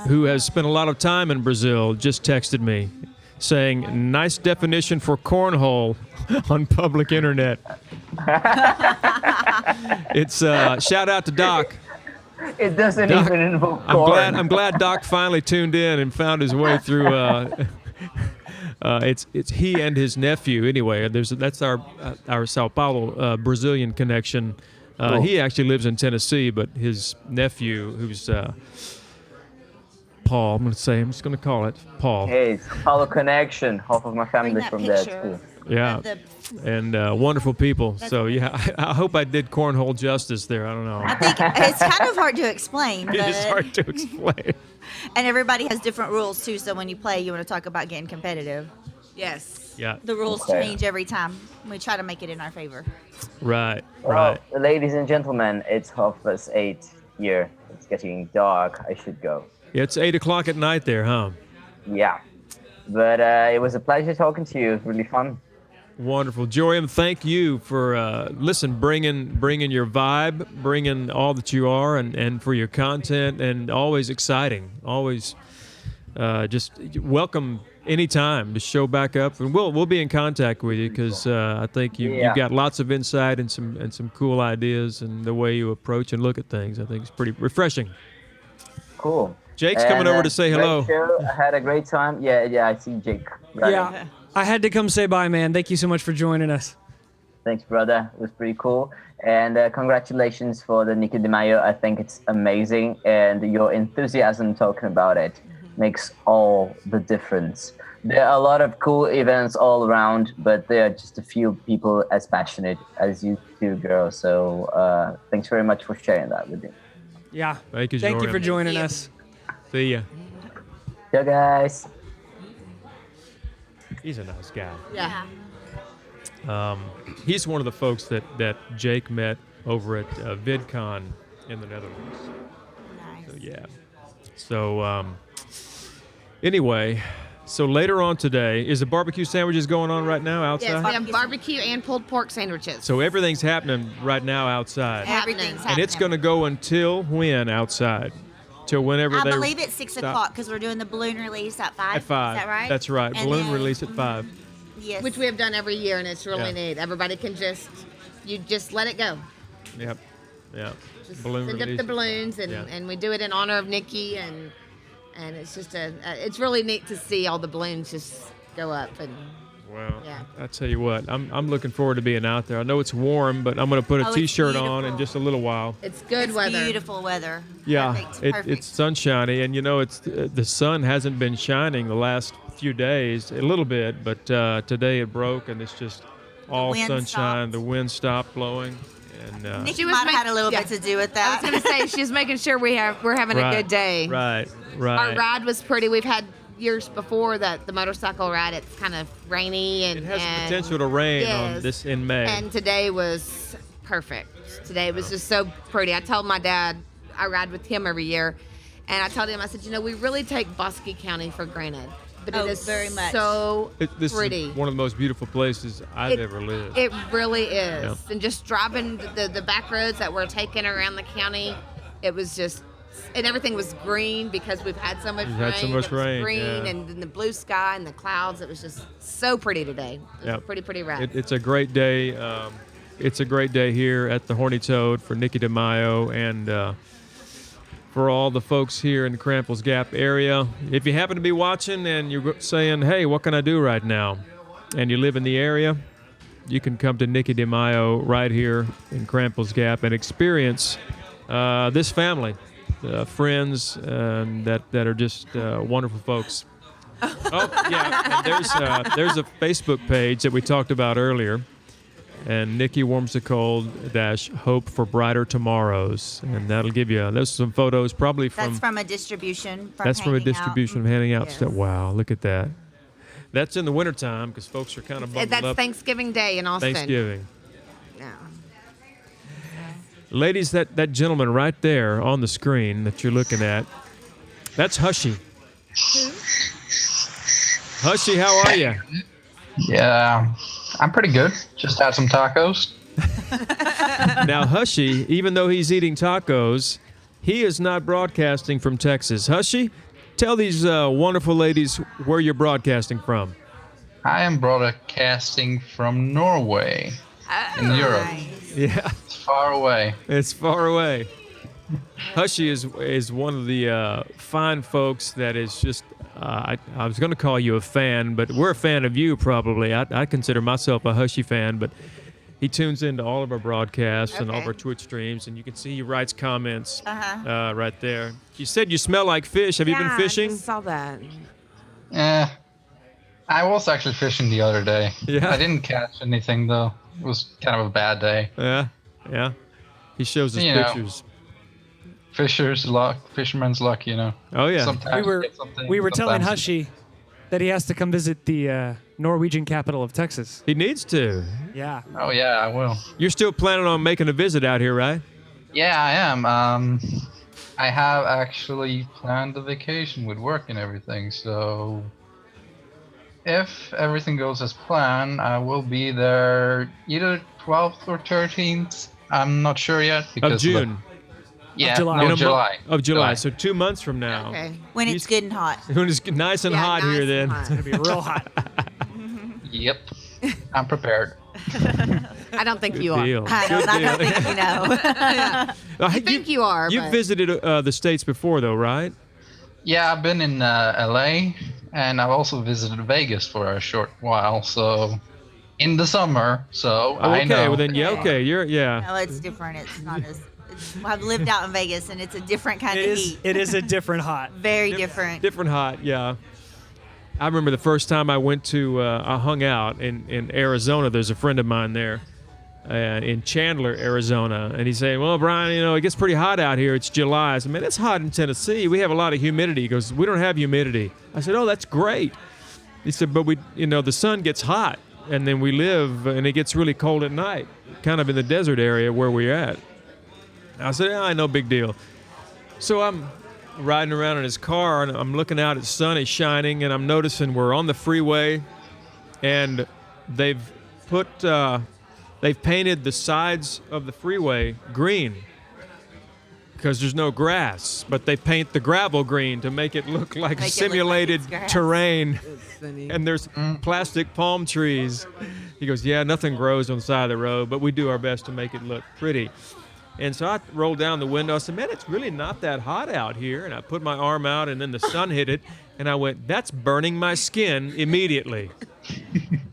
who has spent a lot of time in Brazil, just texted me saying, nice definition for cornhole on public internet. It's shout out to Doc. It doesn't Doc, even involve corn. I'm glad Doc finally tuned in and found his way through. It's he and his nephew. Anyway, that's our Sao Paulo Brazilian connection. Cool. He actually lives in Tennessee, but his nephew, who's Paul, I'm just going to call it Paul. Hey, it's Paulo connection. Half of my Bring family that from there picture. too. Yeah. of the- And wonderful people. So yeah, I hope I did cornhole justice there. I don't know. I think it's kind of hard to explain, but It is hard to explain. and everybody has different rules too. So when you play, you want to talk about getting competitive. Yes. Yeah. The rules Okay. change every time. We try to make it in our favor. Right. Well, Right. ladies and gentlemen, it's 8:30 here. It's getting dark. I should go. Yeah, it's 8:00 at night there, huh? Yeah. But it was a pleasure talking to you. It was really fun. Wonderful, Joram. Thank you for bringing your vibe, bringing all that you are, and for your content, and always exciting. Always, just welcome anytime to show back up, and we'll be in contact with you because I think you've got lots of insight and some cool ideas, and the way you approach and look at things. I think it's pretty refreshing. Cool. Jake's coming over to say great hello. show. I had a great time. Yeah, I see Jake. Right. Yeah, I had to come say bye, man. Thank you so much for joining us. Thanks, brother. It was pretty cool. And congratulations for the Nicky de Mayo. I think it's amazing. And your enthusiasm talking about it makes all the difference. There are a lot of cool events all around, but there are just a few people as passionate as you two girls. So thanks very much for sharing that with me. Yeah. Thank you, Thank you Joram. for joining us. See ya. Ciao, guys. He's a nice guy. Yeah. He's one of the folks that Jake met over at VidCon in the Netherlands. Nice. So yeah. So anyway, so later on today, is the barbecue sandwiches going on right now outside? Yes, we have barbecue and pulled pork sandwiches. So everything's happening right now outside. Everything's happening. And it's going to go until when outside? Till whenever I they believe it's 6 stop. o'clock because we're doing the balloon release at 5. At 5. Is that right? That's right. And Balloon then- release at 5. Yes. which we have done every year, and it's really Yeah. neat. Everybody can you just let it go. Yep. Yeah. Just Balloon send release. up the balloons, and, Yeah. and we do it in honor of Nikki, and it's just it's really neat to see all the balloons just go up. And Well, Yeah. I tell you what, I'm looking forward to being out there. I know it's warm, but I'm going to put a Oh, it's T-shirt on in beautiful. just a little while. it's good It's weather. beautiful weather. Yeah, Perfect. it's sunshiny, and you know it's the sun hasn't been shining the last few days, a little bit, but today it broke, and it's just all wind sunshine. stopped. The wind stopped blowing, and Nikki She was might have had make- a little yeah. bit to do with I that. was gonna say she's making sure we're having a good day. Right, Our right. ride was pretty. We've had years before that the motorcycle ride. It's kind of rainy and It has and, the potential to rain on yes. this in May. And today was perfect. Today was just so pretty. I told my dad I ride with him every year, and I told him I said, you know, we really take Bosque County for granted, but Oh, it is very much. so This pretty. is one of the most beautiful places I've ever lived. It really is. Yeah. And just driving the back roads that we're taking around the county, it was just, and everything was green because we've had so much We've rain. had so much It was rain, green, yeah. and then the blue sky and the clouds. It was just so pretty today. It was Yep. a pretty ride. It's a great day. It's a great day here at the Horny Toad for Nikki DeMaio and for all the folks here in the Cranfills Gap area. If you happen to be watching and you're saying, hey, what can I do right now? And you live in the area, you can come to Nikki DeMaio right here in Cranfills Gap and experience this family, friends that are just wonderful folks. Oh, yeah, and there's a Facebook page that we talked about earlier, and Nikki Warms the Cold - Hope for Brighter Tomorrows, and that'll give you those some photos probably from. That's from a distribution. That's from a distribution of handing out Yes. stuff. Wow, look at that. That's in the wintertime because folks are kind of bundled That's up. Thanksgiving Day in Austin. Thanksgiving. Yeah. Ladies, that gentleman right there on the screen that you're looking at, that's Hushy. Hushy, how are you? Yeah, I'm pretty good. Just had some tacos. Now, Hushy, even though he's eating tacos, he is not broadcasting from Texas. Hushy, tell these wonderful ladies where you're broadcasting from. I am broadcasting from Norway in Europe. Yeah, It's far away. it's far away. Hushy is one of the fine folks that is just. I was going to call you a fan, but we're a fan of you probably. I consider myself a Hushy fan, but he tunes into all of our broadcasts and all of our Twitch streams, and you can see he writes comments right there. You said you smell like fish. Have you been fishing? I just saw that. I was actually fishing the other day. Yeah. I didn't catch anything though. It was kind of a bad day. Yeah. He shows us You know. pictures. Fisherman's luck, you know. Oh yeah. Sometimes We you were get something, we were telling sometimes you- Hushy that he has to come visit the Norwegian capital of Texas. He needs to. Yeah. Oh yeah, I will. You're still planning on making a visit out here, right? Yeah, I am. I have actually planned the vacation with work and everything, so if everything goes as planned, I will be there either 12th or 13th. I'm not sure yet because Of June. Yeah, July. no, In a mo- July. Of July. So 2 months from now. Okay. When it's good and hot. When it's nice and Yeah, hot nice here and then. hot. It'll be real hot. Yep, I'm prepared. I don't think Good you are. deal. I don't, Good I don't deal. think you know. I think you are, You've but- visited the States before, though, right? Yeah, I've been in LA, and I've also visited Vegas for a short while. So, in the summer. So I Okay, know. well then, okay, yeah. No, it's different. It's not as. I've lived out in Vegas, and it's a different kind It of is heat. it is a different hot. Very different. Different hot, yeah. I remember the first time I went to, I hung out in Arizona. There's a friend of mine there in Chandler, Arizona. And he's saying, well, Brian, it gets pretty hot out here. It's July. I said, man, it's hot in Tennessee. We have a lot of humidity. He goes, we don't have humidity. I said, oh, that's great. He said, but the sun gets hot. And then we live, and it gets really cold at night, kind of in the desert area where we're at. I said, no big deal. So I'm riding around in his car, and I'm looking out, the sun is shining, and I'm noticing we're on the freeway, and they've painted the sides of the freeway green because there's no grass, but they paint the gravel green to make it look like Make it look like simulated it's grass. terrain. And there's plastic palm trees. He goes, yeah, nothing grows on the side of the road, but we do our best to make it look pretty. And so I rolled down the window. I said, man, it's really not that hot out here. And I put my arm out, and then the sun hit it. And I went, that's burning my skin immediately.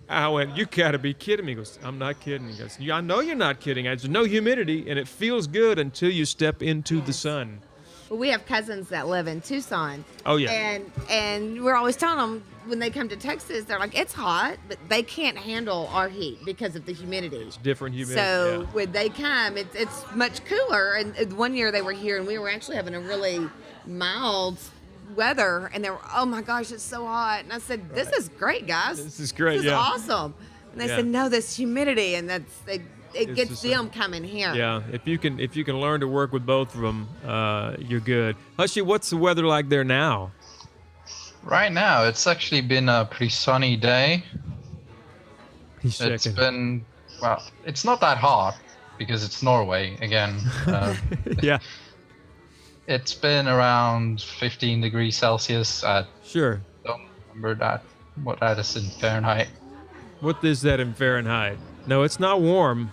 I went, you got to be kidding me. He goes, I'm not kidding. He goes, I know you're not kidding. There's no humidity, and it feels good until you step into the sun. Well, we have cousins that live in Tucson. Oh, yeah. And we're always telling them when they come to Texas, they're like, it's hot, but they can't handle our heat because of the humidity. It's different humidity. So yeah. when they come, it's much cooler. And one year they were here, and we were actually having a really mild weather, and they were, oh my gosh, it's so hot. And I said, this is great, guys. This is great, This is yeah. awesome. And they Yeah. said, no, this humidity, and it It's gets just them coming here. Yeah, if you can learn to work with both of them, you're good. Hushy, what's the weather like there now? Right now, it's actually been a pretty sunny day. He's It's checking. been, well, it's not that hot because it's Norway again. Yeah, It's been around 15 degrees Celsius. I sure. don't remember what that is in Fahrenheit. What is that in Fahrenheit? No, it's not warm.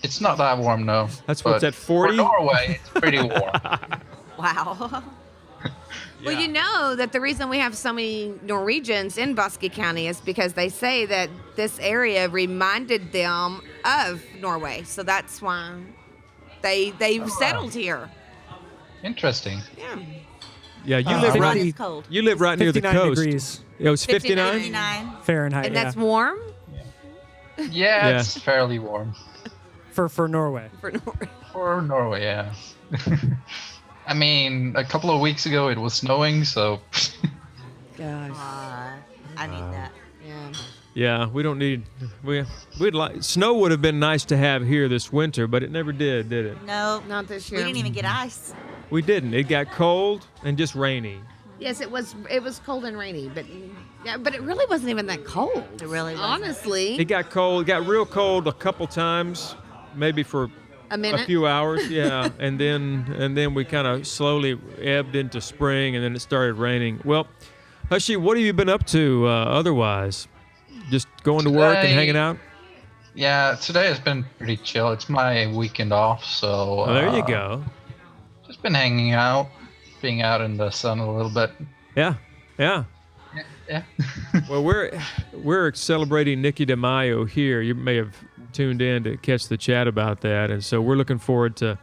It's not that warm, no. That's what's but at 40? For Norway, it's pretty warm. Wow. Well, you know that the reason we have so many Norwegians in Bosque County is because they say that this area reminded them of Norway. So that's why they've settled here. Interesting. Yeah. Yeah, you live It's right. cold. You live right near the 59 coast. degrees It was 59. 59. Fahrenheit. And yeah. that's warm Yeah, Yeah. it's fairly warm. for Norway. for Norway. For Norway, yeah. I mean, a couple of weeks ago it was snowing, so Gosh. I need that. Yeah. Yeah, we don't need. We'd like snow would have been nice to have here this winter, but it never did it? No, Not this we year. didn't even get ice. We didn't. It got cold and just rainy. Yes, it was cold and rainy, but it really wasn't even that cold. It really wasn't. Honestly. It got cold. It got real cold a couple times, maybe for A minute. a few hours. Yeah, and then we kind of slowly ebbed into spring, and then it started raining. Well, Hushy, what have you been up to otherwise? Just going to work and Today- hanging out? yeah, today has been pretty chill. It's my weekend off, so Well, there you go. just been hanging out, being out in the sun a little bit. Yeah, yeah. Yeah. Well, we're celebrating Nikki DeMaio here. You may have tuned in to catch the chat about that, and so we're looking forward to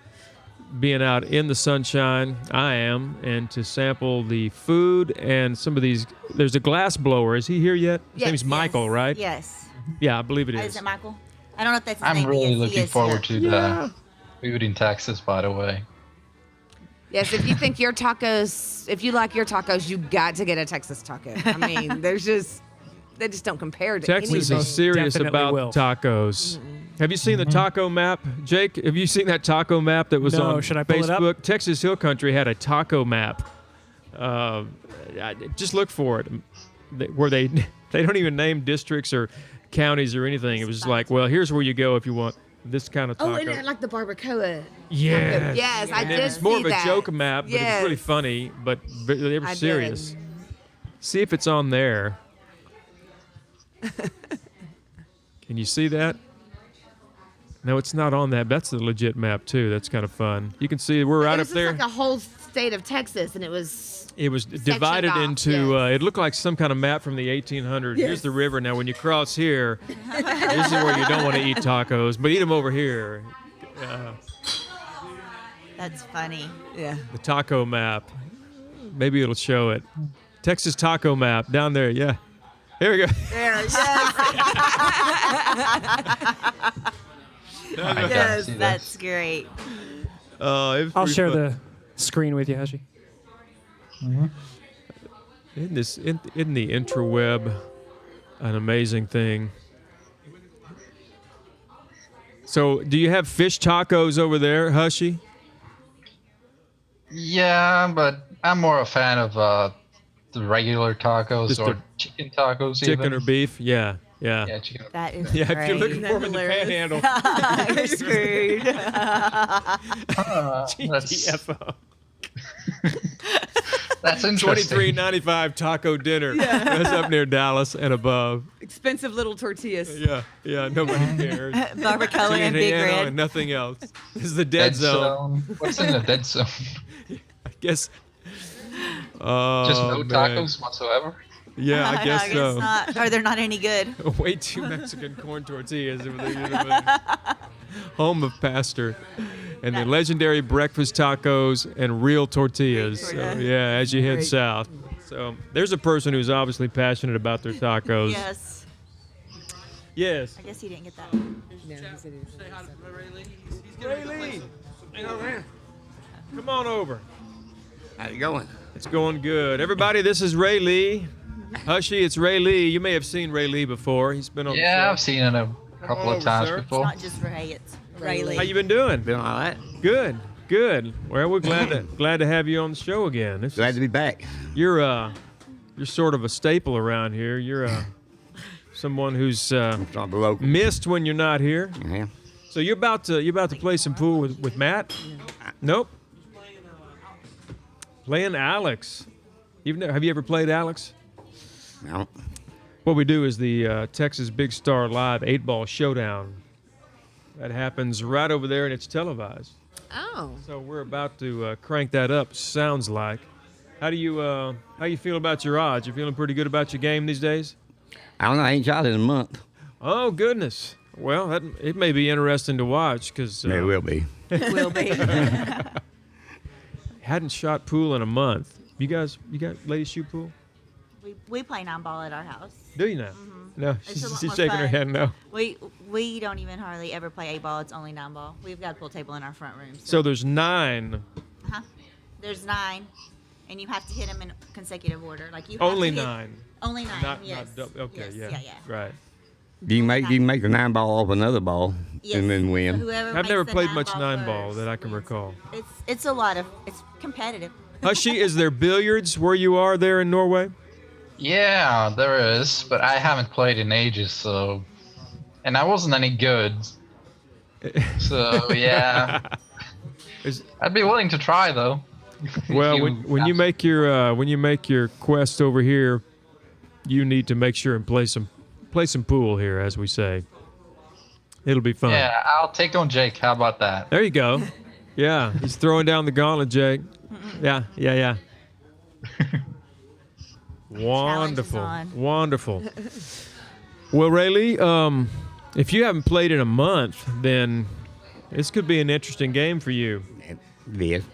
being out in the sunshine. I am, and to sample the food and some of these. There's a glass blower. Is he here yet? His Yes. name's Michael, right? Yes. Yeah, I believe it Is is. it Michael? I don't know if that's his I'm name. but really yes, he looking is, forward yeah. to the food in Texas, by the way. Yes, if you think your tacos, if you like your tacos, you got to get a Texas taco. I mean, they just don't compare to Texas anything. is serious Definitely about will. tacos. Have you seen the taco map, Jake? Have you seen that taco map that was No, on should I pull it up? Facebook? Texas Hill Country had a taco map. Just look for it. Where they don't even name districts or counties or anything. It was just like, well, here's where you go if you want this kind of taco. Oh, and I like the barbacoa. Yes. Yes, I And did it's more see of a that. joke map, but it was really Yes. funny. But they were I did. serious. See if it's on there. Can you see that? No, it's not on that. That's the legit map too. That's kind of fun. You can see we're right It up was there. just like a whole state of Texas, and it was It was divided off, into. yes. It looked like some kind of map from the 1800s. Here's the river. Now, when you cross here, this is where you don't want to eat tacos, but eat them over here. That's funny. yeah. The taco map. Maybe it'll show it. Texas taco map down there. Yeah. Here we go. I gotta Yes, see this. that's great. It was I'll pretty share fun. the screen with you, Hushy. Isn't the intraweb an amazing thing? So, do you have fish tacos over there, Hushy? Yeah, but I'm more a fan of the regular tacos Just or the chicken tacos. Chicken even. or beef? Yeah, yeah. Yeah, chicken. That is Yeah, great. if you're looking for them in the panhandle. You're screwed. That's GTFO. that's interesting. $23.95 taco dinner. That's up near Dallas and above. Expensive little tortillas. Yeah, nobody cares. Barbacoa and Big Piano Red. and nothing else. This is the dead zone. What's in the dead zone? I guess. Oh, Just no man. tacos whatsoever. Yeah, I guess so. not. Or they're not any good. Way too Mexican corn tortillas. Home of Pastor. And the legendary breakfast tacos and real tortillas. So, yeah, as you head south. So there's a person who's obviously passionate about their tacos. Yes. Yes. I guess he didn't get that. Ray Lee. Come on over. How's it going? It's going good. Everybody, this is Ray Lee. Hushy, it's Ray Lee. You may have seen Ray Lee before. He's been on Yeah, the I've seen it a couple of times sir. It's before. not just Ray, it's Rayleigh. show. How you been doing? Doing all right? Good. Good. Well, we're glad to have you on the show again. Glad to be back. You're sort of a staple around here. You're someone who's From the local. missed when you're not here. Yeah. So you're about to play some pool with Matt? Nope. Playing Alex. Have you ever played Alex? No. What we do is the Texas Big Star Live 8-Ball Showdown. That happens right over there, and it's televised. Oh. So we're about to crank that up, sounds like. How do you feel about your odds? You feeling pretty good about your game these days? I don't know. I ain't shot in a month. Oh goodness. Well, it may be interesting to watch because It will be. Will be. hadn't shot pool in a month. You got ladies shoot pool? We play 9-ball at our house. Do you now? No, It's a lot she's more shaking her fun. head no. We don't even hardly ever play 8-ball. It's only 9-ball. We've got a pool table in our front room. So there's 9. Uh-huh. There's 9, and you have to hit them in consecutive order. Like you. Only have to hit- 9. Only 9. Not yes. okay. Yes, Yeah. yeah. Right. You can make a 9-ball off another ball Yes. and then win. Whoever I've makes never the played much 9-ball 9-ball first that I can wins. recall. It's competitive. Hushy, is there billiards where you are there in Norway? Yeah, there is, but I haven't played in ages, so. And I wasn't any good. So, yeah. I'd be willing to try, though. Well, If when you make your quest over here, you need to make sure and play some pool here, as we say. It'll be fun. Yeah, I'll take on Jake. How about that? There you go. Yeah, he's throwing down the gauntlet, Jake. Yeah. Wonderful. on. Wonderful. Well, Rayleigh, if you haven't played in a month, then this could be an interesting game for you. This.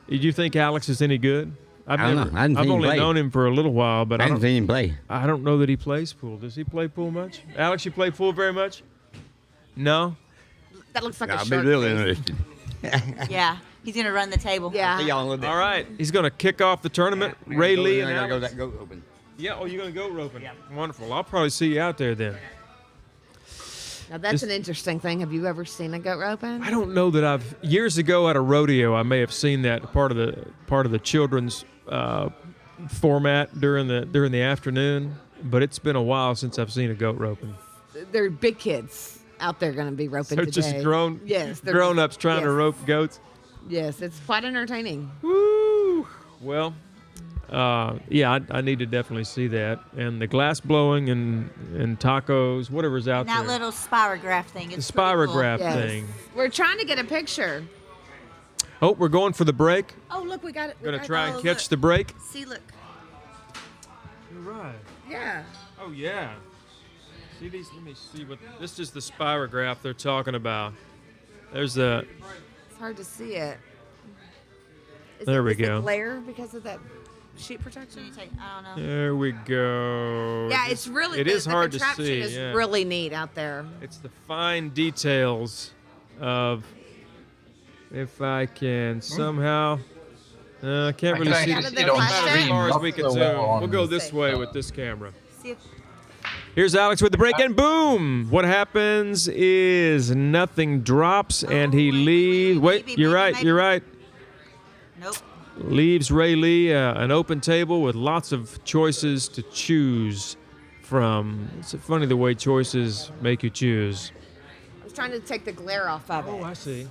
Did you think Alex is any good? I don't know. I haven't I've seen him only play. known him for a little while, but I haven't seen him play. I don't know that he plays pool. Does he play pool much? Alex, you play pool very much? No? That looks like I'll a be shark real face. interested. Yeah, he's gonna run the table. Yeah. See y'all in a little bit. All right. He's going to kick off the tournament. Rayleigh and I gotta go Alex. that goat open. Yeah, oh, you're going to go roping. Yeah. Wonderful. I'll probably see you out there then. Now that's an interesting thing. Have you ever seen a goat roping? I don't know that years ago at a rodeo, I may have seen that part of the children's format during the afternoon, but it's been a while since I've seen a goat roping. They're big kids out there going to be roping So today. just Yes, they're grown-ups trying to yes. rope goats. Yes, it's quite entertaining. Woo! Well, yeah, I need to definitely see that. And the glass blowing and tacos, whatever's out And that there. little spirograph thing. The It's pretty cool. spirograph Yes. thing. We're trying to get a picture. Oh, we're going for the break. Oh, look, we got it. Going to try and Oh, catch look. the break. See, look. You're right. Yeah. Oh, yeah. See these? Let me see what. This is the spirograph they're talking about. There's the. It's hard to see it. There we is the go. glare because of that sheet protection? I don't know. There we go. Yeah, it's really. It the, is the hard to contraption see. is Yeah. really neat out there. It's the fine details of. If I can somehow. I can't I really can see actually the see it on as screen. far as we can Up the zoom. wall We'll go on this way with this camera. See if Here's Alex with the break, and boom! What happens is nothing drops, and he leaves. Wait, maybe, you're maybe, right. maybe. You're right. Nope. Leaves Rayleigh an open table with lots of choices to choose from. It's funny the way choices make you choose. I was trying to take the glare off of it. Oh, I see.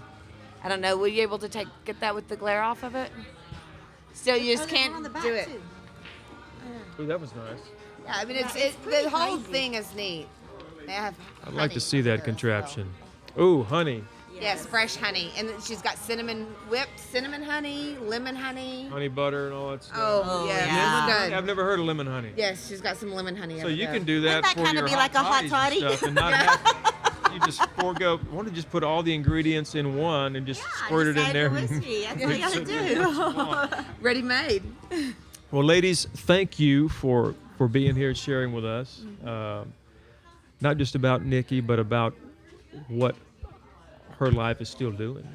I don't know. Were you able to get that with the glare off of it? Still, you just Oh, there's one can't on the back, do it. too. Ooh, that was nice. Yeah, I mean, Yeah, it's pretty the whole crazy. thing is neat. They have I'd like to honey see there that as contraption. Ooh, honey. well. Yes, fresh honey, and then she's got whipped cinnamon honey, lemon honey. Honey butter and all that stuff. Oh, Oh, yes, yeah. it's good. I've never heard of lemon honey. Yes, she's got some lemon honey. So over you there. can do that Wouldn't that for kinda your be like a hot toddies and toddy? stuff and not have, you just forego. Why don't you just put all the ingredients in one and just squirt it just in add there? the whiskey. That's what you Mix gotta it in. do. ready made. Well, ladies, thank you for being here and sharing with us. Not just about Nikki, but about what her life is still doing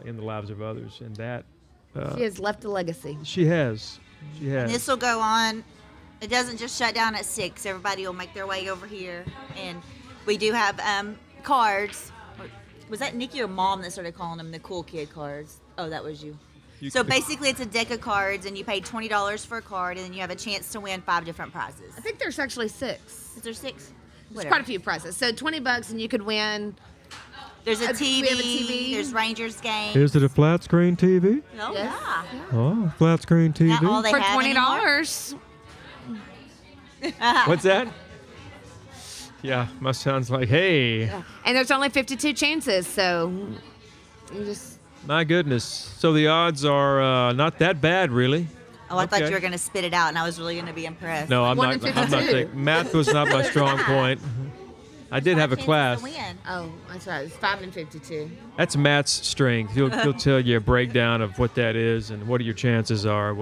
in the lives of others, and that She has left a legacy. she has. She has. This will go on. It doesn't just shut down at 6. Everybody will make their way over here, and we do have cards. Was that Nikki or Mom that started calling them the cool kid cards? Oh, that was you. So basically, it's a deck of cards, and you pay $20 for a card, and then you have a chance to win 5 different prizes. I think there's actually 6. Is there 6? There's quite a few prizes. So $20, and you could win. There's a TV. We have a TV. There's Rangers games. Is it a flat screen TV? Oh, Yes. yeah. Oh, flat screen TV. Not all they For have anymore. $20. What's that? Yeah, must sounds like hey. And there's only 52 chances, so you just My goodness. So the odds are not that bad, really. Oh, I thought Okay. you were going to spit it out, and I was really going to be impressed. No, I'm One not. in I'm not 52. thinking. Math was not my strong point. I did have a class. Oh, that's right. It's 5 and 52. That's Matt's strength. He'll tell you a breakdown of what that is and what your chances are.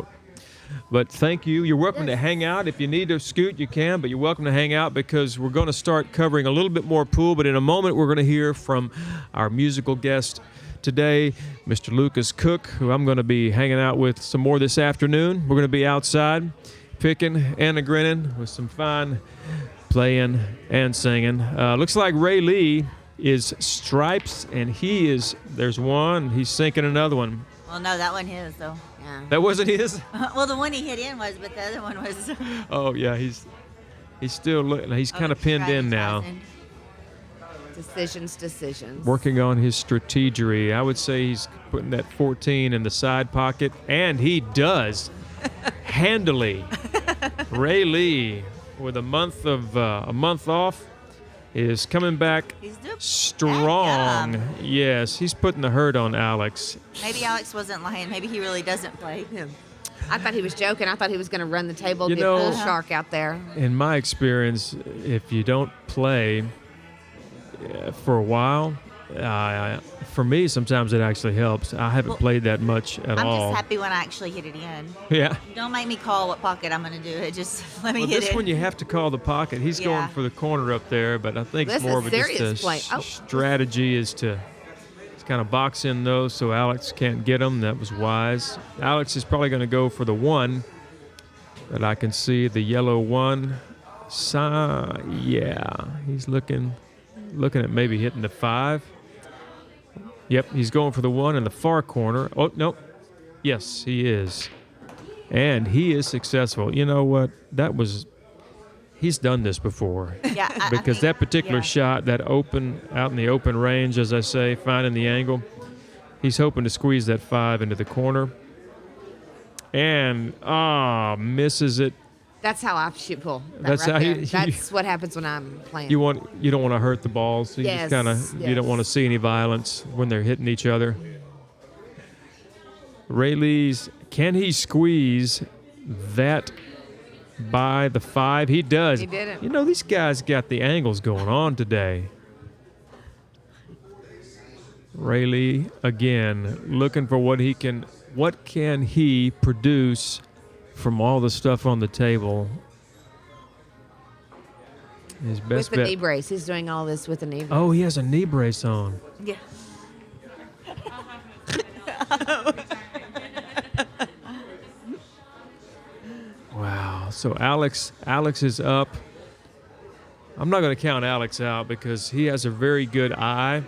But thank you. You're welcome to hang out. If you need to scoot, you can, but you're welcome to hang out because we're going to start covering a little bit more pool. But in a moment, we're going to hear from our musical guest today, Mr. Lucas Cook, who I'm going to be hanging out with some more this afternoon. We're going to be outside picking and grinning with some fun playing and singing. Looks like Ray Lee is stripes, and there's one, he's sinking another one. Well, no, that one his, though. Yeah. That wasn't his? Well, the one he hit in was, but the other one was. Oh, yeah, he's still looking. He's kind of pinned in now. Decisions. Working on his strategery. I would say he's putting that 14 in the side pocket, and he does handily. Ray Lee, with a month off, is coming back strong. Yes, he's putting the hurt on Alex. Maybe Alex wasn't lying. Maybe he really doesn't play. I thought he was joking. I thought he was going to run the table, You get a know- bull shark out there. In my experience, if you don't play for a while, for me, sometimes it actually helps. I haven't played that much at I'm all. just happy when I actually hit it in. Yeah. Don't make me call what pocket I'm going to do it. Just let me Well, hit this it. one you have to call the pocket. He's Yeah. going for the corner up there, but I think This it's more is of a serious play. Oh. strategy is to kind of box in those so Alex can't get them. That was wise. Alex is probably going to go for the one, but I can see the yellow one. Yeah, he's looking at maybe hitting the 5. Yep, he's going for the one in the far corner. Oh, nope. Yes, he is. And he is successful. You know what? He's done this before. Yeah, I Because think- that particular yeah. shot, that out in the open range, as I say, finding the angle, he's hoping to squeeze that 5 into the corner. And, misses it. That's how I shoot pool. That's how there. you- That's what happens when I'm playing. You don't want to hurt the balls. So you Yes, just kind of you don't yes. want to see any violence when they're hitting each other. Ray Lee's, can he squeeze that by the 5? He does. He did it. You know, these guys got the angles going on today. Ray Lee again looking for what can he produce from all the stuff on the table. His with best the bet. knee brace. He's doing all this with a knee brace. Oh, he has a knee brace on. Yeah. Wow. So Alex is up. I'm not going to count Alex out because he has a very good eye.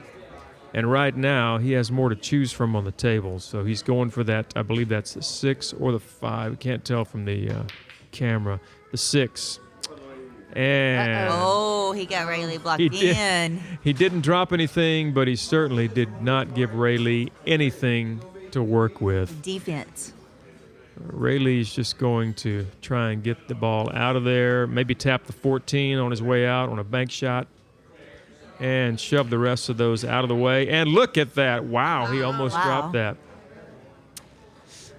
And right now, he has more to choose from on the table. So he's going for that. I believe that's the 6 or the 5. I can't tell from the camera. The 6. And Oh, he got Rayleigh blocked he did. in. He didn't drop anything, but he certainly did not give Rayleigh anything to work with. Defense. Rayleigh's just going to try and get the ball out of there, maybe tap the 14 on his way out on a bank shot, and shove the rest of those out of the way. And look at that. Wow, he almost wow. dropped that.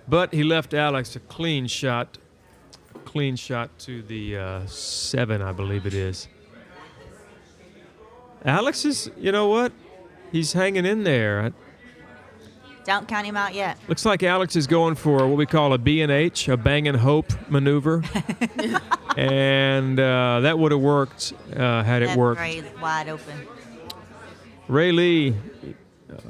But he left Alex a clean shot to the 7, I believe it is. Alex is, you know what? He's hanging in there. Don't count him out yet. Looks like Alex is going for what we call a B&H, a bang and hope maneuver. And that would have worked had it Left worked. Ray wide open. Ray Lee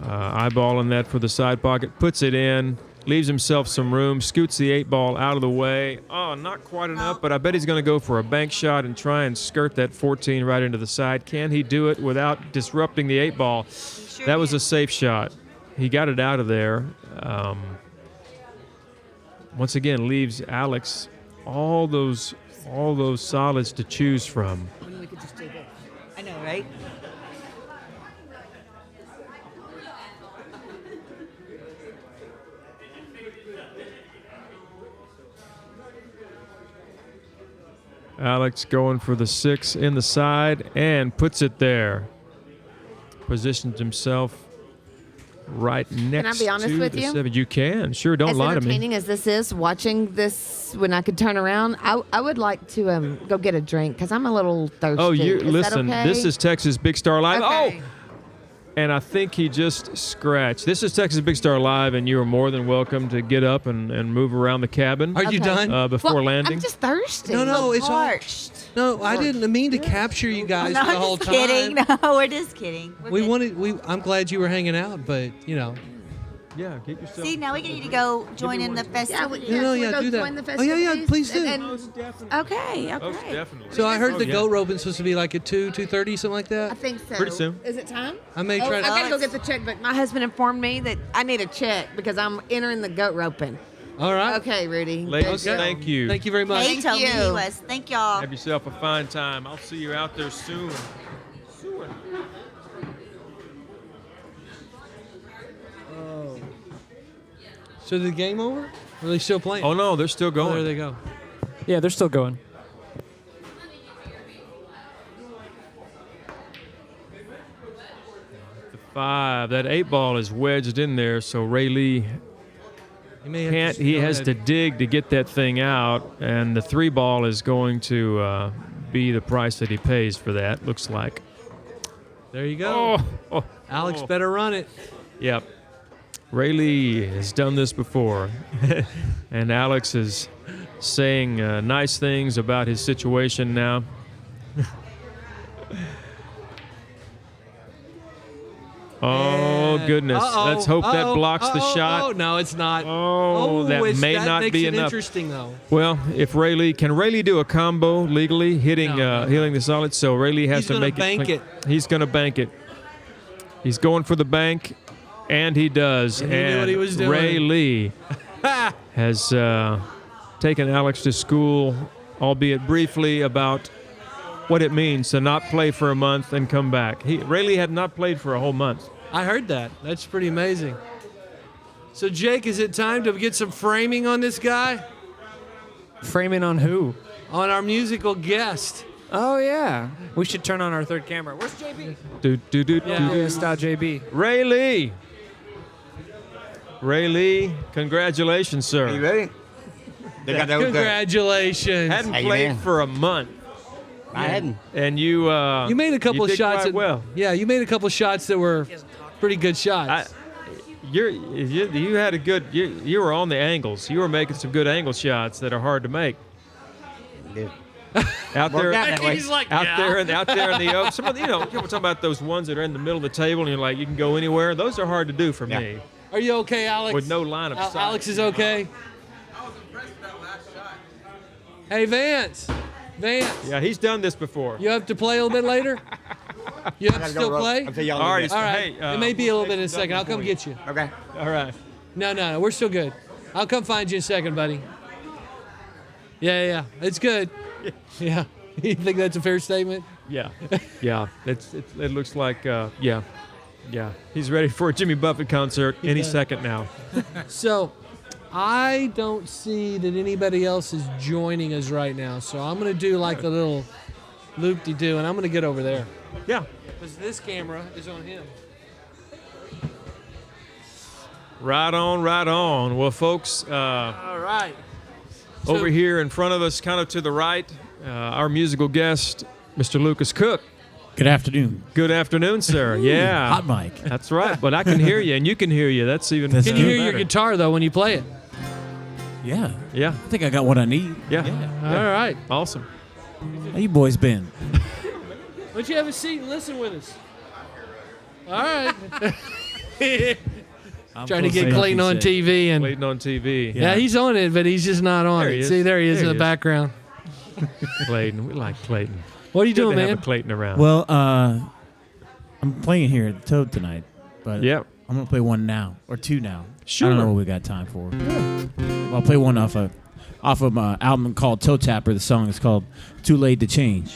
eyeballing that for the side pocket, puts it in, leaves himself some room, scoots the 8 ball out of the way. Oh, not quite enough, but I bet he's going to go for a bank shot and try and skirt that 14 right into the side. Can he do it without disrupting the 8 ball? Sure That was did. a safe shot. He got it out of there. Once again, leaves Alex all those solids to choose from. We could just do this. I know, right? Alex going for the 6 in the side and puts it there. Positions himself right next be honest to with the you? 7. You can. Sure, don't As lie to me. entertaining as this is, watching this when I could turn around, I would like to go get a drink because I'm a little thirsty. Oh, Is that listen, okay? this is Texas Big Star Live. Okay. Oh! And I think he just scratched. This is Texas Big Star Live, and you are more than welcome to get up and move around the cabin. Are you done? Before Well, landing? I'm just thirsty. No, it's all. Parched. No, I didn't mean to capture you guys No, for the I'm whole just time. kidding. No, we're just kidding. We're We good. wanted. I'm glad you were hanging out, but you know. Yeah, get yourself. See, now we need to go join in the Yeah, festivities. go do that. join the Oh, yeah, festivities please do. Okay. Most definitely. So I heard the yeah. goat roping's supposed to be like at 2:30, something like I that. think so. Pretty soon. Is it time? I may Oh, try I to. gotta go get the checkbook. My husband informed me that I need a check because I'm entering the goat roping. All right. Okay, Rudy. Ladies, Okay. thank you. Thank you very much. He told me he you. was. Thank y'all. Have yourself a fine time. I'll see you out there soon. So the game over? Or are they still playing? Oh, no, they're still Oh, going. there they go. Yeah, they're still going. The 5. That 8 ball is wedged in there, so Ray Lee You may have can't. to He go has ahead. to dig to get that thing out, and the 3 ball is going to be the price that he pays for that. Looks like. There you go. Oh, Alex oh. better run it. Yep. Ray Lee has done this before, and Alex is saying nice things about his situation now. Oh, And- goodness. Uh-oh, Let's hope that uh-oh, blocks the uh-oh, shot. Oh, no, it's not. Oh, that may not makes be it enough. interesting, though. Well, if Ray Lee can Ray Lee do a combo legally, hitting No. hitting the solid, so Ray Lee has He's to gonna make bank clean. it. He's going to bank it. He's going for the bank, and he does. And he knew what he was doing. Ray Lee has taken Alex to school, albeit briefly, about what it means to not play for a month and come back. Ray Lee had not played for a whole month. I heard that. That's pretty amazing. So, Jake, is it time to get some framing on this guy? Framing on who? On our musical guest. Oh, yeah. We should turn on our third camera. Where's JB? Yeah. Style JB. Ray Lee. Ray Lee, congratulations, sir. Are you ready? They got those Congratulations. Hadn't Hey, played man. for a month, I hadn't. and you You made a couple you of did shots. quite that- well. Yeah, you made a couple of shots that were pretty good shots. You had a good. You were on the angles. You were making some good angle shots that are hard to make. Yeah. Out there, Worked out that way. He's like, out yeah. there in the open. Some of the, people talking about those ones that are in the middle of the table, and you're like, you can go anywhere. Those are hard to do for me Are you okay, Alex? with no line of sight. Alex is okay. Hey, Vance. Yeah, he's done this before. You have to play a little bit later? You have to Gotta go still rope. play? I'll tell y'all All in right. a All right. Hey, It may be a little bit in a we'll second. I'll come for get you. minute. Okay. All right. No. We're still good. I'll come find you in a second, buddy. Yeah. It's good. Yeah. You think that's a fair statement? Yeah, yeah. It looks like yeah. He's ready for a Jimmy Buffett concert any second now. So, I don't see that anybody else is joining us right now. So, I'm going to do like a little loop-de-doo, and I'm going to get over there. Yeah. Because this camera is on him. Right on. Well, folks, All right. So- over here in front of us, kind of to the right, our musical guest, Mr. Lucas Cook. Good afternoon. Good afternoon, sir. Yeah. Hot mic. That's right. But I can hear you, and you can hear you. That's even That's Can you hear your better. guitar, though, when you play it? Yeah. Yeah. I think I got what I need. Yeah. All right. Awesome. How you boys been? Why don't you have a seat and listen with us? All right. I'm Trying to close get enough, Clayton you on say. TV. And Waiting on TV. yeah, he's on it, but he's just not on There it. he is. See, there he is There in he the is. background. Clayton. We like Clayton. What are you Good doing, to have man? a Clayton around. Well, I'm playing here at the Toad tonight, but Yep. I'm gonna play one now or two now. Sure. I don't know what we got time for. Well, I'll play one off of my album called Toe Tapper. The song is called "Too Late to Change."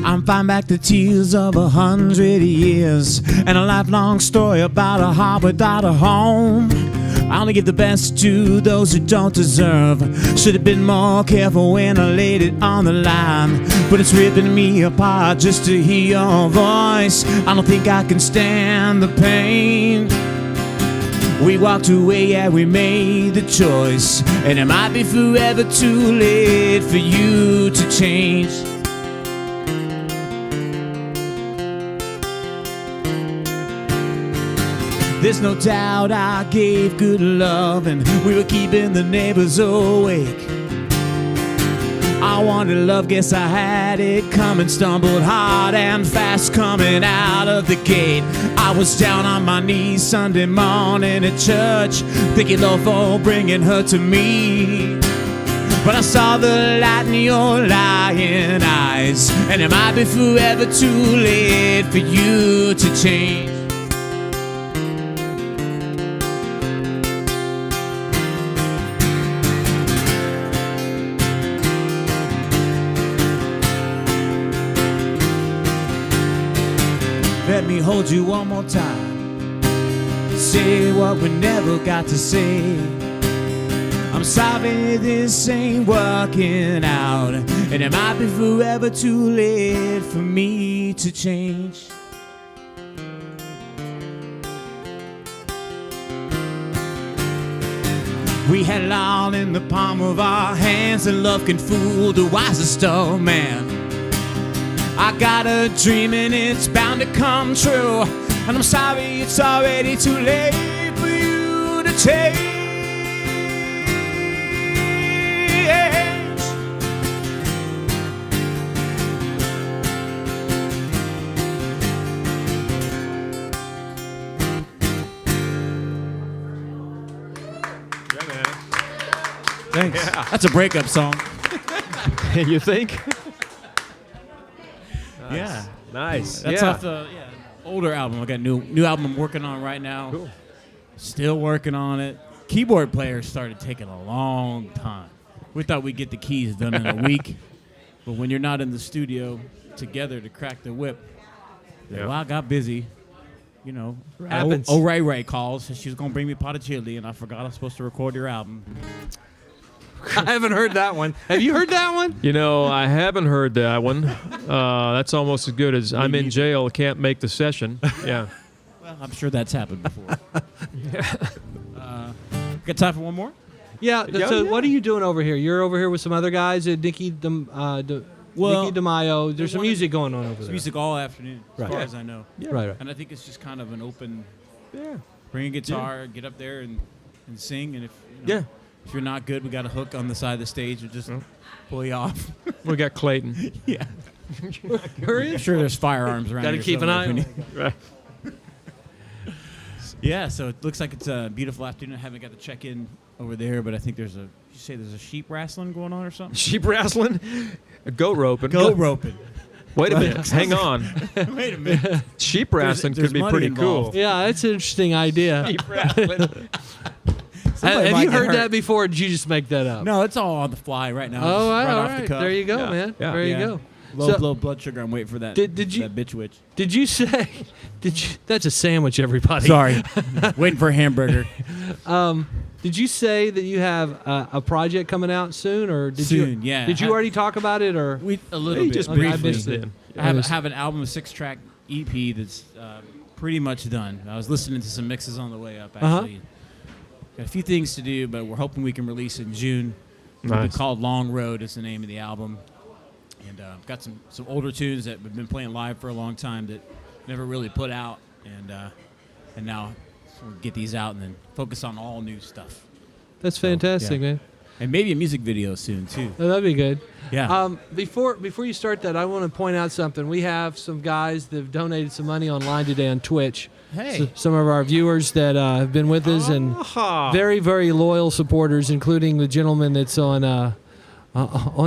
I'm fine back the tears of 100 years and a lifelong story about a heart without a home. I only give the best to those who don't deserve. Should have been more careful when I laid it on the line, but it's ripping me apart just to hear your voice. I don't think I can stand the pain. We walked away, yeah, we made the choice, and it might be forever too late for you to change. There's no doubt I gave good love, and we were keeping the neighbors awake. I wanted love, guess I had it coming. Stumbled hard and fast coming out of the gate. I was down on my knees Sunday morning at church, thanking Lord for bringing her to me. But I saw the light in your lying eyes, and it might be forever too late for you to change. Let me hold you one more time. Say what we never got to say. I'm sorry this ain't working out, and it might be forever too late for me to change. We had it all in the palm of our hands, and love can fool the wisest of man. I got a dream and it's bound to come true, and I'm sorry it's already too late for you to change. Thanks. Yeah. That's a breakup song. You think? Yeah. Nice. That's yeah. off the older album. I got new album I'm working on right now. Cool. Still working on it. Keyboard players started taking a long time. We thought we'd get the keys done in a week, but when you're not in the studio together to crack the whip, well, I got busy. You know, Happens. Ray calls, and she was gonna bring me a pot of chili, and I forgot I was supposed to record your album. I haven't heard that one. Have you heard that one? You know, I haven't heard that one. That's almost as good as I'm in jail, can't make the session. Yeah. Well, I'm sure that's happened before. Got time for one more? Yeah. So what are you doing over here? You're over here with some other guys at Nikki DeMaio. There's some music going on over there. Music all afternoon, as Right. far as I know. Yeah. Right. And I think it's just kind of an open. Yeah. Bring a guitar, get up there and sing, and if if you're not good, we got a hook on the side of the stage and just pull you off. We got Clayton. Yeah. I'm sure there's firearms around. Gotta here keep an eye somewhere on if we need- Right. Yeah, so it looks like it's a beautiful afternoon. I haven't got to check in over there, but I think there's a sheep wrestling going on or something? Sheep wrestling? Goat roping. Goat roping. Wait a minute. Hang on. Wait a minute. Sheep wrestling There's could be money pretty involved. cool. Yeah, that's an interesting idea. Sheep wrestling. Somebody Have might you get heard hurt. that before, or did you just make that up? No, it's all on the fly right now. Oh, Just all off right. the cuff. There you go, Yeah. man. Yeah. There you go. Low blood sugar. I'm waiting for that. Did you- that bitch witch? Did you say? That's a sandwich, everybody. Sorry, waiting for a hamburger. Did you say that you have a project coming out soon, or did you? Soon, yeah. Did you already talk about it, or A little bit. just Okay, I briefly missed it. did. I have an album, a 6-track EP that's pretty much done. I was listening to some mixes on the way up, actually. Got a few things to do, but we're hoping we can release in June. It'll be Nice. called Long Road is the name of the album. And got some older tunes that we've been playing live for a long time that never really put out. And now we'll get these out and then focus on all new stuff. That's fantastic, yeah. man. And maybe a music video soon, too. Oh, that'd be good. Yeah. Before you start that, I want to point out something. We have some guys that have donated some money online today on Twitch. Hey. Some of our viewers that have been with us and very, very loyal supporters, including the gentleman that's on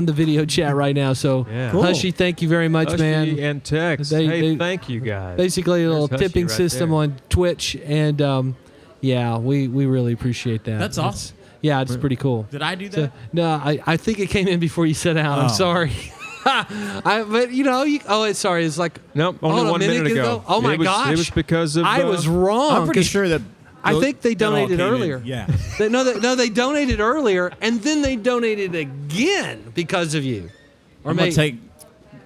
the video chat right now. So, Yeah. Cool. Hushy, thank you very much, Hushy man. and Tex. They- Thank you guys. Basically, a little There's Hushy tipping right system there. on Twitch, and yeah, we really appreciate that. That's It's- awesome. Yeah, it's pretty cool. Did I do So, that? no, I think it came in before you sat down. I'm Oh. sorry. But sorry. It's like Nope, only 1 minute ago. Oh my gosh! It was because of. I was wrong. I'm pretty sure that. I think they that all donated came in. earlier. Yeah. They donated earlier, and then they donated again because of you. Or I'm gonna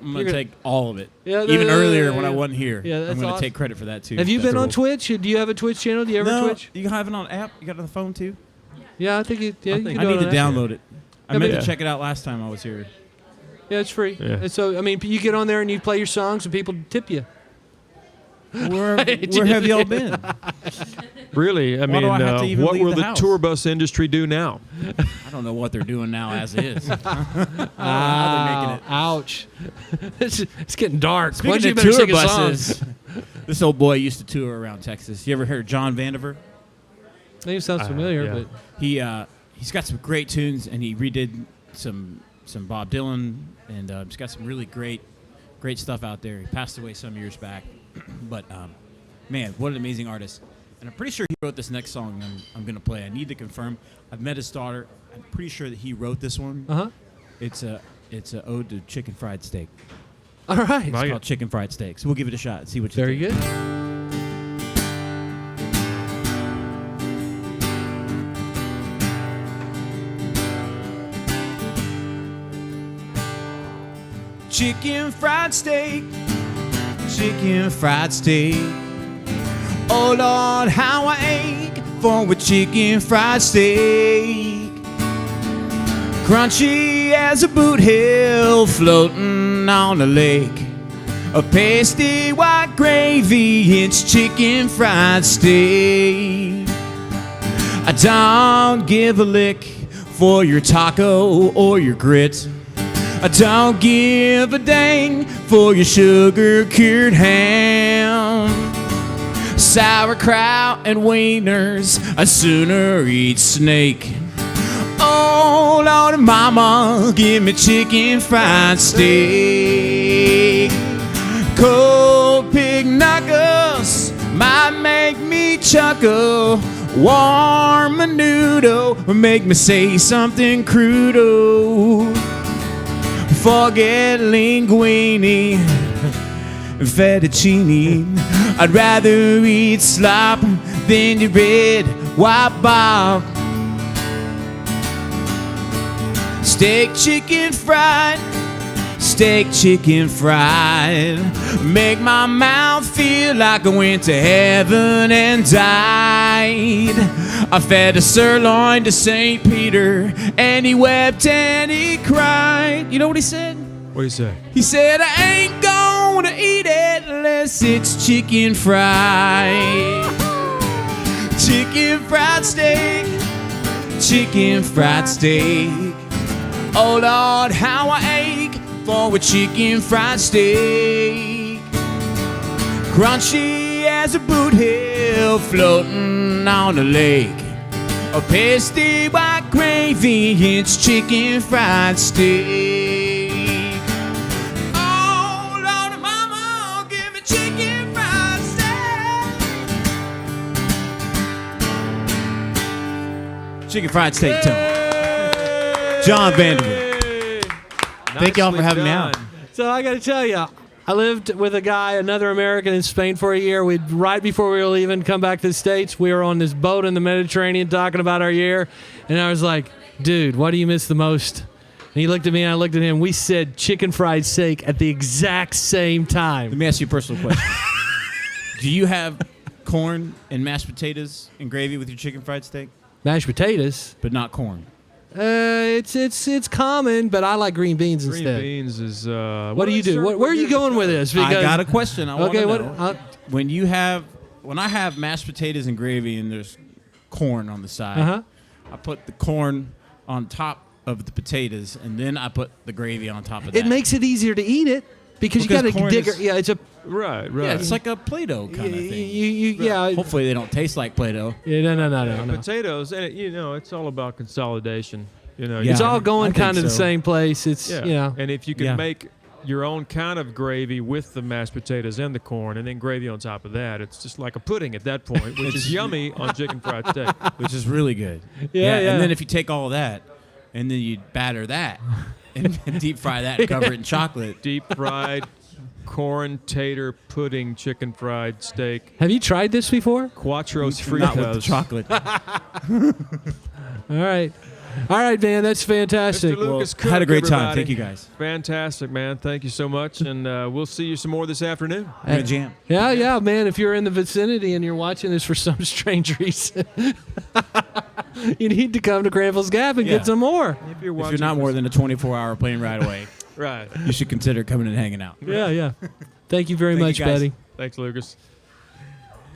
maybe- take all of it. Yeah, Even earlier yeah, when I yeah. wasn't here. Yeah, that's I'm gonna awesome. take credit for that too. Have you been That's on cool. Twitch? Do you have a Twitch channel? Do you ever No, Twitch? you have it on app. You got it on the phone too. Yeah, I think you. Yeah, you can I do it need to on that. download it. I Yeah, meant but- to check it out last time I was here. Yeah, it's free. Yeah. And so you get on there and you play your songs, and people tip you. Where have y'all been? Really, I mean, do I have to even what leave will the the house? tour bus industry do now? I don't know what they're doing now as is. How they're making it. Ouch! it's getting dark. Speaking Why don't you of better tour sing a song? buses, this old boy used to tour around Texas. You ever heard of John Vandiver? Name sounds familiar, yeah. but He's got some great tunes, and he redid some Bob Dylan, and he's got some really great stuff out there. He passed away some years back, but man, what an amazing artist! And I'm pretty sure he wrote this next song I'm going to play. I need to confirm. I've met his daughter. I'm pretty sure that he wrote this one. It's a ode to chicken fried steak. all right. It's called Chicken Fried Steak. So we'll give it a shot and see what you Very think. good. Chicken fried steak, chicken fried steak. Oh Lord, how I ache for a chicken fried steak. Crunchy as a boot hill floating on a lake. A pasty white gravy, it's chicken fried steak. I don't give a lick for your taco or your grit. I don't give a dang for your sugar-cured ham. Sauerkraut and wieners, I'd sooner eat snake. Oh, Lord, mama, give me chicken fried steak. Cold pig knuckles might make me chuckle. Warm menudo make me say something crudo. Forget linguine, fettuccine. I'd rather eat slop than your red white bob. Steak chicken fried, steak chicken fried. Make my mouth feel like I went to heaven and died. I fed a sirloin to St. Peter, and he wept and he cried. You know what he said? What do you say? He said, I ain't gonna eat it unless it's chicken fried. Chicken fried steak, chicken fried steak. Oh Lord, how I ache for a chicken fried steak. Crunchy as a boot hill floating on a lake. A pasty white gravy, it's chicken fried steak. Oh Lord, mama, give me chicken fried steak. Chicken fried steak, Tony. John Vanderbilt. Thank y'all for having me out. So I got to tell you, I lived with a guy, another American, in Spain for a year. Right before we were leaving, come back to the States, we were on this boat in the Mediterranean talking about our year, and I was like, dude, what do you miss the most? And he looked at me and I looked at him. We said chicken fried steak at the exact same time. Let me ask you a personal question. Do you have corn and mashed potatoes and gravy with your chicken fried steak? Mashed potatoes? But not corn. It's common, but I like green beans Green instead. beans is. What do you do? Where are you going with this? I got a question. I want to know. What? When I have mashed potatoes and gravy and there's corn on the side, I put the corn on top of the potatoes and then I put the gravy on top of that. It makes it easier to eat it because you got to dig. Yeah, it's a right. Yeah, it's like a Play-Doh kind of thing. Yeah. Hopefully they don't taste like Play-Doh. Yeah, no. Potatoes, and it's all about consolidation. It's all going kind of the same place. It's and if you can make your own kind of gravy with the mashed potatoes and the corn, and then gravy on top of that, it's just like a pudding at that point, which is yummy on chicken fried steak, which is really good. Yeah. And then if you take all of that, and then you batter that, and deep fry that and cover it in chocolate. Deep fried corn tater pudding chicken fried steak. Have you tried this before? Quattros Not with the fritas. chocolate. All right. All right, man. That's fantastic. Mr. Lucas Cook, had a great time. everybody. Thank you, guys. Fantastic, man. Thank you so much. And we'll see you some more this afternoon. We're gonna jam. Yeah, man. If you're in the vicinity and you're watching this for some strange reason, you need to come to Cranfills Gap and Yeah. get some more. If you're, If you're not more than a 24-hour plane ride away, Right. you should consider coming and hanging out. Yeah. Thank you very Thank much, you, guys. buddy. Thanks, Lucas.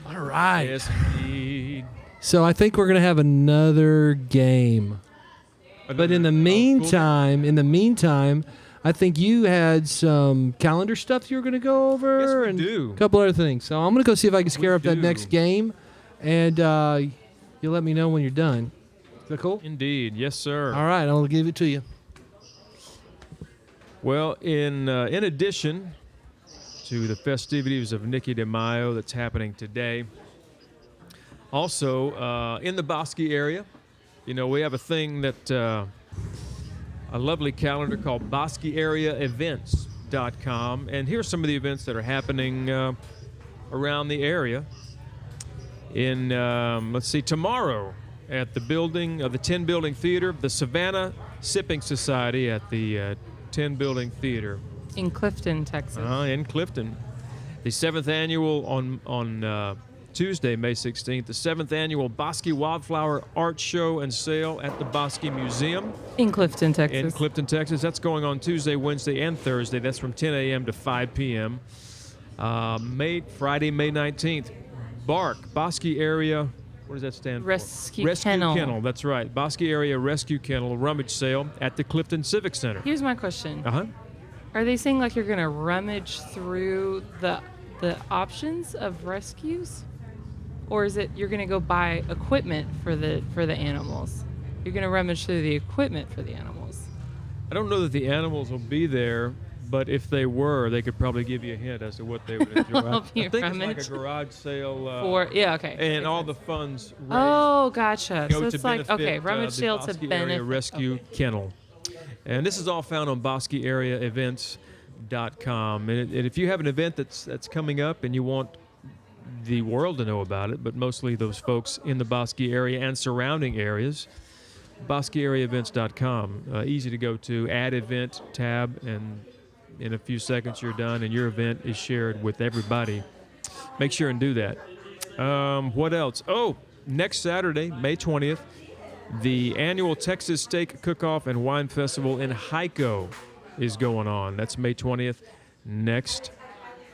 All right. Yes, indeed. So I think we're gonna have another game. But in the meantime, I think you had some calendar stuff you were going to go over. Yes, we and do. a couple other things. So I'm going to go see if I can scare up that do. next game, and you'll let me know when you're done. Is that cool? Indeed. Yes, sir. All right, I'll give it to you. Well, in addition to the festivities of Nikki de Mayo that's happening today, also in the Bosque area, we have a thing that a lovely calendar called BosqueAreaEvents.com, and here's some of the events that are happening around the area. In tomorrow at the building of the 10 Building Theater, the Savannah Sipping Society at the 10 Building Theater In Clifton, Texas. in Clifton. The 7th annual on Tuesday, May 16th, the 7th annual Bosque Wildflower Art Show and Sale at the Bosque Museum. In Clifton, Texas. In Clifton, Texas. That's going on Tuesday, Wednesday, and Thursday. That's from 10 a.m. to 5 p.m. Friday, May 19th, Bosque Area, what does that stand for? Rescue Kennel. That's right. Bosque Area Rescue Kennel Rummage Sale at the Clifton Civic Center. Here's my question. Uh-huh. Are they saying like you're going to rummage through the options of rescues? Or is it you're going to go buy equipment for the animals? You're going to rummage through the equipment for the animals. I don't know that the animals will be there, but if they were, they could probably give you a hint as to what they would enjoy. I Help you think it's like rummage. a garage sale. Okay. And all the funds raised Oh, gotcha. go So to it's like, benefit, okay, rummage the sale to Bosque Area benefit. Rescue Kennel. And this is all found on BosqueAreaEvents.com. And if you have an event that's coming up and you want the world to know about it, but mostly those folks in the Bosque area and surrounding areas, BosqueAreaEvents.com. Easy to go to. Add event tab, and in a few seconds you're done, and your event is shared with everybody. Make sure and do that. What else? Oh, next Saturday, May 20th, the annual Texas Steak Cook-Off and Wine Festival in Hyco is going on. That's May 20th, next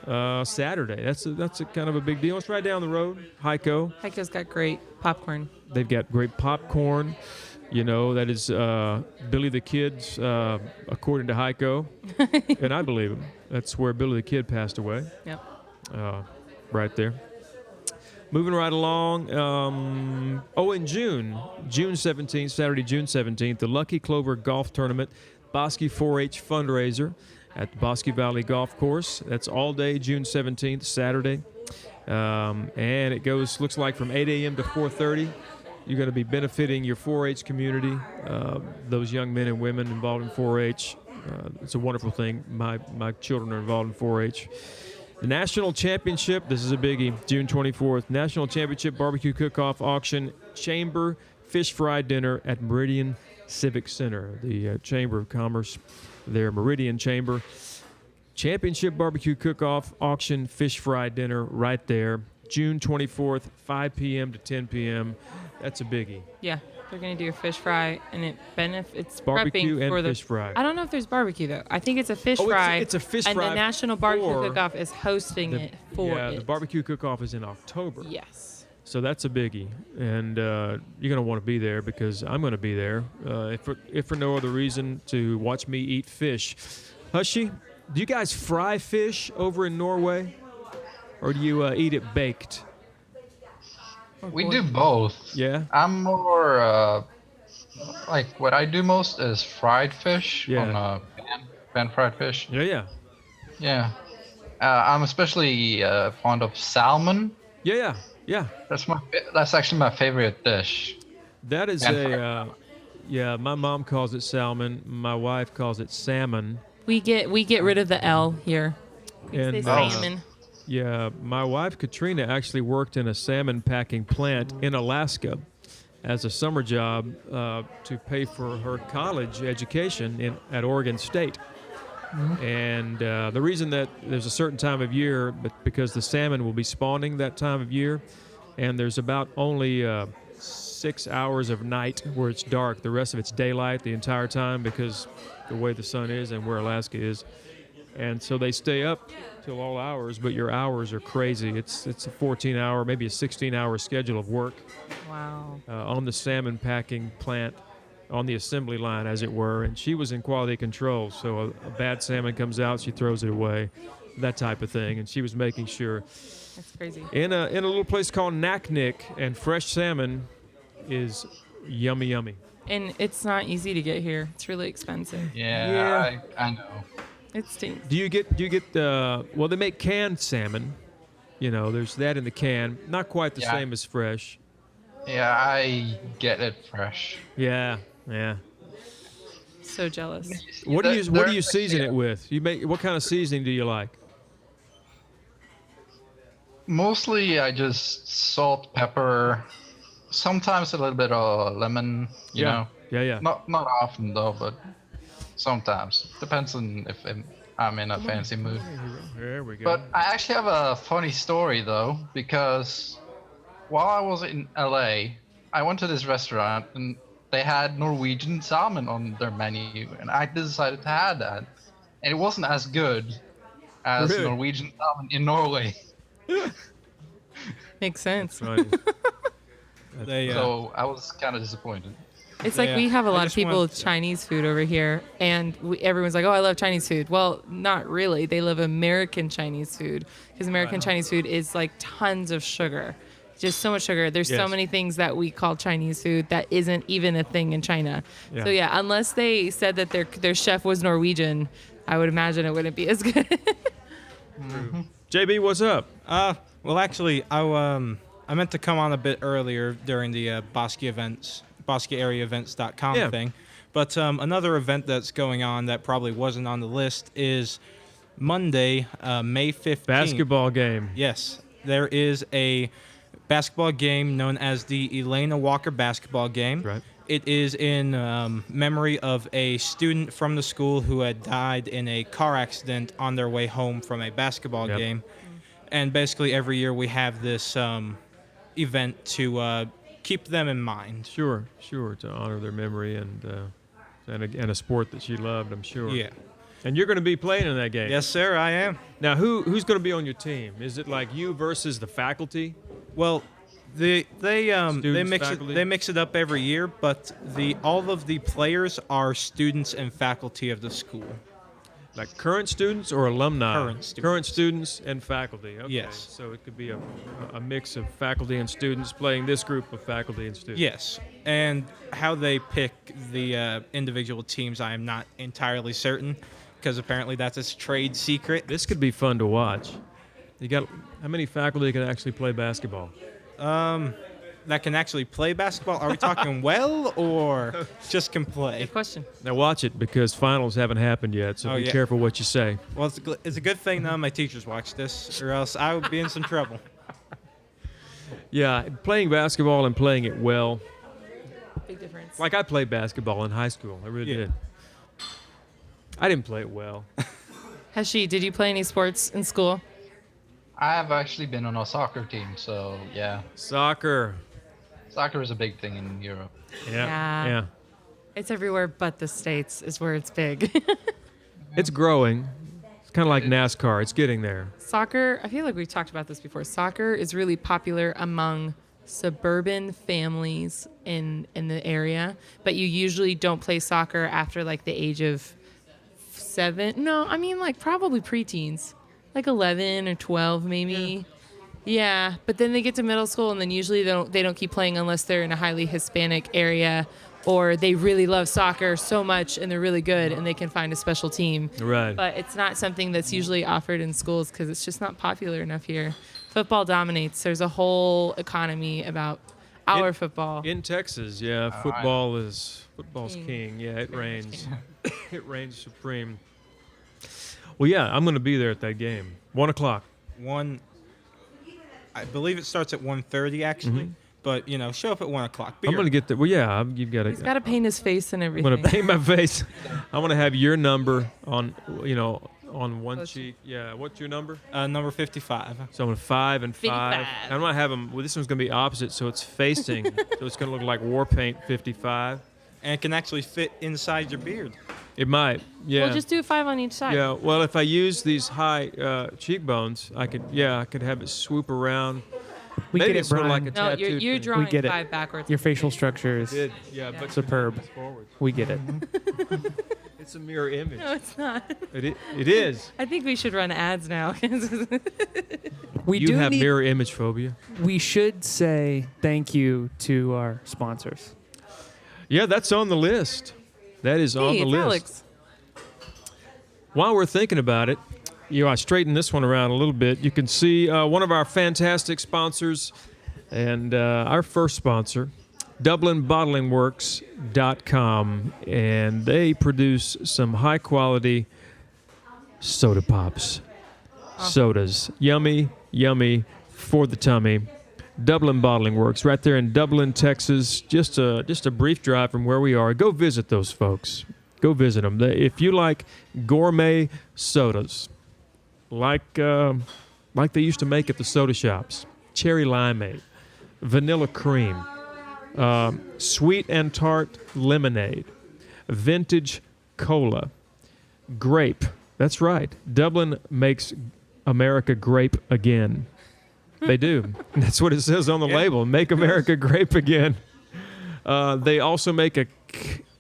Saturday. That's a kind of a big deal. It's right down the road, Hyco. Hyco's got great popcorn. They've got great popcorn. That is Billy the Kid's, according to Hyco, and I believe him. That's where Billy the Kid passed away. Yep. Right there. Moving right along. In June 17th, Saturday, June 17th, the Lucky Clover Golf Tournament, Bosque 4-H fundraiser at the Bosque Valley Golf Course. That's all day, June 17th, Saturday. And it looks like from 8 a.m. to 4:30. You're going to be benefiting your 4-H community, those young men and women involved in 4-H. It's a wonderful thing. My children are involved in 4-H. The National Championship, this is a biggie, June 24th. National Championship Barbecue Cook-Off Auction Chamber Fish Fry Dinner at Meridian Civic Center. The Chamber of Commerce, their Meridian Chamber. Championship Barbecue Cook-Off Auction Fish Fry Dinner right there. June 24th, 5 p.m. to 10 p.m. That's a biggie. Yeah, they're gonna do a fish fry, and it's Barbecue prepping and for the fish fry. I don't know if there's barbecue though. I think it's a fish fry. It's a fish and fry. And the National Barbecue for Cook-Off is hosting it for it. the barbecue cook-off is in October. Yes. So that's a biggie, and you're going to want to be there because I'm going to be there, if for no other reason, to watch me eat fish. Hushy, do you guys fry fish over in Norway, or do you eat it baked? We do both. Yeah? I'm more, what I do most is fried fish on pan fried fish. Yeah. Yeah. I'm especially fond of salmon. Yeah. That's actually my favorite dish. That is Yeah, my mom calls it salmon. My wife calls it salmon. We get rid of the L here. We say And salmon. yeah, my wife Katrina actually worked in a salmon packing plant in Alaska as a summer job to pay for her college education at Oregon State. And the reason that there's a certain time of year, but because the salmon will be spawning that time of year, and there's about only 6 hours of night where it's dark. The rest of it's daylight the entire time because the way the sun is and where Alaska is. And so they stay up till all hours, but your hours are crazy. It's a 14-hour, maybe a 16-hour schedule of work. Wow. On the salmon packing plant, on the assembly line, as it were. And she was in quality control, so a bad salmon comes out, she throws it away, that type of thing. And she was making sure. That's crazy. In a little place called Naknek, and fresh salmon is yummy, yummy. And it's not easy to get here. It's really expensive. Yeah. I know. It stinks. Do you get well, they make canned salmon. You know, there's that in the can. Not quite the same as fresh. Yeah, I get it fresh. Yeah. So jealous. What do you season it with? What kind of seasoning do you like? Mostly I just salt, pepper, sometimes a little bit of lemon, you know. Yeah. Not often though, but sometimes. Depends on if I'm in a fancy mood. There we go. But I actually have a funny story though, because while I was in LA, I went to this restaurant and they had Norwegian salmon on their menu, and I decided to have that. And it wasn't as good as Really? Norwegian salmon in Norway. Makes sense. Right. So I was kind of disappointed. It's like we have a lot of people with Chinese food over here, and everyone's like, "Oh, I love Chinese food." Well, not really. They love American Chinese food because American Chinese food is like tons of sugar, just so much sugar. There's so many things that we call Chinese food that isn't even a thing in China. Yeah. So yeah, unless they said that their chef was Norwegian, I would imagine it wouldn't be as good. JB, what's up? Well, actually, I meant to come on a bit earlier during the Bosque events, BosqueAreaEvents.com thing. But another event that's going on that probably wasn't on the list is Monday, May 15th. Basketball game. Yes. There is a basketball game known as the Elena Walker basketball game. Right. It is in memory of a student from the school who had died in a car accident on their way home from a basketball game. And basically every year we have this event to keep them in mind. Sure, to honor their memory and a sport that she loved, I'm sure. Yeah. And you're going to be playing in that game. Yes, sir, I am. Now, who's going to be on your team? Is it like you versus the faculty? Well, they mix it up every year, but all of the players are students and faculty of the school. Like current students or alumni? Current students. Current students and faculty. Okay. Yes. So it could be a mix of faculty and students playing this group of faculty and students. Yes. And how they pick the individual teams, I am not entirely certain, because apparently that's a trade secret. This could be fun to watch. You got how many faculty can actually play basketball? That can actually play basketball? Are we talking well or just can play? Good question. Now watch it because finals haven't happened yet, so be careful what you say. Well, it's a good thing none of my teachers watch this, or else I would be in some trouble. Yeah, playing basketball and playing it well. Big difference. Like I played basketball in high school. I really did. I didn't play it well. Did you play any sports in school? I have actually been on a soccer team, so yeah. Soccer is a big thing in Europe. Yeah. It's everywhere but the States is where it's big. It's growing. It's kind of like NASCAR. It's getting there. Soccer, I feel like we've talked about this before. Soccer is really popular among suburban families in the area, but you usually don't play soccer after like the age of 7. No, I mean like probably preteens, like 11 or 12 maybe. Yeah, but then they get to middle school and then usually they don't keep playing unless they're in a highly Hispanic area or they really love soccer so much and they're really good and they can find a special team. Right. But it's not something that's usually offered in schools because it's just not popular enough here. Football dominates. There's a whole economy about. Our football. In Texas, yeah, football's king. Yeah, it reigns. It reigns supreme. Well, yeah, I'm going to be there at that game. 1 o'clock. I believe it starts at 1:30 actually. But, show up at 1 o'clock. I'm going to get there. Well, yeah, you've got to. He's got to paint his face and everything. I'm going to paint my face. I want to have your number on, on one cheek. Yeah, what's your number? Number 55. So I'm going to 5 and 5. 55. I'm going to have them. Well, this one's going to be opposite, so it's facing. So it's going to look like war paint 55. And it can actually fit inside your beard. It might. Yeah. Well, just do 5 on each side. Yeah. Well, if I use these high cheekbones, I could have it swoop around. We Maybe get it, it's sort of Brian. like a No, tattoo you're thing. drawing We get it. 5 backwards. Your facial structure is Yeah, but superb. forward. We get it. It's a mirror image. No, it's not. It is. I think we should run ads now. We You do have need, mirror image phobia. We should say thank you to our sponsors. Yeah, that's on the list. That is on Hey, the it's list. Alex. While we're thinking about it, I straightened this one around a little bit. You can see one of our fantastic sponsors and our first sponsor, DublinBottlingWorks.com, and they produce some high-quality soda pops. Sodas. Yummy, yummy for the tummy. Dublin Bottling Works, right there in Dublin, Texas. Just a brief drive from where we are. Go visit those folks. Go visit them. If you like gourmet sodas, like they used to make at the soda shops, cherry limeade, vanilla cream, sweet and tart lemonade, vintage cola, grape. That's right. Dublin makes America grape again. They do. That's what it says on the label. Make America grape again. They also make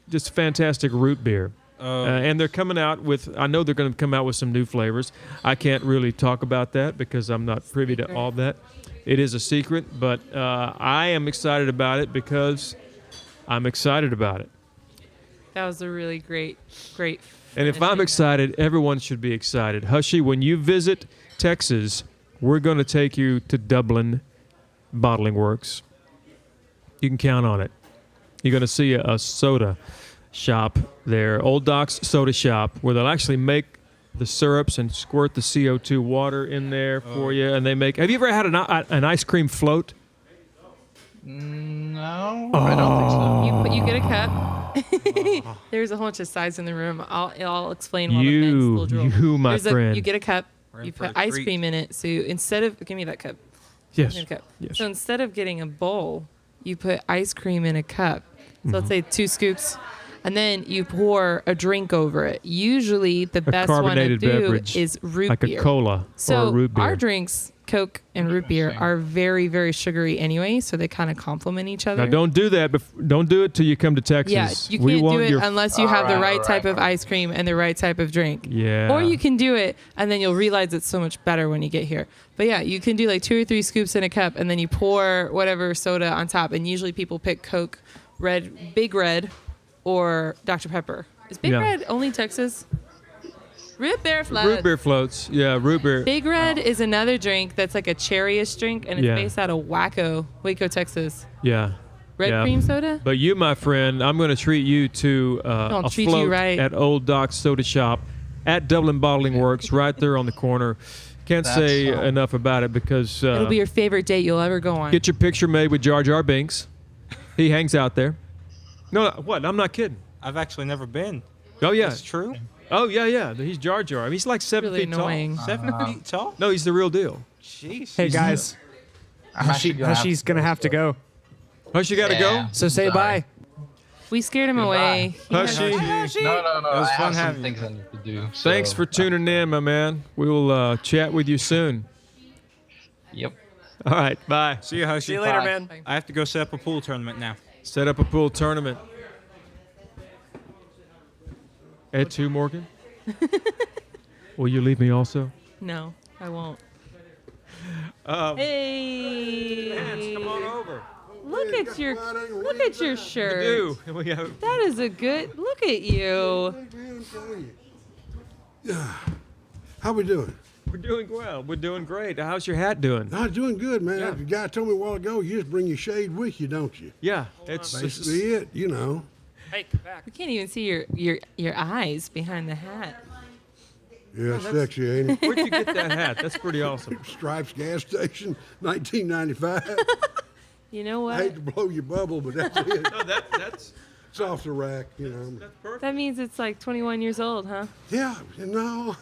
just fantastic root beer. And they're coming out with, I know they're going to come out with some new flavors. I can't really talk about that because I'm not privy to all that. It is a secret, but I am excited about it because I'm excited about it. That was a really great. And if I'm excited, everyone should be excited. Hushy, when you visit Texas, we're going to take you to Dublin Bottling Works. You can count on it. You're going to see a soda shop there, Old Doc's Soda Shop, where they'll actually make the syrups and squirt the CO2 water in there for you. And they make. Have you ever had an ice cream float? No, I don't think so. You get a cup. There's a whole bunch of sides in the room. I'll explain while the men's little drill. You, my friend. You get a cup. You put ice cream in it. So instead of give me that cup. Yes. Give me the cup. Yes. So instead of getting a bowl, you put ice cream in a cup. So let's say 2 scoops. And then you pour a drink over it. Usually the best one to carbonated do beverage, is root like beer. a cola So or a root beer. our drinks, Coke and root beer, are very, very sugary anyway, so they kind of complement each other. Now, don't do that. Don't do it till you come to Texas. Yeah, you can't do it unless you have the right type of ice cream and the right type of drink. Yeah. Or you can do it, and then you'll realize it's so much better when you get here. But yeah, you can do like 2 or 3 scoops in a cup, and then you pour whatever soda on top. And usually people pick Coke, Big Red, or Dr. Pepper. Is Big Red only Texas? Root beer floats. Root beer floats. Yeah, root beer. Big Red is another drink that's like a cherryish drink, and it's based out of Waco, Texas. Yeah. Red cream soda? But you, my friend, I'm going to treat you to I'll a treat you float right. at Old Doc's Soda Shop at Dublin Bottling Works, right there on the corner. Can't say enough about it because It'll be your favorite date you'll ever go on. get your picture made with Jar Jar Binks. He hangs out there. No, what? I'm not kidding. I've actually never been. Oh yeah, That's true. Oh yeah. He's Jar Jar. I mean, he's like 7 Really feet annoying. tall. 7 feet tall? No, he's the real deal. Jeez. Hey guys, Hushy's gonna have to go. Hush, you gotta go. So say bye. We scared him away. Hushy. No. It was I fun have some having things I need to do. Thanks so- for tuning in, my man. We will chat with you soon. Yep. All right, bye. See you, Hushy. See you later, Bye. man. I have to go set up a pool tournament now. Set up a pool tournament. Ed 2, Morgan? Will you leave me also? No, I won't. Um, Hey. Lance, come on over. Look at your shirt. Do. We have, That is a good. Look at you. Yeah. How we doing? We're doing well. We're doing great. How's your hat doing? I'm doing good, man. Yeah. The guy told me a while ago, you just bring your shade with you, don't you? Yeah, it's basically it, you know. Hey, come back. We can't even see your eyes behind the hat. Yeah, it's sexy, ain't it? Where'd you get that hat? That's pretty awesome. Stripes gas station, 1995. You know what? I hate to blow your bubble, but that's it. No, that's it's off the rack, you know. That's perfect. That means it's like 21 years old, huh? Yeah, no.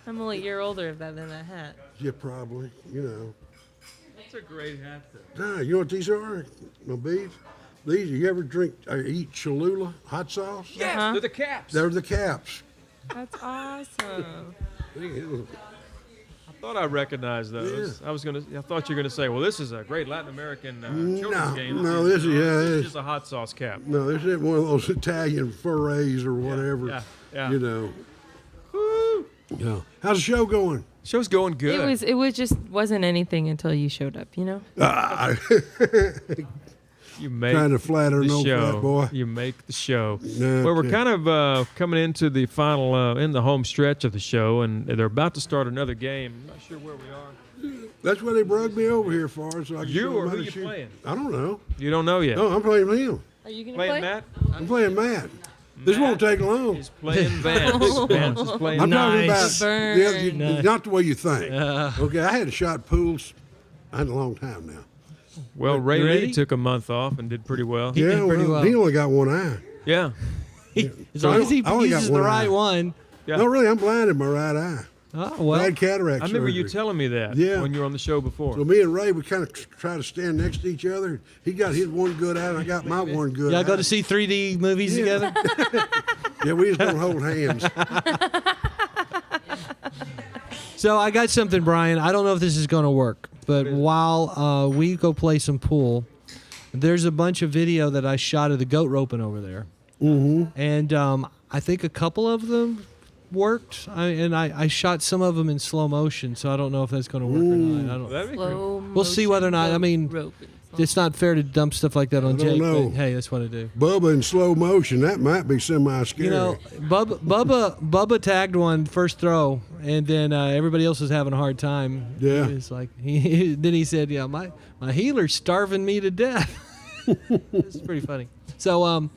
I'm only a year older than that hat. Yeah, probably, you know. That's a great hat, though. Nah, you know what these are? My beef? These, you ever drink or eat Cholula hot sauce? Yes, they're the caps. They're the caps. That's awesome. I thought I recognized those. Yeah. I thought you were gonna say, well, this is a great Latin American children's game. No, this is, This is just a hot sauce cap. No, this isn't one of those Italian forays or whatever. Yeah. You know. Woo! Yeah. How's the show going? Show's going good. It was just wasn't anything until you showed up, you know? You make trying to flatter the no show. fat boy. You make the show. No, well, we're okay. kind of coming into the final, in the home stretch of the show, and they're about to start another game. I'm not sure where we are. That's what they brought me over here for, so I can You show or them how who to you shoot. playing? I don't know. You don't know yet. No, I'm playing him. Are you gonna Playing play? Matt? I'm playing Matt. This won't take long. He's playing Vance. Vance is playing. I'm talking about Burn. not the way you think. Okay, I hadn't shot pools in a long time now. Well, Ray You Lee ready? took a month off and did pretty well. He did pretty well. He only got one eye. Yeah. As long as he I only got uses the one right eye. one. Yeah. No, really, I'm blind in my right eye. Oh, well. I had cataract I remember you surgery. telling me that Yeah. when you were on the show before. So me and Ray, we kind of try to stand next to each other. He got his one good eye, and I got my one good eye. Y'all go to see 3D movies together? Yeah, we just don't hold hands. So I got something, Brian. I don't know if this is going to work, but while we go play some pool, there's a bunch of video that I shot of the goat roping over there. Mm-hmm. And I think a couple of them worked. I shot some of them in slow motion, so I don't know if that's going to work or not. I don't. That'd be Slow We'll see whether or not. I mean, roping. it's not fair to dump stuff like that on I don't Jake. know. But hey, that's what I do. Bubba in slow motion, that might be semi-scary. You know, Bubba tagged one first throw, and then everybody else was having a hard time. Yeah. It's like then he said, "Yeah, my healer's starving me to death." It's pretty funny. So,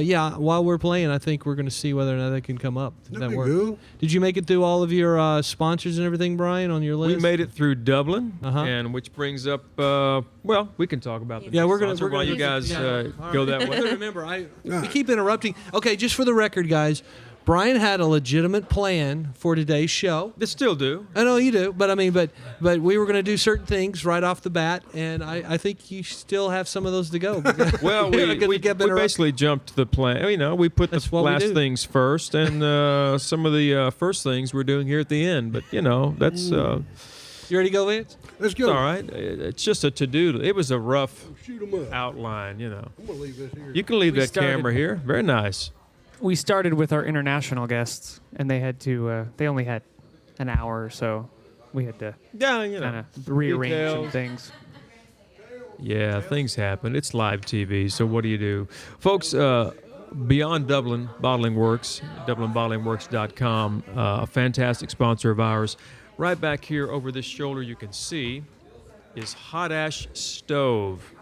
yeah, while we're playing, I think we're going to see whether or not that can come up. If That'd that be works. cool. Did you make it through all of your sponsors and everything, Brian, on your list? We made it through Dublin, Uh-huh. and which brings up, well, we can talk about the Yeah, we're gonna- sponsor we're while gonna- you guys yeah. go that way. Remember, we keep interrupting. Okay, just for the record, guys, Brian had a legitimate plan for today's show. They still do. I know you do, but I mean, but we were going to do certain things right off the bat, and I think you still have some of those to go. Well, we basically jumped the plan. You know, we put That's the what we last do. things first, and some of the first things we're doing here at the end. But you know, that's you ready to go, Vance? Let's it's go. all right. It's just a to-do. It was a rough Shoot 'em up. outline. You know, I'm gonna leave this here. you can leave We that started- camera here. Very nice. We started with our international guests, and they had to. They only had an hour or so. We had to Yeah, you know, kind of rearrange some details. things. Yeah, things happen. It's live TV, so what do you do? Folks, Beyond Dublin Bottling Works, DublinBottlingWorks.com, a fantastic sponsor of ours. Right back here over this shoulder you can see is Hot Ash Stove,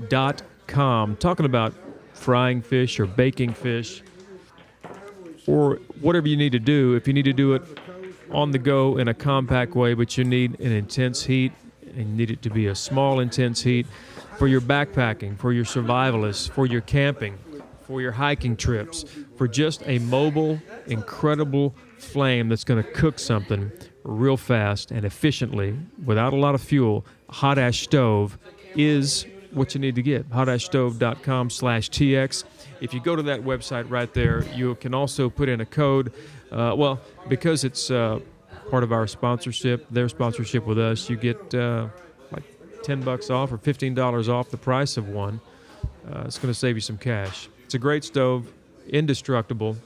HotAshStove.com. Talking about frying fish or baking fish or whatever you need to do. If you need to do it on the go in a compact way, but you need an intense heat, and you need it to be a small, intense heat for your backpacking, for your survivalists, for your camping, for your hiking trips, for just a mobile, incredible flame that's going to cook something real fast and efficiently without a lot of fuel. Hot Ash Stove is what you need to get. HotAshStove.com/TX. If you go to that website right there, you can also put in a code. Well, because it's part of our sponsorship, their sponsorship with us, you get like $10 off or $15 off the price of one. It's going to save you some cash. It's a great stove, indestructible,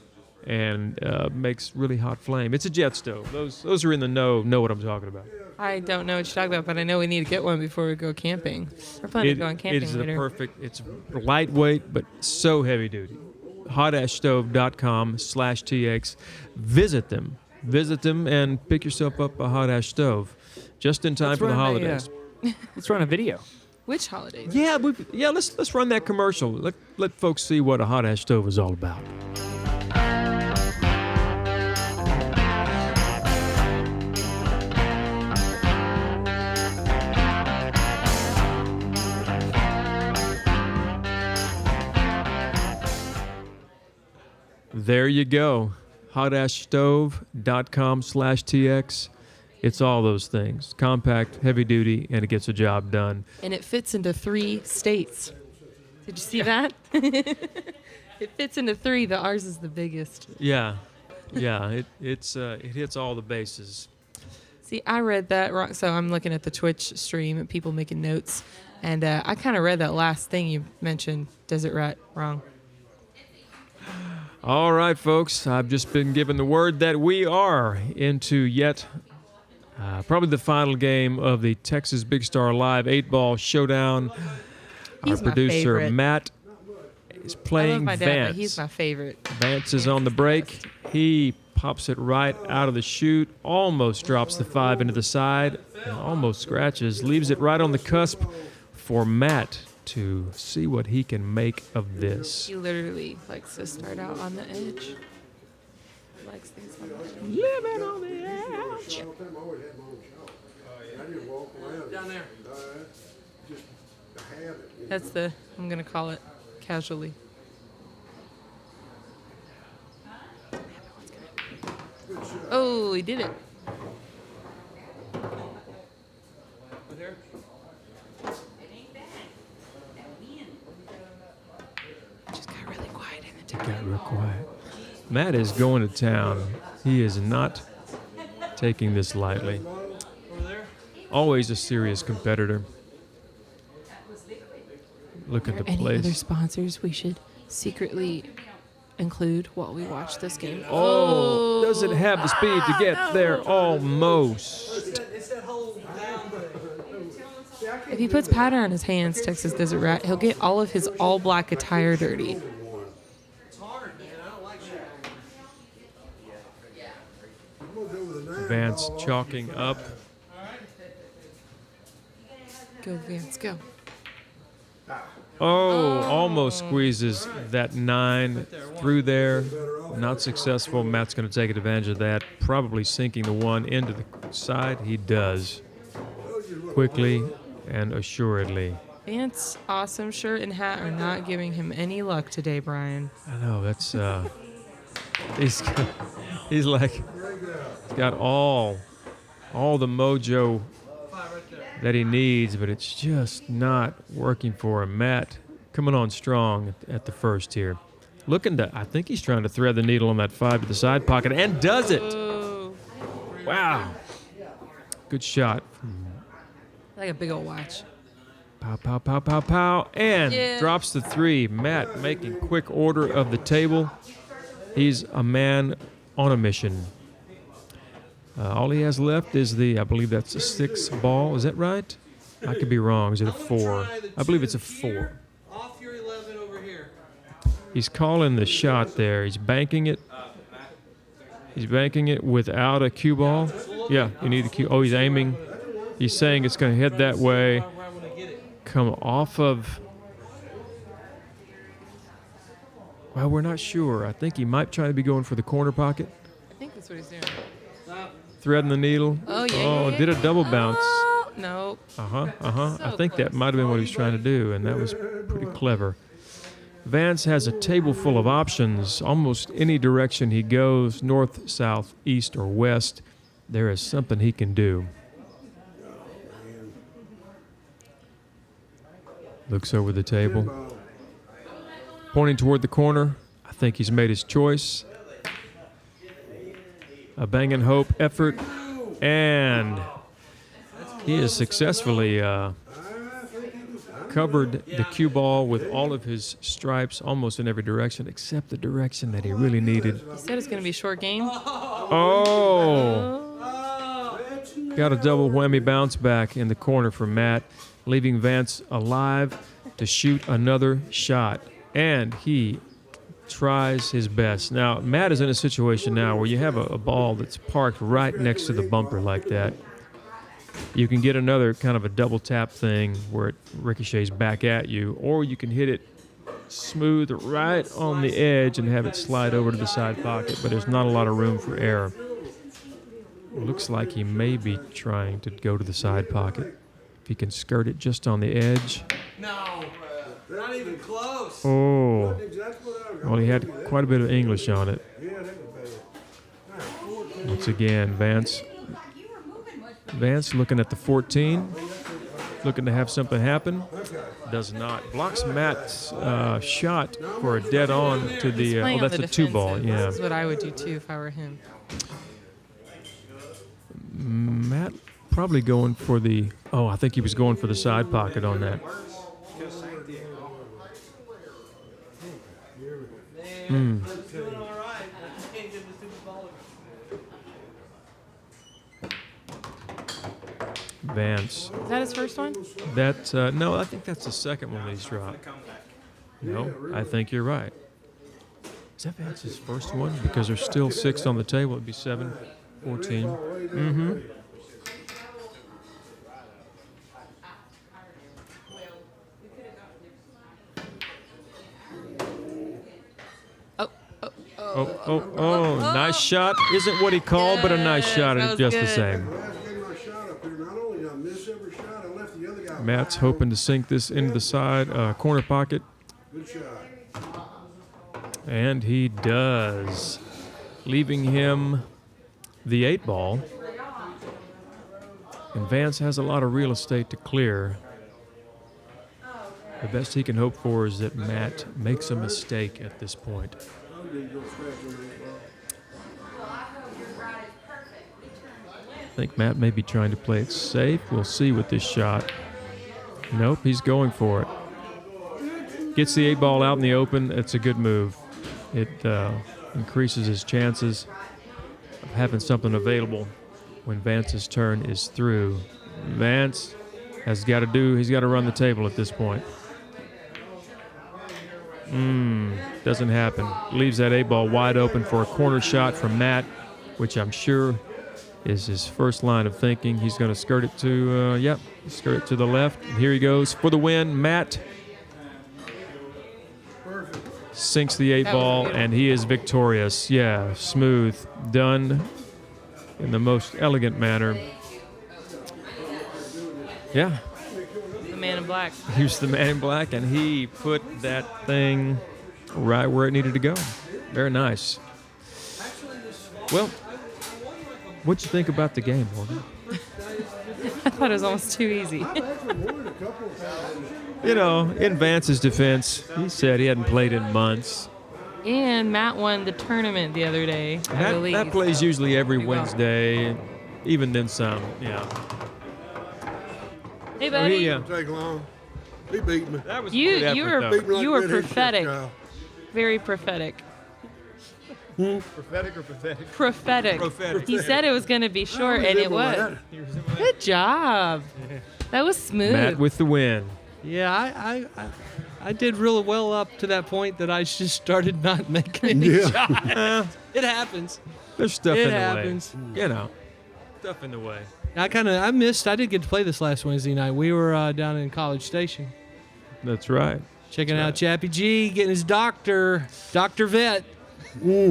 and makes really hot flame. It's a jet stove. Those are in the know what I'm talking about. I don't know what you're talking about, but I know we need to get one before we go camping. We're planning to go on camping It's later. it's lightweight, but so heavy duty. HotAshStove.com/TX. Visit them visit them and pick yourself up a hot ash stove just in time for the holidays. Let's run a video. Which holidays? Yeah, let's run that commercial. Let folks see what a hot ash stove is all about. There you go. HotAshStove.com/TX. It's all those things. Compact, heavy duty, and it gets the job done. And it fits into 3 states. Did you see that? It fits into 3. Ours is the biggest. Yeah. It hits all the bases. See, I read that wrong. So I'm looking at the Twitch stream and people making notes. And I kind of read that last thing you mentioned, Desert Rat, wrong. All right, folks. I've just been given the word that we are into yet probably the final game of the Texas Big Star Live 8-Ball Showdown. He's Our my producer, favorite. Matt, is I playing love my dad, Vance. but he's my favorite. Vance is on the break. He pops it right out of the chute, almost drops the 5 into the side, and almost scratches, leaves it right on the cusp for Matt to see what he can make of this. He literally likes to start out on the edge. He likes things on the edge. Living on the edge. Down there. That's the, I'm going to call it casually. Oh, he did it. Just got really quiet in the It got real quiet. Matt is going to town. He is not taking this lightly. Always a serious competitor. Look at the Any other place. sponsors we should secretly include while we watch this game? Oh, does it have the speed to get there? Almost. If he puts powder on his hands, Texas Desert Rat, he'll get all of his all black attire dirty. Vance chalking up. Go, Vance, go. Oh, almost squeezes that 9 through there. Not successful. Matt's going to take advantage of that. Probably sinking the 1 into the side. He does. Quickly and assuredly. Vance, awesome shirt and hat are not giving him any luck today, Brian. I know, that's he's got all the mojo that he needs, but it's just not working for him. Matt coming on strong at the first here. I think he's trying to thread the needle on that 5 to the side pocket and does it. Oh. Wow. Good shot. Like a big old watch. Pow, pow, pow, pow, pow. And Yeah. drops the 3. Matt making quick order of the table. He's a man on a mission. All he has left is I believe that's a 6 ball. Is that right? I could be wrong. Is it a 4? I believe it's a 4. Off your 11 over here. He's calling the shot there. He's banking it. He's banking it without a cue ball. Yeah, you need the cue. Oh, he's aiming. He's saying it's going to head that way. Come off of. Well, we're not sure. I think he might try to be going for the corner pocket. I think that's what he's doing. Threading the needle. Oh, yeah. Oh, did a double bounce. Oh, no. I think that might have been what he was trying to do, and that was pretty clever. Vance has a table full of options. Almost any direction he goes, north, south, east, or west, there is something he can do. Looks over the table. Pointing toward the corner. I think he's made his choice. A Bang and Hope effort. And he has successfully covered the cue ball with all of his stripes almost in every direction except the direction that he really needed. He said it's going to be a short game. Oh! Got a double whammy bounce back in the corner for Matt, leaving Vance alive to shoot another shot. And he tries his best. Now, Matt is in a situation now where you have a ball that's parked right next to the bumper like that. You can get another kind of a double tap thing where it ricochets back at you, or you can hit it smooth right on the edge and have it slide over to the side pocket, but there's not a lot of room for error. It looks like he may be trying to go to the side pocket. If he can skirt it just on the edge. No, not even close. Oh, well, he had quite a bit of English on it. Once again, Vance looking at the 14, looking to have something happen. Does not. Blocks Matt's shot for a dead on to the, Playing on that's the a 2-ball, yeah. This is what I would do too if I were him. Matt probably going for the, I think he was going for the side pocket on that. Vance. Is that his first one? That's no, I think that's the second one that he's dropped. No, I think you're right. Is that Vance's first one? Because there's still 6 on the table. It'd be 7, 14. Mm-hmm. Oh, nice shot. Isn't what he called, but a nice shot just the same. Matt's hoping to sink this into the side corner pocket. And he does, leaving him the 8-ball. And Vance has a lot of real estate to clear. The best he can hope for is that Matt makes a mistake at this point. I think Matt may be trying to play it safe. We'll see with this shot. Nope, he's going for it. Gets the 8-ball out in the open. It's a good move. It increases his chances of having something available when Vance's turn is through. Vance he's got to run the table at this point. Doesn't happen. Leaves that 8-ball wide open for a corner shot from Matt, which I'm sure is his first line of thinking. He's going to skirt it to, skirt it to the left. And here he goes for the win. Matt sinks the 8-ball, and he is victorious. Yeah, smooth, done in the most elegant manner. Yeah. The man in black. He was the man in black, and he put that thing right where it needed to go. Very nice. Well, what'd you think about the game, Morgan? I thought it was almost too easy. You know, in Vance's defense, he said he hadn't played in months. And Matt won the tournament the other day, I believe. That plays usually every Wednesday, even then some, yeah. Hey, buddy. Take long. He beat me. That was you were prophetic. Very prophetic. Prophetic or pathetic? Prophetic. Prophetic. He said it was going to be short, and it was. Good job. That was smooth. Matt with the win. Yeah, I did really well up to that point that I just started not making any shots. It happens. There's stuff in the happens. way. You know, stuff in the way. I did get to play this last Wednesday night. We were down in College Station. That's right. Checking out Chappie G, getting his Dr. Vet.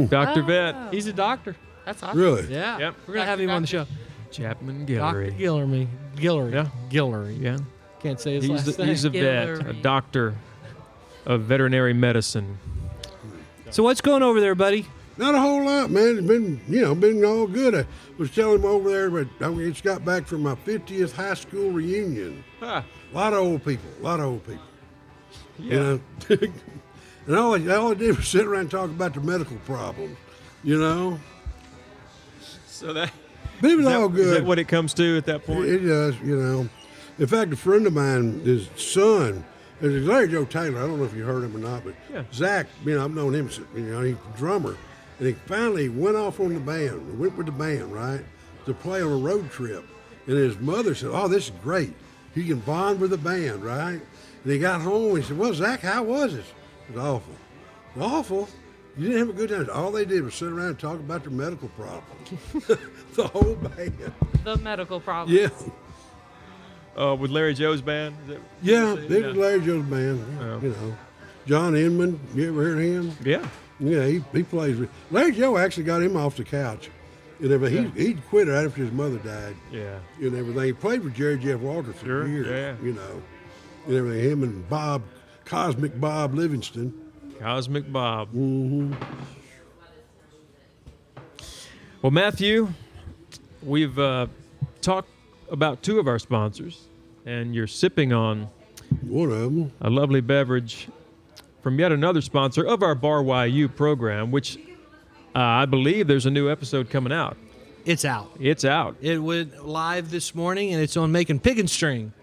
Dr. Vet. He's a doctor. That's awesome. Really? Yeah. Yep. We're going to have him on the show. Chapman Dr. Guillory. Guillory. Yeah. Guillory. Yeah. Can't say his last name. He's a vet, a Guillory. doctor of veterinary medicine. So what's going over there, buddy? Not a whole lot, man. It's been all good. I was telling him over there, but I just got back from my 50th high school reunion. Huh. A lot of old people. Yeah. You know? And all I did was sit around and talk about the medical problems, you know? So that... But it was all good. Is that what it comes to at that point? It does, you know. In fact, a friend of mine, his son, is Larry Joe Taylor. I don't know if you heard him or not, but Yeah. Zach, I've known him, he's a drummer. And he finally went off on the band, went with the band, right, to play on a road trip. And his mother said, "Oh, this is great. He can bond with the band, right?" And he got home and he said, "Well, Zach, how was it?" It was awful. Awful? You didn't have a good time. All they did was sit around and talk about their medical problems. The whole band. The medical problem. Yeah. With Larry Joe's band? Yeah, this is Larry Joe's band. You know, John Inman. You ever heard of him? Yeah. Yeah, he plays. Larry Joe actually got him off the couch. And everything. He'd quit right after his mother died. Yeah. And everything. He played with Jerry Jeff Walker for years. Yeah. You know, and everything. Him and Bob, Cosmic Bob Livingston. Cosmic Bob. Mm-hmm. Well, Matthew, we've talked about two of our sponsors, and you're sipping on one of them, a lovely beverage from yet another sponsor of our Bar YU program, which I believe there's a new episode coming out. It's out. It's out. It went live this morning, and it's on making pig and string.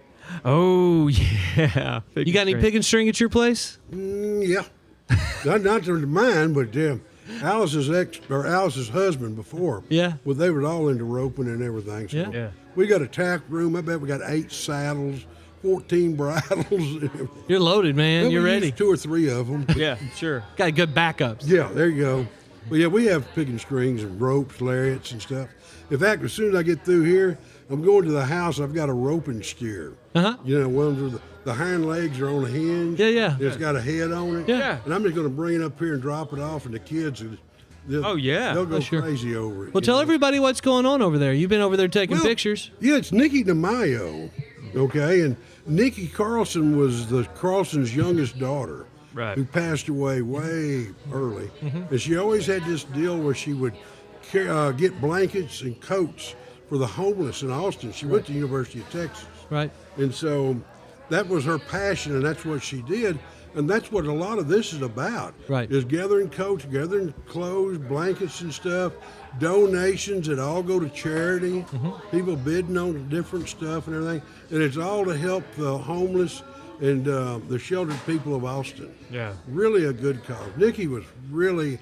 Oh, yeah. You got any pig and string at your place? Yeah. not to mine, but Alice's husband before. Yeah. Well, they were all into roping and everything. So Yeah. We got a tack room. I bet we got 8 saddles, 14 bridles. You're loaded, man. Well, You're we ready. used 2 or 3 of them. Yeah, sure. Got good backups. Yeah, there you go. But yeah, we have picking strings and ropes, lariats and stuff. In fact, as soon as I get through here, I'm going to the house. I've got a roping steer. Uh-huh. You know, ones where the hind legs are on a hinge. Yeah. It's got a head on it. Yeah. And I'm just going to bring it up here and drop it off, and the kids, they'll go Sure. crazy over it. Well, tell everybody what's going on over there. You've been over there taking Well, pictures. Yeah, it's Nikki DeMaio, okay? And Nikki Carlson was the Carlson's youngest daughter, right, who passed away way early. Mm-hmm. And she always had this deal where she would get blankets and coats for the homeless in Austin. She went to the University of Texas. Right. And so that was her passion, and that's what she did. And that's what a lot of this is about. Right. Is gathering coats, gathering clothes, blankets and stuff, donations that all go to charity, people bidding on different stuff and everything. And it's all to help the homeless and the sheltered people of Austin. Yeah. Really a good cause. Nikki was really,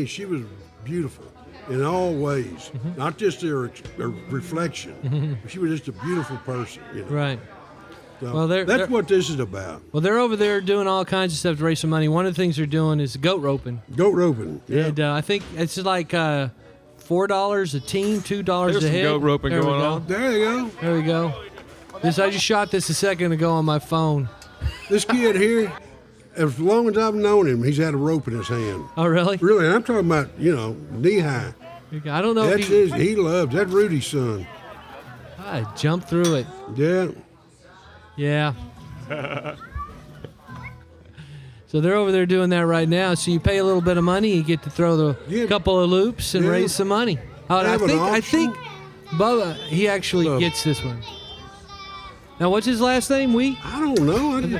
she was beautiful in all ways, not just her reflection. She was just a beautiful person. You know? Right. So Well, that's what this is about. Well, they're over there doing all kinds of stuff to raise some money. One of the things they're doing is goat roping. Goat roping, yeah. And I think it's like $4 a team, $2 There's a some head. goat roping There we going go. on. There you go. There we go. I just shot this a second ago on my phone. This kid here, as long as I've known him, he's had a rope in his hand. Oh, really? Really, and I'm talking about, knee high. I don't know That's if he loves. That's Rudy's son. I jumped through it. Yeah. Yeah. So they're over there doing that right now. So you pay a little bit of money, you get to throw the couple of loops and raise some money. I think Bubba, he actually gets this one. Now, what's his last name? I don't know.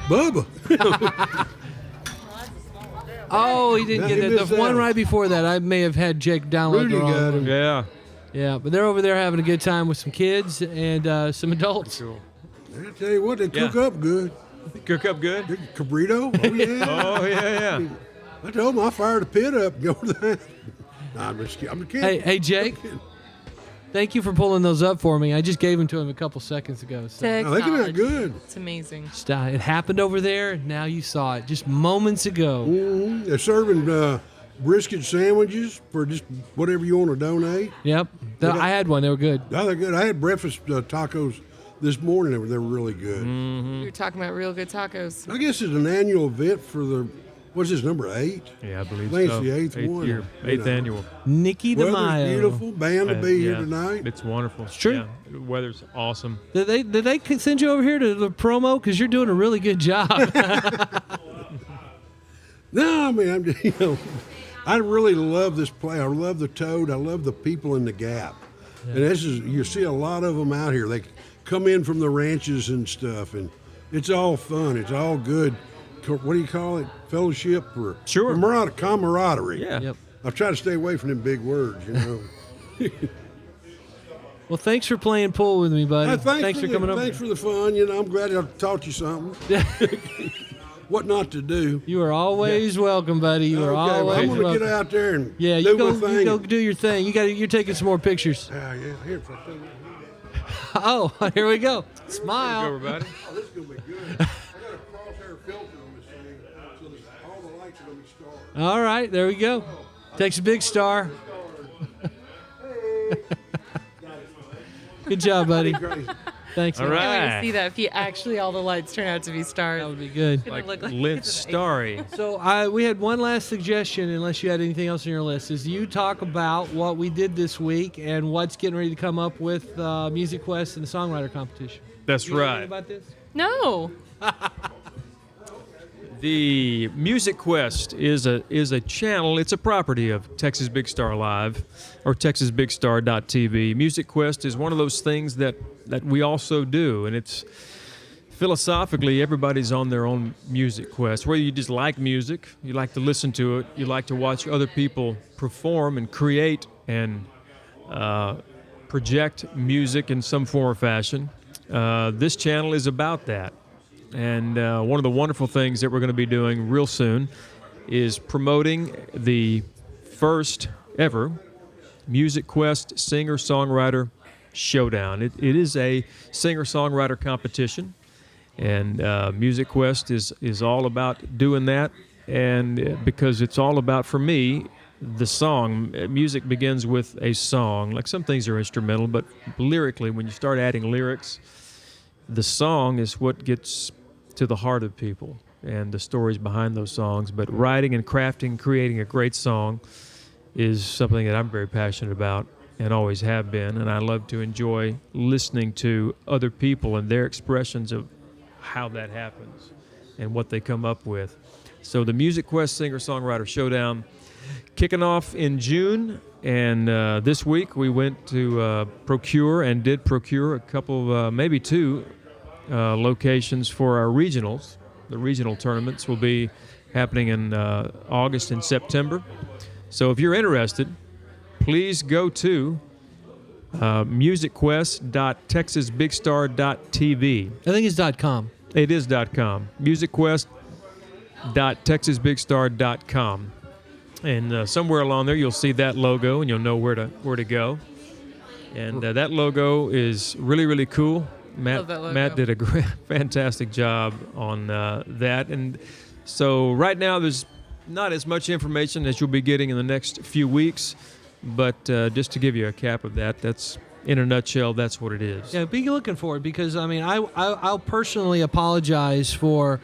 Bubba. Oh, he didn't get that. The one right before that, I may have had Jake download Rudy the wrong got one. him. Yeah. Yeah, but they're over there having a good time with some kids and some adults. I tell you what, they cook up good. Cook up good? Cabrito? Oh, yeah. Oh, yeah. I told him I'll fire the pit up and go to that. Nah, I'm just kidding. Hey, Jake. Thank you for pulling those up for me. I just gave them to him a couple seconds ago. So. Oh, they came out good. It's amazing. It happened over there. Now you saw it just moments ago. Mm-hmm. They're serving brisket sandwiches for just whatever you want to donate. Yep. I had one. They were good. Oh, they're good. I had breakfast tacos this morning. They were really good. You were talking about real good tacos. I guess it's an annual event for what's this, number 8? Yeah, I believe I think so. it's the 8th one. Year, 8th annual. Nikki Weather's DeMaio. beautiful. Band to be here tonight. It's wonderful. It's true. Yeah, the weather's awesome. Did they send you over here to the promo? Because you're doing a really good job. No, I mean, I really love this play. I love the Toad. I love the people in the Gap. Yeah. And you see a lot of them out here. They come in from the ranches and stuff, and it's all fun. It's all good. What do you call it? Fellowship or camaraderie. Yeah. Yep. I try to stay away from them big words, Well, thanks for playing pool with me, buddy. Thanks for coming up. Thanks for the fun. I'm glad I taught you something. What not to do. You are always welcome, buddy. You are always well, I'm welcome. gonna get out there and you do go. my thing. You go do your thing. You're taking some more pictures. Yeah. Here. Oh, here we go. Smile. Here we go, everybody. Oh, this is gonna be good. I got a crosshair filter on this thing, so that all the lights All right, there we go. Texas Big Star. Good job, buddy. Thanks. All I can't wait right. to see that if actually all the lights turn out to be stars. That would be good. It's gonna look like Lint it's amazing. Starry. So we had one last suggestion, unless you had anything else on your list, is you talk about what we did this week and what's getting ready to come up with Music Quest and the songwriter competition. That's You know anything right. about this? No. The Music Quest is a channel. It's a property of Texas Big Star Live or TexasBigStar.tv. Music Quest is one of those things that we also do, and it's philosophically everybody's on their own music quest. Whether you just like music, you like to listen to it, you like to watch other people perform and create and project music in some form or fashion. This channel is about that. And one of the wonderful things that we're going to be doing real soon is promoting the first ever Music Quest Singer-Songwriter Showdown. It is a singer-songwriter competition, and Music Quest is all about doing that. And because it's all about, for me, the song. Music begins with a song. Like some things are instrumental, but lyrically, when you start adding lyrics, the song is what gets to the heart of people and the stories behind those songs. But writing and crafting, creating a great song is something that I'm very passionate about and always have been. And I love to enjoy listening to other people and their expressions of how that happens and what they come up with. So the Music Quest Singer-Songwriter Showdown kicking off in June. And this week we went to procure a couple, maybe two locations for our regionals. The regional tournaments will be happening in August and September. So if you're interested, please go to musicquest.texasbigstar.tv. I think it's .com. It is .com. musicquest.texasbigstar.com. And somewhere along there you'll see that logo and you'll know where to go. And that logo is really, really cool. Love that logo. Matt did a fantastic job on that. And so right now there's not as much information as you'll be getting in the next few weeks, but just to give you a cap of that, that's in a nutshell, that's what it is. Yeah, be looking for it because, I mean, I'll personally apologize for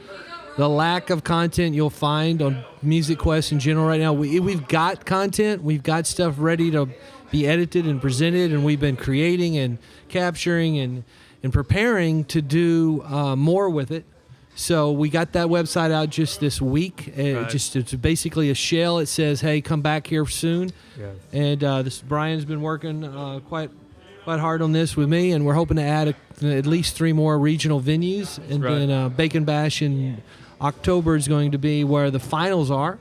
the lack of content you'll find on Music Quest in general right now. We've got content. We've got stuff ready to be edited and presented, and we've been creating and capturing and preparing to do more with it. So we got that website out just this week. Right. It's basically a shell. It says, "Hey, come back here soon." Yeah. And Brian's been working quite hard on this with me, and we're hoping to add at least 3 more regional venues. And right. then Bacon Bash in October is going to be where the finals are,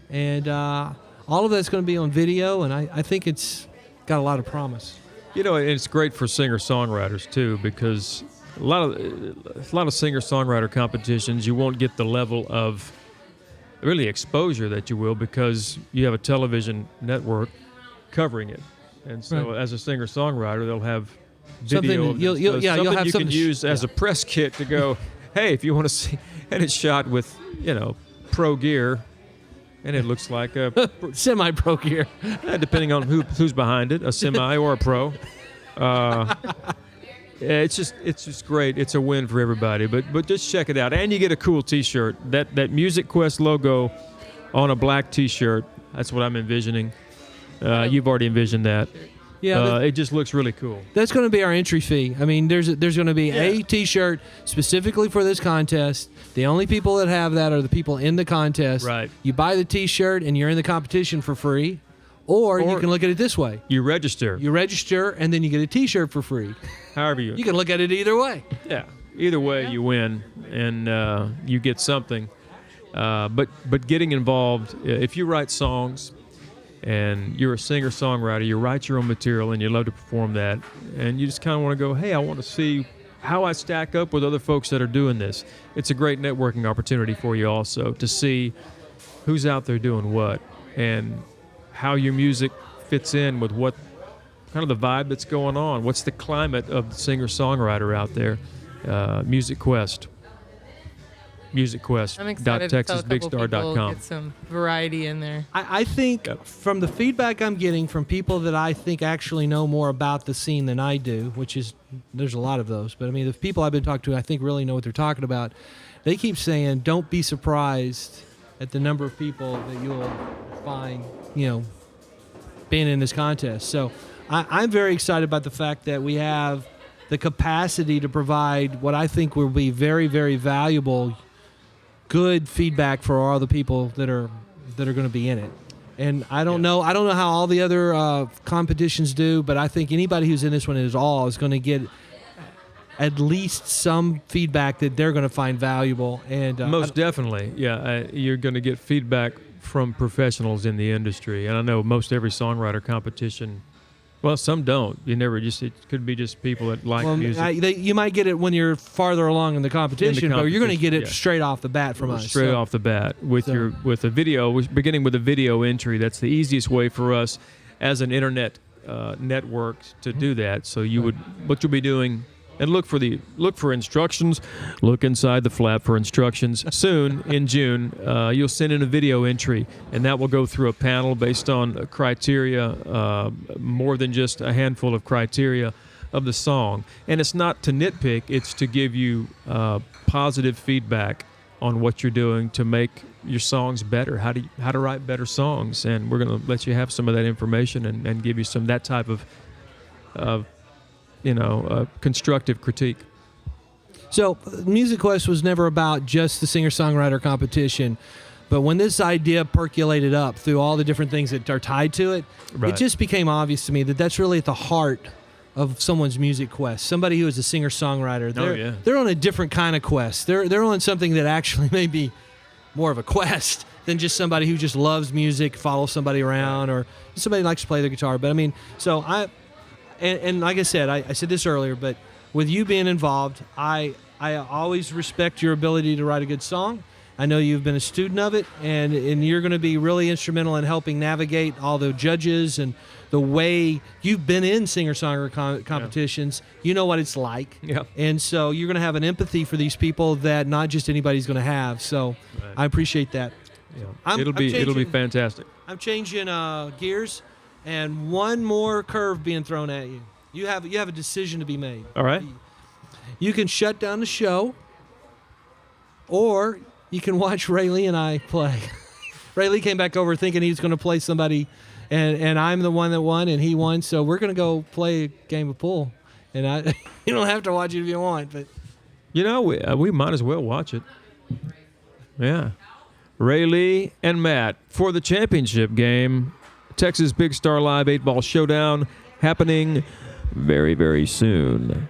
and all of that's going to be on video. And I think it's got a lot of promise. You know, it's great for singer-songwriters too, because a lot of singer-songwriter competitions, you won't get the level of really exposure that you will because you have a television network covering it, and so Right. as a singer-songwriter, they'll have Something video. that you'll something have you something can use as a press kit to go, hey, if you want to see, and it's shot with pro gear. And it looks like a semi-pro gear, depending on who's behind it, a semi or a pro. It's just great. It's a win for everybody. But just check it out, and you get a cool T-shirt. That Music Quest logo on a black T-shirt. That's what I'm envisioning. You've already envisioned that. Yeah, it just looks really cool. That's going to be our entry fee. I mean, there's going to be a T-shirt specifically for this contest. The only people that have that are the people in the contest. Right. You buy the T-shirt and you're in the competition for free, or you can look at it this way. You register. You register, and then you get a T-shirt for free. However you can look at it either way. Yeah. Either way, you win, and you get something. But getting involved, if you write songs, and you're a singer-songwriter, you write your own material, and you love to perform that, and you just kind of want to go, hey, I want to see how I stack up with other folks that are doing this. It's a great networking opportunity for you also to see who's out there doing what and how your music fits in with what kind of the vibe that's going on. What's the climate of the singer-songwriter out there? Music Quest. I'm excited to tell a couple people, musicquest.texasbigstar.com. get some variety in there. I think from the feedback I'm getting from people that I think actually know more about the scene than I do, which is, there's a lot of those, but I mean, the people I've been talking to, I think really know what they're talking about. They keep saying, don't be surprised at the number of people that you'll find, being in this contest. So I'm very excited about the fact that we have the capacity to provide what I think will be very, very valuable, good feedback for all the people that are going to be in it. And I don't know how all the other competitions do, but I think anybody who's in this one is going to get at least some feedback that they're going to find valuable. And most definitely, you're going to get feedback from professionals in the industry. And I know most every songwriter competition, well, some don't. It could be just people that like music. You might get it when you're farther along in the competition, but you're going to get it straight off the bat from us. Straight off the bat with a video, beginning with a video entry. That's the easiest way for us as an internet network to do that. So what you'll be doing. And look for instructions. Look inside the flap for instructions. Soon, in June, you'll send in a video entry, and that will go through a panel based on criteria, more than just a handful of criteria of the song. And it's not to nitpick, it's to give you positive feedback on what you're doing to make your songs better, how to write better songs. And we're going to let you have some of that information and give you some that type of constructive critique. So Music Quest was never about just the singer-songwriter competition, but when this idea percolated up through all the different things that are tied to it, it just became obvious to me that that's really at the heart of someone's music quest. Somebody who is a singer-songwriter, they're on a different kind of quest. They're on something that actually may be more of a quest than just somebody who just loves music, follows somebody around, or somebody who likes to play the guitar. But I mean, so And like I said, I said this earlier, but with you being involved, I always respect your ability to write a good song. I know you've been a student of it, and you're going to be really instrumental in helping navigate all the judges and the way you've been in singer-songwriter competitions. You know what it's like. Yeah. And so you're going to have an empathy for these people that not just anybody's going to have. So I appreciate that. Yeah. It'll be fantastic. I'm changing gears. And one more curve being thrown at you. You have a decision to be made. All right. You can shut down the show, or you can watch Rayleigh and I play. Rayleigh came back over thinking he was going to play somebody, and I'm the one that won, and he won. So we're going to go play a game of pool. And you don't have to watch it if you want, but we might as well watch it. Yeah. Rayleigh and Matt for the championship game. Texas Big Star Live 8-Ball Showdown happening very, very soon.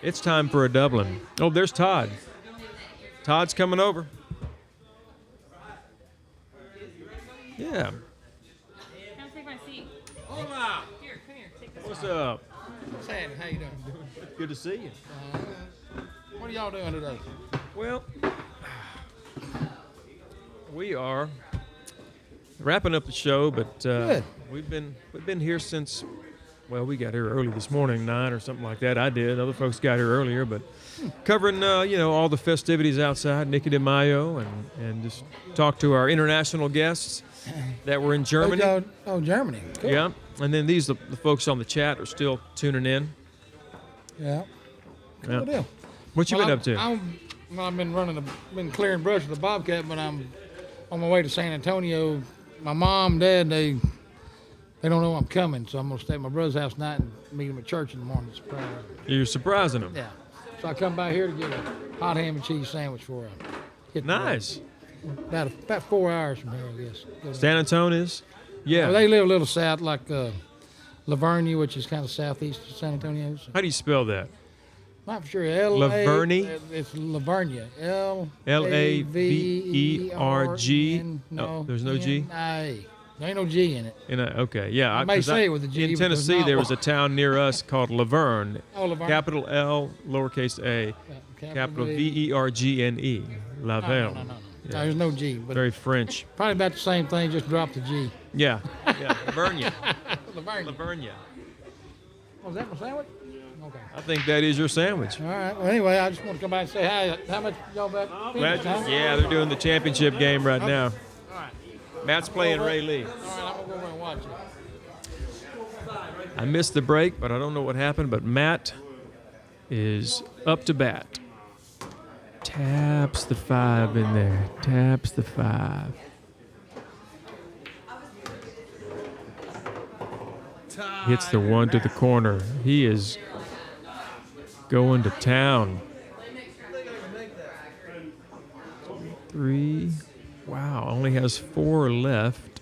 It's time for a Dublin. Oh, there's Todd. Todd's coming over. Yeah. Come take my seat. Hola. Here, come here. Take this. What's up? Sam, how you doing? Good to see you. What are y'all doing today? Well, we are wrapping up the show, but we've been here since, we got here early this morning, 9 or something like that. I did. Other folks got here earlier, but covering all the festivities outside, Nikki DeMaio, and just talk to our international guests that were in Germany. Oh, Germany. Cool. Yeah, and then the folks on the chat are still tuning in. Yeah. Cool deal. What you been up to? I've been clearing brush with the Bobcat, but I'm on my way to San Antonio. My mom, Dad, they don't know I'm coming, so I'm gonna stay at my brother's house tonight and meet him at church in the morning. Surprise. You're surprising them. Yeah. So I come by here to get a hot ham and cheese sandwich for him. Nice. About 4 hours from here, I guess. San Antonio is? Yeah. They live a little south, like Lavernia, which is kind of southeast of San Antonio. So. How do you spell that? Not for sure. Lavernia? It's Lavernia. Laverg. No, there's no G? There ain't no G in it. Okay, yeah. I may say it with a G. In Tennessee, there was a town near us called Laverne. Oh, Laverne. Capital L, lowercase a, capital Vergne. Laverne. No, there's no G. But very French. Probably about the same thing, just drop the G. Yeah. Lavernia. Lavernia. Was that my sandwich? Okay. I think that is your sandwich. All right. Well, anyway, I just want to come by and say hi. How much y'all bet? Yeah, they're doing the championship game right now. All right. Matt's playing Ray Lee. All right, I'm going to go over and watch it. I missed the break, but I don't know what happened. But Matt is up to bat. Taps the 5 in there. Taps the 5. Hits the 1 to the corner. He is going to town. 3. Wow, only has 4 left.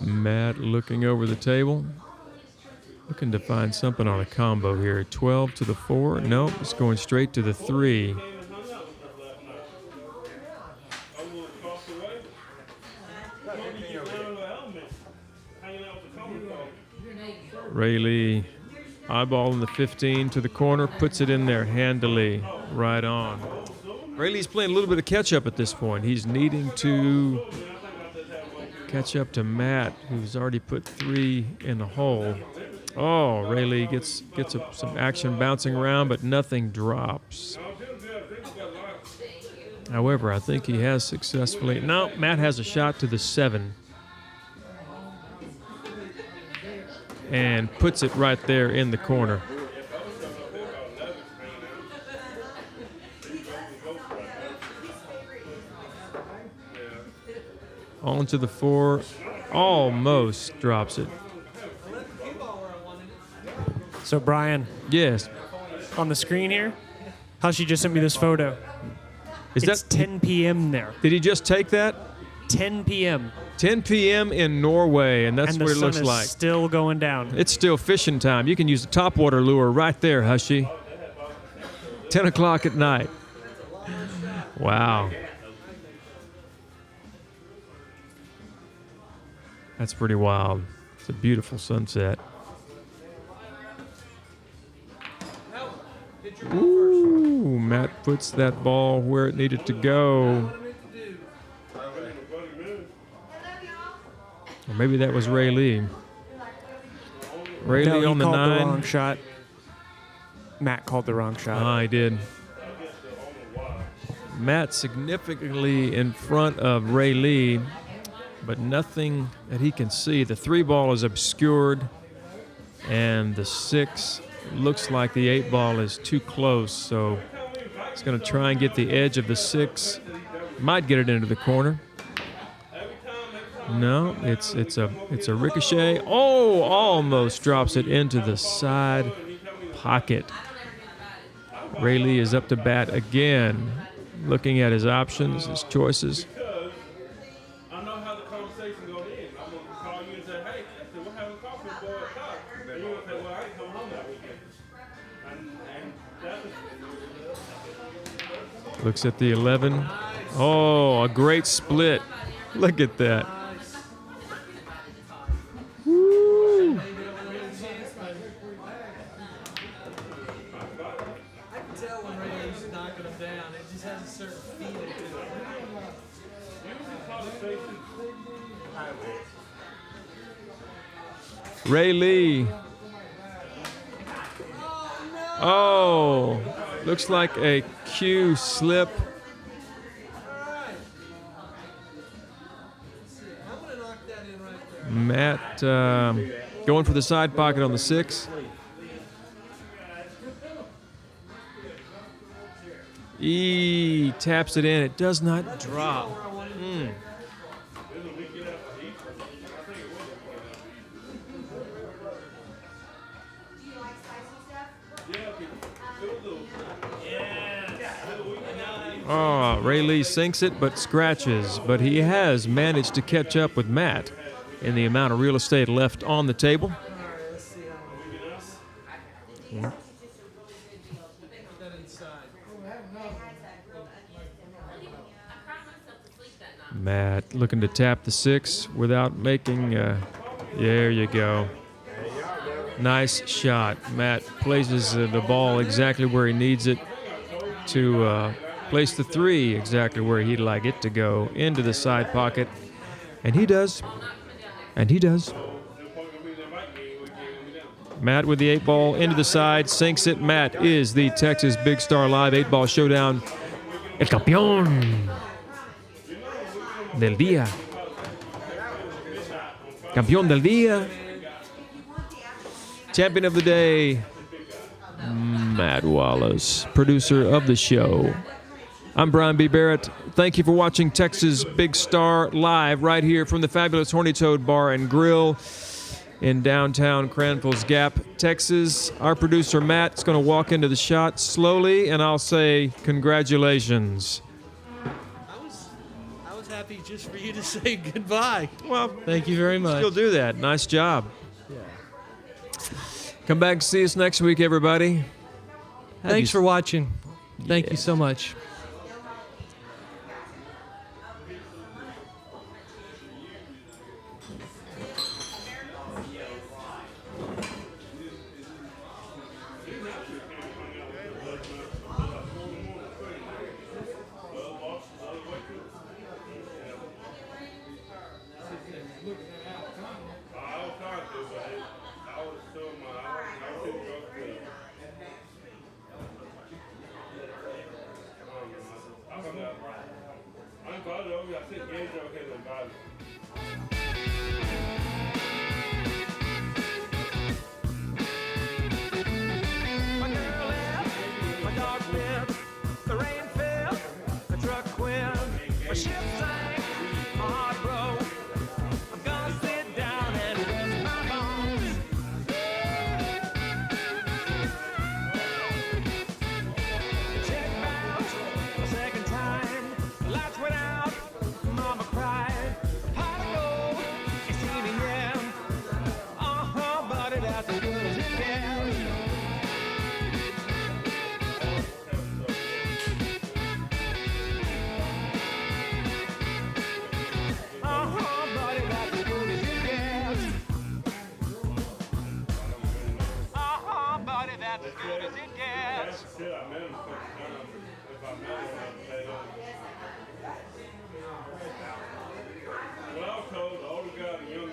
Matt looking over the table, looking to find something on a combo here. 12 to the 4. Nope, it's going straight to the 3. Ray Lee eyeballing the 15 to the corner, puts it in there handily, right on. Ray Lee's playing a little bit of catch-up at this point. He's needing to catch up to Matt, who's already put 3 in the hole. Oh, Ray Lee gets some action bouncing around, but nothing drops. However, I think he has successfully. No, Matt has a shot to the 7. And puts it right there in the corner. On to the 4, almost drops it. So Brian. Yes. On the screen here, how she just sent me this photo. It's 10 p.m. there. Did he just take that? 10 p.m. 10 p.m. in Norway, and that's what it looks like. Still going down. It's still fishing time. You can use the topwater lure right there, Hushy. 10 o'clock at night. Wow. That's pretty wild. It's a beautiful sunset. Ooh, Matt puts that ball where it needed to go. Or maybe that was Ray Lee. Ray Lee on the 9. He called the wrong shot. Matt called the wrong shot. I did. Matt significantly in front of Ray Lee, but nothing that he can see. The 3 ball is obscured, and the 6 looks like the 8 ball is too close, so he's going to try and get the edge of the 6. Might get it into the corner. No, it's a ricochet. Oh, almost drops it into the side pocket. Ray Lee is up to bat again, looking at his options, his choices. Looks at the 11. Oh, a great split. Look at that. Woo. I can tell when Ray's knocking them down. It just has a certain feel to it. Ray Lee. Oh, looks like a cue slip. Matt going for the side pocket on the 6. He taps it in. It does not drop. Oh, Ray Lee sinks it but scratches. But he has managed to catch up with Matt in the amount of real estate left on the table. Yeah. Matt looking to tap the 6 without making. There you go. Nice shot. Matt places the ball exactly where he needs it to place the three exactly where he'd like it to go, into the side pocket. And he does. And he does. Matt with the 8-ball into the side, sinks it. Matt is the Texas Big Star Live 8-ball showdown. El campeón del día. Campeón del día. Champion of the day, Matt Wallace, producer of the show. I'm Brian B. Barrett. Thank you for watching Texas Big Star Live right here from the fabulous Horny Toad Bar and Grill in downtown Cranfills Gap, Texas. Our producer, Matt, is going to walk into the shot slowly, and I'll say congratulations. I was happy just for you to say goodbye. Well, thank you very much. You'll do that. Nice job. Come back and see us next week, everybody. Thanks for watching. Thank you so much. Well, I was told the older guy, the younger